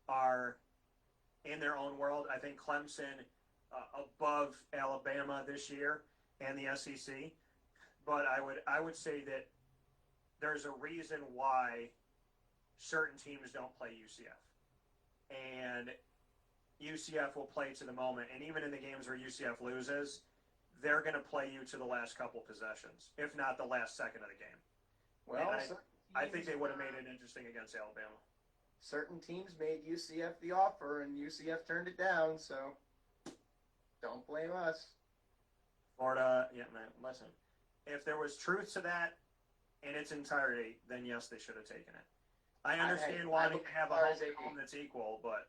are in their own world. I think Clemson above Alabama this year and the SEC. But I would say that there's a reason why certain teams don't play UCF. And UCF will play to the moment. And even in the games where UCF loses, they're going to play you to the last couple possessions, if not the last second of the game. Well, I think they would have made it interesting against Alabama. Certain teams made UCF the offer, and UCF turned it down, so don't blame us. Florida, yeah, man, listen. If there was truth to that in its entirety, then yes, they should have taken it. I understand wanting to have a home that's equal, but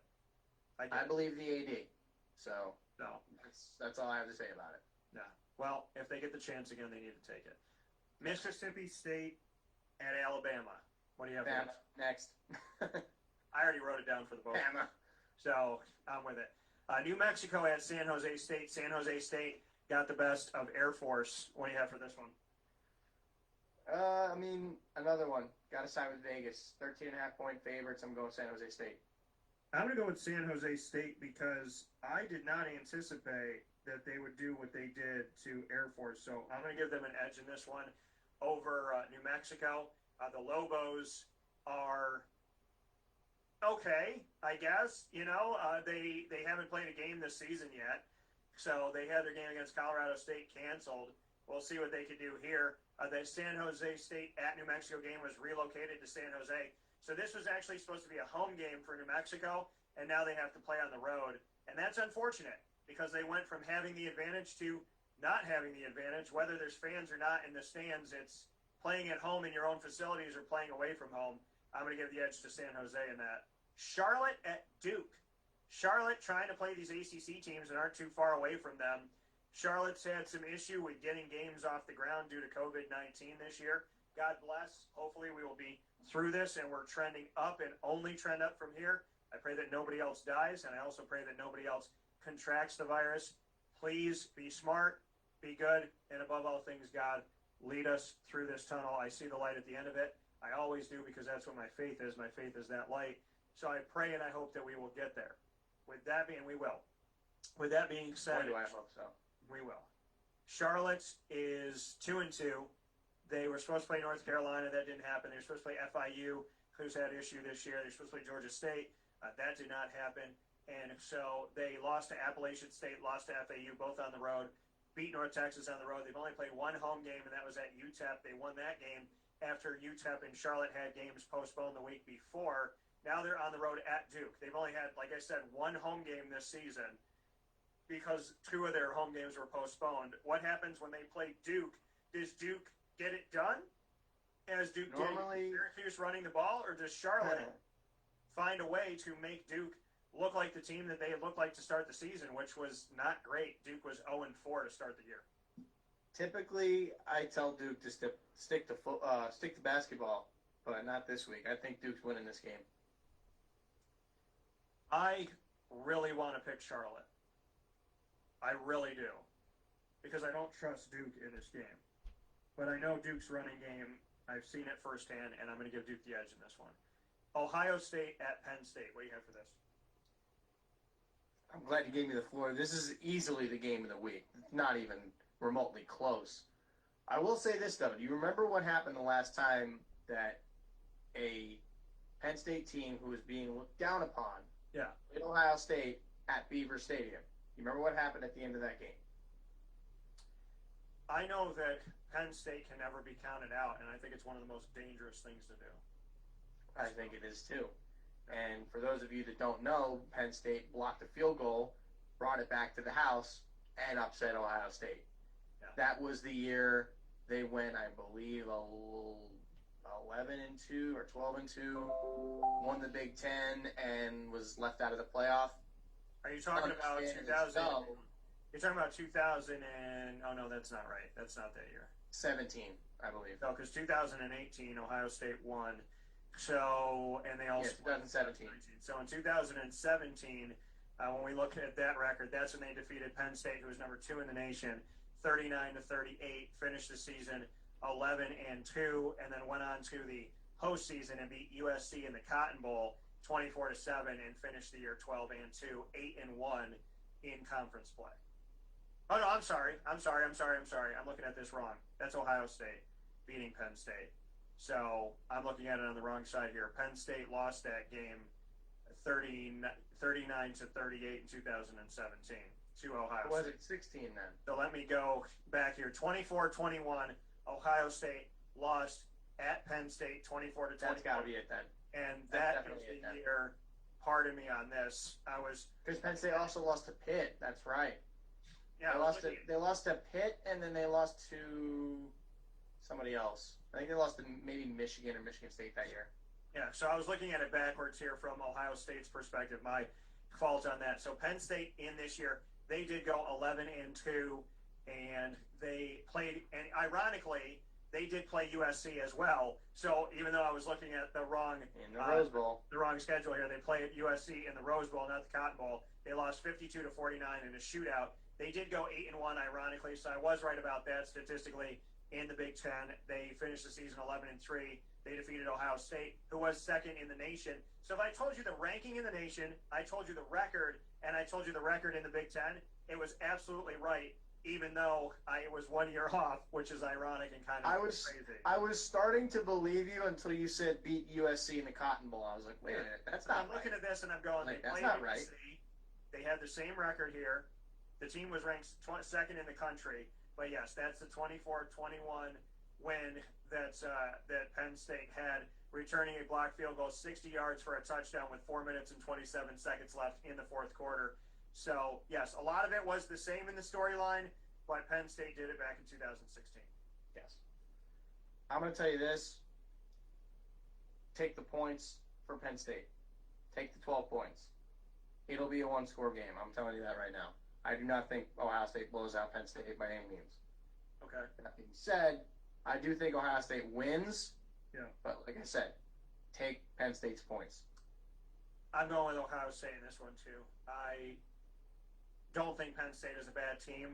I believe the AD. So no, that's all I have to say about it. No. Well, if they get the chance again, they need to take it. Mississippi State at Alabama. What do you have Bama, next. I already wrote it down for the vote. Bama. So I'm with it. New Mexico at San Jose State. San Jose State got the best of Air Force. What do you have for this one? I mean, another one. Got to side with Vegas. 13.5-point favorites. I'm going San Jose State. I'm going to go with San Jose State because I did not anticipate that they would do what they did to Air Force. So I'm going to give them an edge in this one over New Mexico. The Lobos are okay, I guess. They haven't played a game this season yet. So they had their game against Colorado State canceled. We'll see what they can do here. The San Jose State at New Mexico game was relocated to San Jose. So this was actually supposed to be a home game for New Mexico, and now they have to play on the road. And that's unfortunate because they went from having the advantage to not having the advantage. Whether there's fans or not in the stands, it's playing at home in your own facilities or playing away from home. I'm going to give the edge to San Jose in that. Charlotte at Duke. Charlotte trying to play these ACC teams that aren't too far away from them. Charlotte's had some issue with getting games off the ground due to COVID-19 this year. God bless. Hopefully we will be through this and we're trending up and only trend up from here. I pray that nobody else dies, and I also pray that nobody else contracts the virus. Please be smart, be good, and above all things, God, lead us through this tunnel. I see the light at the end of it. I always do because that's what my faith is. My faith is that light. So I pray and I hope that we will get there. With that being, we will. With that being said, Boy, do I hope so. We will. Charlotte is 2-2. They were supposed to play North Carolina. That didn't happen. They were supposed to play FIU, who's had issue this year. They were supposed to play Georgia State. That did not happen. And so they lost to Appalachian State, lost to FAU, both on the road, beat North Texas on the road. They've only played one home game, and that was at UTEP. They won that game after UTEP and Charlotte had games postponed the week before. Now they're on the road at Duke. They've only had, like I said, one home game this season because two of their home games were postponed. What happens when they play Duke? Does Duke get it done? As Duke Normally, Syracuse running the ball, or does Charlotte find a way to make Duke look like the team that they looked like to start the season, which was not great? Duke was 0-4 to start the year. Typically, I tell Duke to stick to basketball, but not this week. I think Duke's winning this game. I really want to pick Charlotte. I really do. Because I don't trust Duke in this game. But I know Duke's running game. I've seen it firsthand, and I'm going to give Duke the edge in this one. Ohio State at Penn State. What do you have for this? I'm glad you gave me the floor. This is easily the game of the week. It's not even remotely close. I will say this, though. Do you remember what happened the last time that a Penn State team who was being looked down upon played Ohio State at Beaver Stadium? You remember what happened at the end of that game? I know that Penn State can never be counted out, and I think it's one of the most dangerous things to do. I think it is, too. And for those of you that don't know, Penn State blocked a field goal, brought it back to the house, and upset Ohio State. Yeah. That was the year they went, I believe, 11-2 or 12-2, won the Big Ten, and was left out of the playoff. Are you talking about 2000? You're talking about 2000 and oh no, that's not right. That's not that year. 17, I believe. No, because 2018 Ohio State won. So and they also 2017. So in 2017, when we look at that record, that's when they defeated Penn State, who was number 2 in the nation, 39-38. Finished the season 11-2, and then went on to the postseason and beat USC in the Cotton Bowl 24-7, and finished the year 12-2, 8-1 in conference play. Oh no, I'm sorry. I'm looking at this wrong. That's Ohio State beating Penn State. So I'm looking at it on the wrong side here. Penn State lost that game 39-38 in 2017 to Ohio State. Was it 16 then? So let me go back here. 24-21, Ohio State lost at Penn State 24-21. That's got to be it then. And that is the year, pardon me on this, because Penn State also lost to Pitt. That's right. Yeah, they lost to Pitt, and then they lost to somebody else. I think they lost to maybe Michigan or Michigan State that year. Yeah, so I was looking at it backwards here from Ohio State's perspective. My fault on that. So Penn State in this year, they did go 11-2, and they played. And ironically, they did play USC as well. So even though I was looking at the wrong In the Rose Bowl. the wrong schedule here, they play at USC in the Rose Bowl, not the Cotton Bowl. They lost 52-49 in a shootout. They did go 8-1, ironically, so I was right about that statistically. In the Big Ten, they finished the season 11-3. They defeated Ohio State, who was second in the nation. So if I told you the ranking in the nation, I told you the record, and I told you the record in the Big Ten, it was absolutely right, even though I was 1 year off, which is ironic and kind of crazy. I was starting to believe you until you said beat USC in the Cotton Bowl. I was like, wait a minute, that's not I'm looking at this and I'm going, like, they that's played not USC. right. They had the same record here. The team was ranked second in the country. But yes, that's the 24-21 win that Penn State had, returning a blocked field goal 60 yards for a touchdown with 4 minutes and 27 seconds left in the fourth quarter. So yes, a lot of it was the same in the storyline, but Penn State did it back in 2016. Yes. I'm going to tell you this. Take the points for Penn State. Take the 12 points. It'll be a one-score game. I'm telling you that right now. I do not think Ohio State blows out Penn State by any means. Okay. That being said, I do think Ohio State wins. Yeah. But like I said, take Penn State's points. I'm going with Ohio State in this one too. I don't think Penn State is a bad team,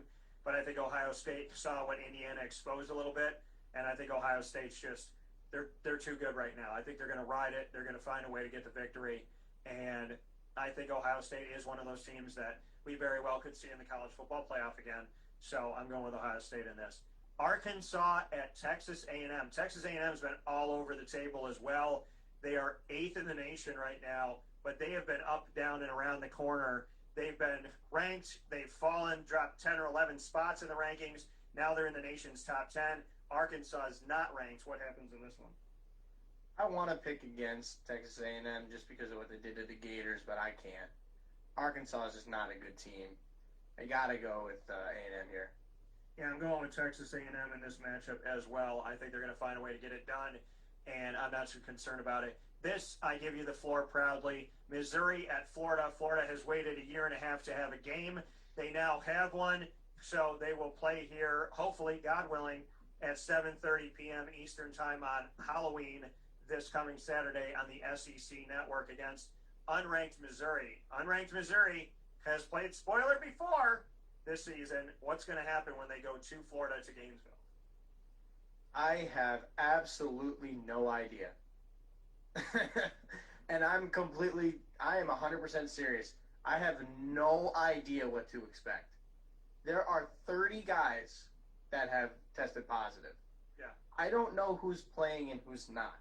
but I think Ohio State saw what Indiana exposed a little bit, and I think Ohio State's just they're too good right now. I think they're going to ride it. They're going to find a way to get the victory, and I think Ohio State is one of those teams that we very well could see in the college football playoff again. So I'm going with Ohio State in this. Arkansas at Texas A&M. Texas A&M's been all over the table as well. They are 8th in the nation right now, but they have been up, down, and around the corner. They've been ranked. They've fallen, dropped 10 or 11 spots in the rankings. Now they're in the nation's top 10. Arkansas is not ranked. What happens in this one? I want to pick against Texas A&M just because of what they did to the Gators, but I can't. Arkansas is just not a good team. I got to go with A&M here. Yeah, I'm going with Texas A&M in this matchup as well. I think they're going to find a way to get it done, and I'm not too concerned about it. This, I give you the floor proudly. Missouri at Florida. Florida has waited a year and a half to have a game. They now have one, so they will play here, hopefully, God willing, at 7:30 p.m. Eastern Time on Halloween this coming Saturday on the SEC Network against unranked Missouri. Unranked Missouri has played spoiler before this season. What's going to happen when they go to Florida to Gainesville? I have absolutely no idea. And I am 100% serious. I have no idea what to expect. There are 30 guys that have tested positive. Yeah. I don't know who's playing and who's not.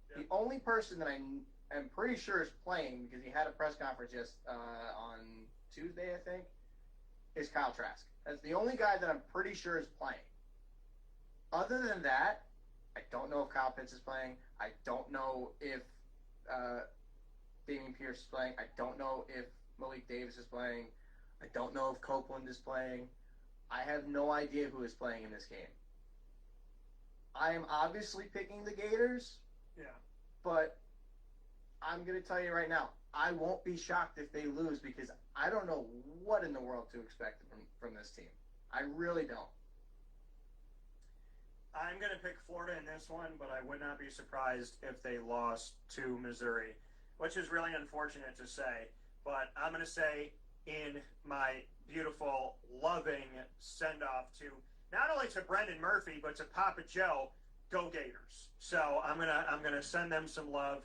Yeah. The only person that I am pretty sure is playing, because he had a press conference on Tuesday, I think, is Kyle Trask. That's the only guy that I'm pretty sure is playing. Other than that, I don't know if Kyle Pitts is playing. I don't know if Damian Pierce is playing. I don't know if Malik Davis is playing. I don't know if Copeland is playing. I have no idea who is playing in this game. I am obviously picking the Gators. Yeah. But I'm going to tell you right now, I won't be shocked if they lose, because I don't know what in the world to expect from this team. I really don't. I'm going to pick Florida in this one, but I would not be surprised if they lost to Missouri, which is really unfortunate to say. But I'm going to say, in my beautiful, loving send-off to not only to Brendan Murphy, but to Papa Joe, go Gators. So I'm gonna send them some love,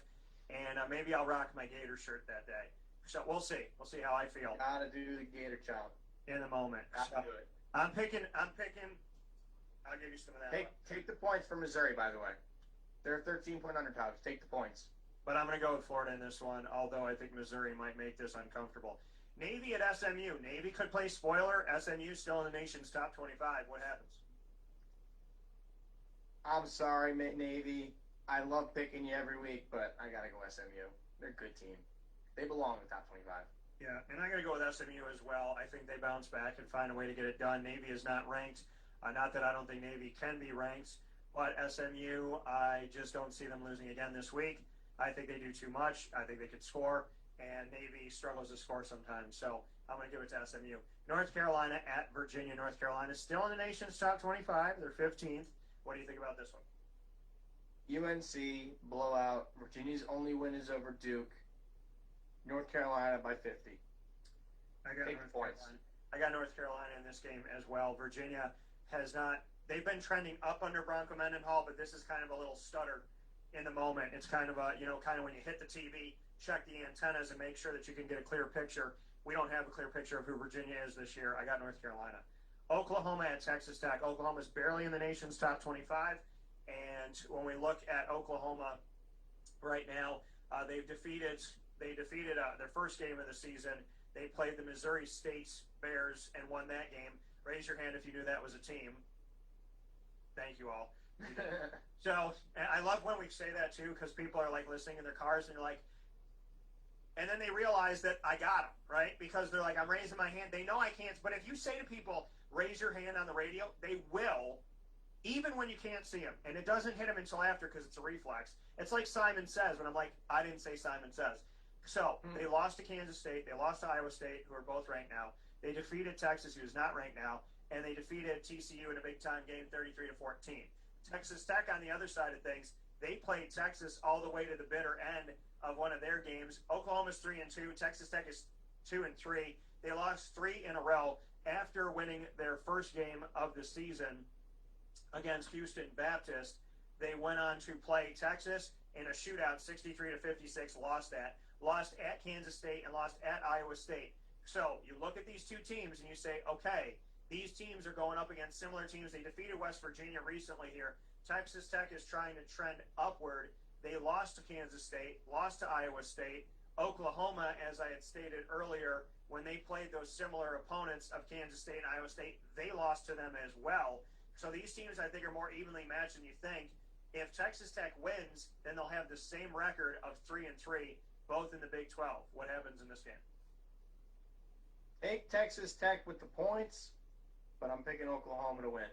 and maybe I'll rock my Gator shirt that day. So we'll see. We'll see how I feel. Gotta do the Gator chop In a moment. Gotta do it. I'm picking. I'll give you some of that. Take the points for Missouri, by the way. They're 13-point underdogs. Take the points. But I'm going to go with Florida in this one, although I think Missouri might make this uncomfortable. Navy at SMU. Navy could play spoiler. SMU still in the nation's top 25. What happens? I'm sorry, Navy. I love picking you every week, but I got to go SMU. They're a good team. They belong in the top 25. Yeah, and I'm going to go with SMU as well. I think they bounce back and find a way to get it done. Navy is not ranked. Not that I don't think Navy can be ranked, but SMU, I just don't see them losing again this week. I think they do too much. I think they could score, and Navy struggles to score sometimes. So I'm going to give it to SMU. North Carolina at Virginia. North Carolina is still in the nation's top 25. They're 15th. What do you think about this one? UNC blowout. Virginia's only win is over Duke. North Carolina by 50. I got Take North points. Carolina. I got North Carolina in this game as well. Virginia has not. They've been trending up under Bronco Mendenhall, but this is kind of a little stutter in the moment. It's kind of a, kind of when you hit the TV, check the antennas and make sure that you can get a clear picture. We don't have a clear picture of who Virginia is this year. I got North Carolina. Oklahoma at Texas Tech. Oklahoma's barely in the nation's top 25. And when we look at Oklahoma right now, they defeated their first game of the season. They played the Missouri State Bears and won that game. Raise your hand if you knew that was a team. Thank you all. So I love when we say that too, because people are like listening in their cars and you're like, and then they realize that I got them, right? Because they're like, I'm raising my hand. They know I can't. But if you say to people, raise your hand on the radio, they will, even when you can't see them. And it doesn't hit them until after because it's a reflex. It's like Simon Says when I'm like, I didn't say Simon Says. So they lost to Kansas State. They lost to Iowa State, who are both ranked now. They defeated Texas, who's not ranked now. And they defeated TCU in a big-time game, 33-14. Texas Tech, on the other side of things, they played Texas all the way to the bitter end of one of their games. Oklahoma's 3-2. Texas Tech is 2-3. They lost 3 in a row after winning their first game of the season against Houston Baptist. They went on to play Texas in a shootout, 63-56. Lost at Kansas State and lost at Iowa State. So you look at these two teams and you say, okay, these teams are going up against similar teams. They defeated West Virginia recently here. Texas Tech is trying to trend upward. They lost to Kansas State, lost to Iowa State. Oklahoma, as I had stated earlier, when they played those similar opponents of Kansas State and Iowa State, they lost to them as well. So these teams, I think, are more evenly matched than you think. If Texas Tech wins, then they'll have the same record of 3-3, both in the Big 12. What happens in this game? Take Texas Tech with the points, but I'm picking Oklahoma to win.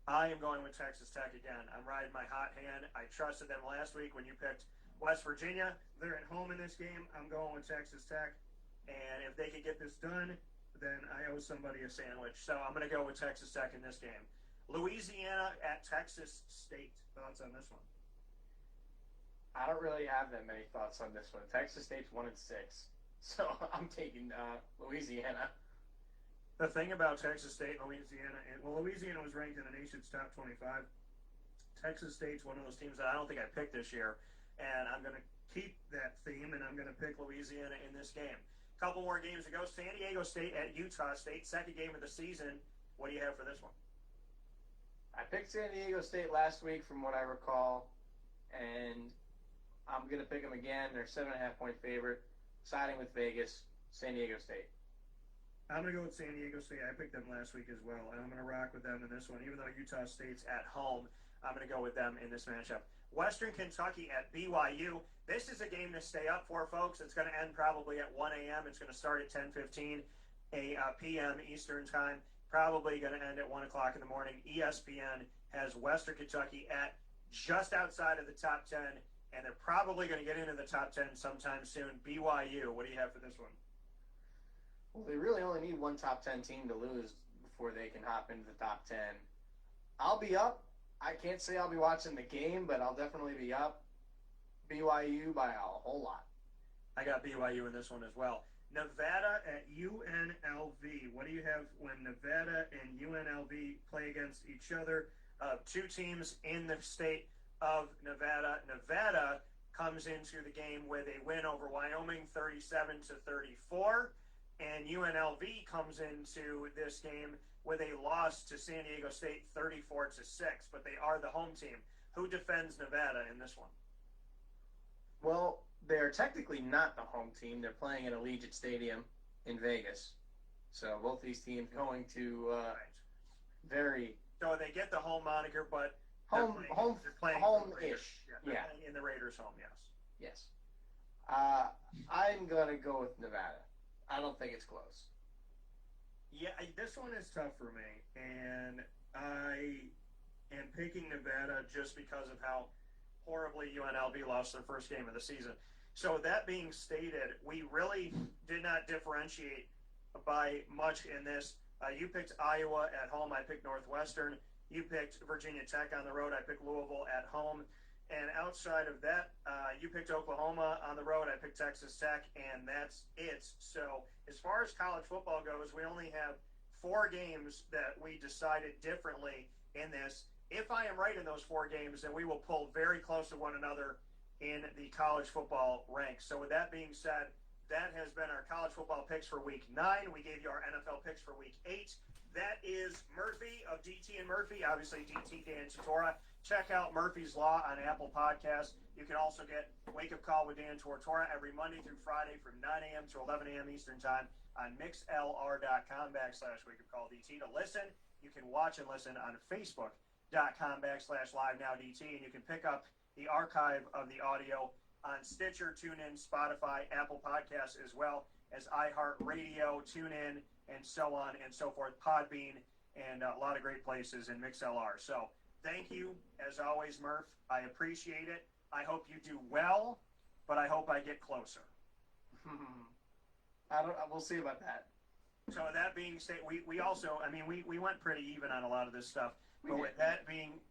I am going with Texas Tech again. I'm riding my hot hand. I trusted them last week when you picked West Virginia. They're at home in this game. I'm going with Texas Tech. And if they can get this done, then I owe somebody a sandwich. So I'm going to go with Texas Tech in this game. Louisiana at Texas State. Thoughts on this one? I don't really have that many thoughts on this one. Texas State's 1-6. So I'm taking Louisiana. The thing about Texas State and Louisiana, Louisiana was ranked in the nation's top 25. Texas State's one of those teams that I don't think I picked this year, and I'm going to keep that theme, and I'm going to pick Louisiana in this game. A couple more games to go. San Diego State at Utah State, second game of the season. What do you have for this one? I picked San Diego State last week from what I recall, and I'm going to pick them again. They're 7.5-point favorite, siding with Vegas, San Diego State. I'm going to go with San Diego State. I picked them last week as well, and I'm going to rock with them in this one. Even though Utah State's at home, I'm going to go with them in this matchup. Western Kentucky at BYU. This is a game to stay up for, folks. It's going to end probably at 1 a.m. It's going to start at 10:15 p.m. Eastern Time. Probably going to end at 1 o'clock in the morning. ESPN has Western Kentucky at just outside of the top 10, and they're probably going to get into the top 10 sometime soon. BYU, what do you have for this one? Well, they really only need one top 10 team to lose before they can hop into the top 10. I'll be up. I can't say I'll be watching the game, but I'll definitely be up. BYU by a whole lot. I got BYU in this one as well. Nevada at UNLV. What do you have when Nevada and UNLV play against each other? Two teams in the state of Nevada. Nevada comes into the game with a win over Wyoming, 37-34. And UNLV comes into this game with a loss to San Diego State, 34-6. But they are the home team. Who defends Nevada in this one? Well, they're technically not the home team. They're playing at Allegiant Stadium in Vegas. So both these teams going to very... So they get the home moniker, but home-ish. Yeah. In the Raiders' home, yes. Yes. I'm going to go with Nevada. I don't think it's close. Yeah, this one is tough for me, and I am picking Nevada just because of how horribly UNLV lost their first game of the season. So that being stated, we really did not differentiate by much in this. You picked Iowa at home. I picked Northwestern. You picked Virginia Tech on the road. I picked Louisville at home. And outside of that, you picked Oklahoma on the road. I picked Texas Tech, and that's it. So as far as college football goes, we only have 4 games that we decided differently in this. If I am right in those 4 games, then we will pull very close to one another in the college football ranks. So with that being said, that has been our college football picks for week 9. We gave you our NFL picks for week 8. That is Murphy of DT and Murphy, obviously DT Dan Tortora. Check out Murphy's Law on Apple Podcasts. You can also get Wake Up Call with Dan Tortora every Monday through Friday from 9 a.m. to 11 a.m. Eastern Time on mixlr.com/WakeUpCallDT to listen. You can watch and listen on Facebook.com/LiveNowDT, and you can pick up the archive of the audio on Stitcher, TuneIn, Spotify, Apple Podcasts, as well as iHeartRadio, TuneIn, and so on and so forth, Podbean, and a lot of great places in MixLR. So thank you, as always, Murph. I appreciate it. I hope you do well, but I hope I get closer. We'll see about that. So that being said, we also, I mean, we went pretty even on a lot of this stuff. But with that being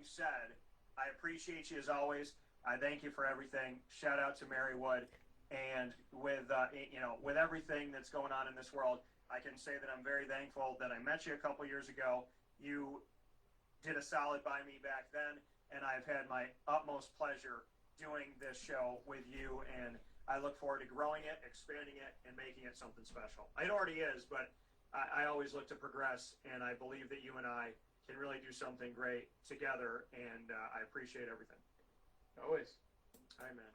said, I appreciate you as always. I thank you for everything. Shout out to Marywood, and with everything that's going on in this world, I can say that I'm very thankful that I met you a couple years ago. You did a solid by me back then, and I've had my utmost pleasure doing this show with you, and I look forward to growing it, expanding it, and making it something special. It already is, but I always look to progress, and I believe that you and I can really do something great together, and I appreciate everything. Always. All right, man.